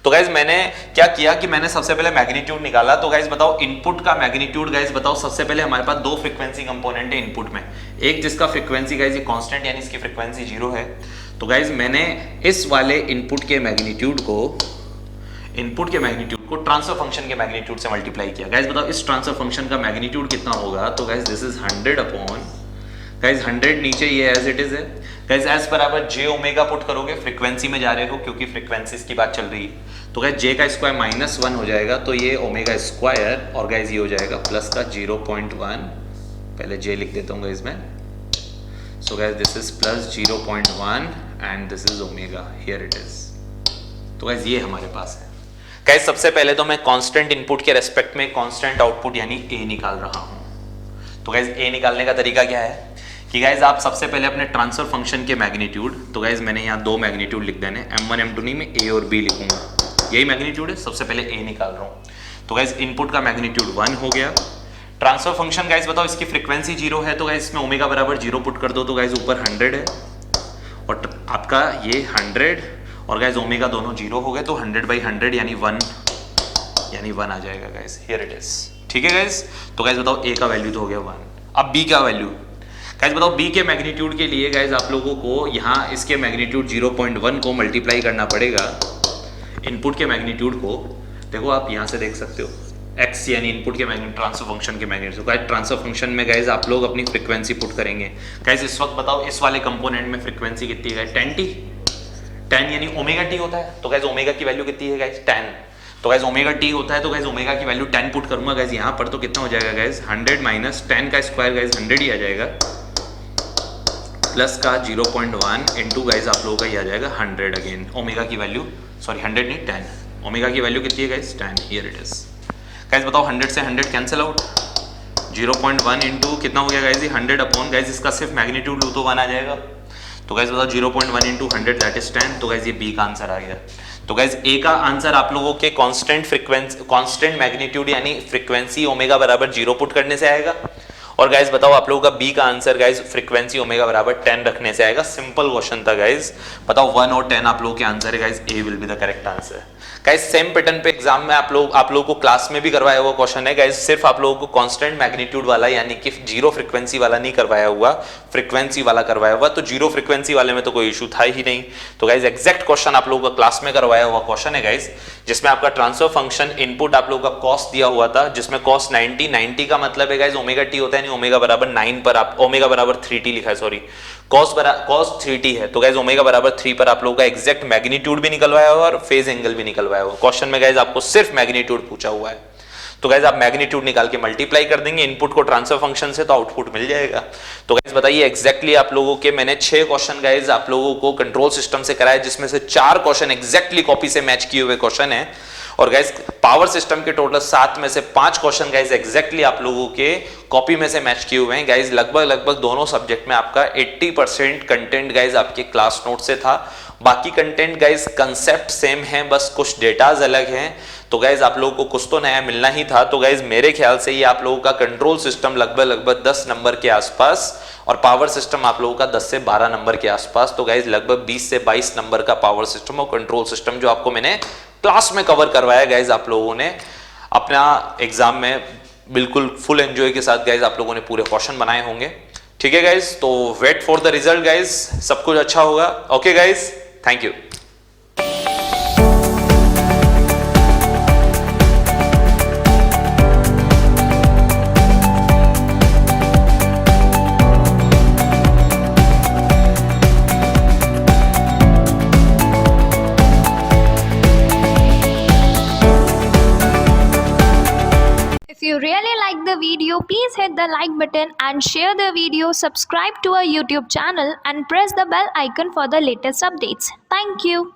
तो गाइज मैंने क्या किया कि मैंने सबसे पहले मैग्नीट्यूड निकाला. तो गाइज बताओ इनपुट का मैग्नीट्यूड, गाइज बताओ सबसे पहले हमारे पास 2 फ्रीक्वेंसी कंपोनेंट है इनपुट में. एक जिसका फ्रीक्वेंसी गाइज ये कांस्टेंट यानी इसकी फ्रीक्वेंसी 0 है. तो गाइज मैंने इस वाले इनपुट के मैग्नीट्यूड को ट्रांसफर फंक्शन के मैग्नीट्यूड से मल्टीप्लाई किया. गाइज बताओ इस ट्रांसफर फंक्शन का मैग्नीट्यूड कितना होगा? तो guys this is 100 upon, guys 100 नीचे ये एज इट इज है. गाइज एज बराबर j ओमेगा पुट करोगे, फ्रीक्वेंसी में जा रहे हो क्योंकि फ्रीक्वेंसीज की बात चल रही है. तो गाइज j का स्क्वायर -1 हो जाएगा, तो ये ओमेगा स्क्वायर, और गाइज ये हो जाएगा प्लस का 0.1. पहले j लिख देता हूँ गाइज मैं. So guys this is plus 0.1 and this is omega, here it is. तो गाइज ये हमारे पास है. गाइज सबसे पहले तो मैं कांस्टेंट इनपुट के रेस्पेक्ट में कांस्टेंट आउटपुट यानी a निकाल रहा हूं. तो गाइज a निकालने का तरीका क्या है कि गाइज आप सबसे पहले अपने ट्रांसफर फंक्शन के मैग्नीट्यूड, तो गाइज मैंने यहाँ 2 मैग्नीट्यूड लिख देने, m1 m2 नहीं, मैं a और b लिखूंगा. यही मैग्नीट्यूड है, सबसे पहले a निकाल रहा हूँ. तो गाइज इनपुट का मैग्नीट्यूड 1 हो गया. ट्रांसफर फंक्शन गाइज बताओ इसकी फ्रीक्वेंसी 0 है, तो गाइज इसमें ओमेगा बराबर 0 पुट कर दो. तो गाइज ऊपर 100 है और आपका ये 100 और गाइज ओमेगा दोनों 0 हो गए, तो 100/100 यानी 1 आ जाएगा गाइज. Here it is. ठीक है गाइज. तो गाइज बताओ a का वैल्यू तो हो गया 1. अब b का वैल्यू गाइज बताओ. b के मैग्नीट्यूड के लिए गाइज आप लोगों को यहाँ इसके मैग्नीट्यूड 0.1 को मल्टीप्लाई करना पड़ेगा इनपुट के मैग्नीट्यूड को. देखो आप यहाँ से देख सकते हो x यानी इनपुट के मैग्नीट्यूड, ट्रांसफर फंक्शन के मैग्नीट्यूड. गाइज ट्रांसफर फंक्शन में गाइज आप लोग अपनी फ्रीक्वेंसी पुट करेंगे. गाइज इस वक्त बताओ इस वाले कंपोनेंट में फ्रीक्वेंसी कितनी है? 10 यानी ओमेगा टी होता है. तो गाइज ओमेगा की वैल्यू कितनी है गाइज? 10. तो गाइज ओमेगा टी होता है, तो गाइज ओमेगा की वैल्यू 10 पुट करूंगा गाइज यहाँ पर, तो कितना हो जाएगा गाइज 100 माइनस 10 का स्क्वायर गाइज 100 ही आ जाएगा, प्लस का 0.1 इंटू गाइज आप लोगों का ये आ जाएगा 100 अगेन ओमेगा की वैल्यू, सॉरी 100 नहीं 10, ओमेगा की वैल्यू कितनी है guys 10, here it is. Guys बताओ 100 से 100 कैंसिल आउट, 0.1 इंटू कितना हो गया गाइज 100 अपॉन गाइज इसका सिर्फ मैग्नीट्यूड लूँ तो 1 आ जाएगा, तो गाइज बताओ 0.1 इंटू 100 दैट इज 10, तो गाइज ये बी का आंसर आ गया। तो गाइज ए का आंसर आप लोगों के कांस्टेंट फ्रीक्वेंसी, कांस्टेंट मैग्नीट्यूड यानी फ्रीक्वेंसी ओमेगा बराबर 0 पुट करने से आएगा, और गाइज बताओ आप लोगों का बी का आंसर गाइज फ्रीक्वेंसी ओमेगा बराबर 10 रखने से आएगा। सिंपल क्वेश्चन था गाइज, बताओ 1 और 10 आप लोगों के आंसर है guys, A will be the correct answer. Guys same pattern पे एग्जाम में आप लोगों को क्लास में भी करवाया हुआ क्वेश्चन है गाइज, सिर्फ आप लोगों को कांस्टेंट मैग्नीट्यूड वाला यानी कि जीरो फ्रीक्वेंसी वाला नहीं करवाया हुआ, फ्रीक्वेंसी वाला करवाया हुआ, तो जीरो फ्रीक्वेंसी वाले में तो कोई इशू था ही नहीं। तो गाइज एग्जैक्ट क्वेश्चन आप लोगों का क्लास में करवाया हुआ क्वेश्चन है गाइज, जिसमें आपका ट्रांसफर फंक्शन इनपुट आप लोगों का कॉस दिया हुआ था, जिसमें कॉस 90 का मतलब है गाइज ओमेगा टी होता है, नहीं ओमेगा बराबर 9 पर आप ओमेगा बराबर 3t लिखा है, सॉरी कॉस 3t है, तो गाइज ओमेगा बराबर 3 पर आप लोगों का एग्जैक्ट मैग्नीट्यूड भी निकलवाया हुआ और फेज एंगल भी निकलवाया हुआ। क्वेश्चन में गाइज आपको सिर्फ मैग्नीट्यूड पूछा हुआ है, तो गाइज आप मैग्नीट्यूड निकाल के मल्टीप्लाई कर देंगे इनपुट को ट्रांसफर फंक्शन से, तो आउटपुट मिल जाएगा। तो गाइज बताइए एग्जैक्टली आप लोगों के मैंने 6 क्वेश्चन गाइज आप लोगों को कंट्रोल सिस्टम से कराया, जिसमें से 4 क्वेश्चन एग्जैक्टली कॉपी से मैच किए हुए क्वेश्चन है, और गाइज पावर सिस्टम के टोटल 7 में से 5 क्वेश्चन गाइज एग्जैक्टली आप लोगों के कॉपी में से मैच किए हुए हैं गाइज। लगभग दोनों सब्जेक्ट में आपका 80% कंटेंट गाइज आपके क्लास नोट से था, बाकी कंटेंट गाइज कंसेप्ट सेम है, बस कुछ डेटाज अलग हैं, तो गाइज आप लोगों को कुछ तो नया मिलना ही था। तो गाइज मेरे ख्याल से ये आप लोगों का कंट्रोल सिस्टम लगभग 10 नंबर के आसपास, और पावर सिस्टम आप लोगों का 10 से 12 नंबर के आसपास, तो गाइज लगभग 20 से 22 नंबर का पावर सिस्टम और कंट्रोल सिस्टम जो आपको मैंने क्लास में कवर करवाया गाइज, आप लोगों ने अपना एग्जाम में बिल्कुल फुल एंजॉय के साथ गाइज आप लोगों ने पूरे क्वेश्चन बनाए होंगे। ठीक है गाइज, तो wait for the result guys, सब कुछ अच्छा होगा। Okay guys, thank you. If you really like the video, please hit the like button and share the video, subscribe to our YouTube channel and press the bell icon for the latest updates. Thank you.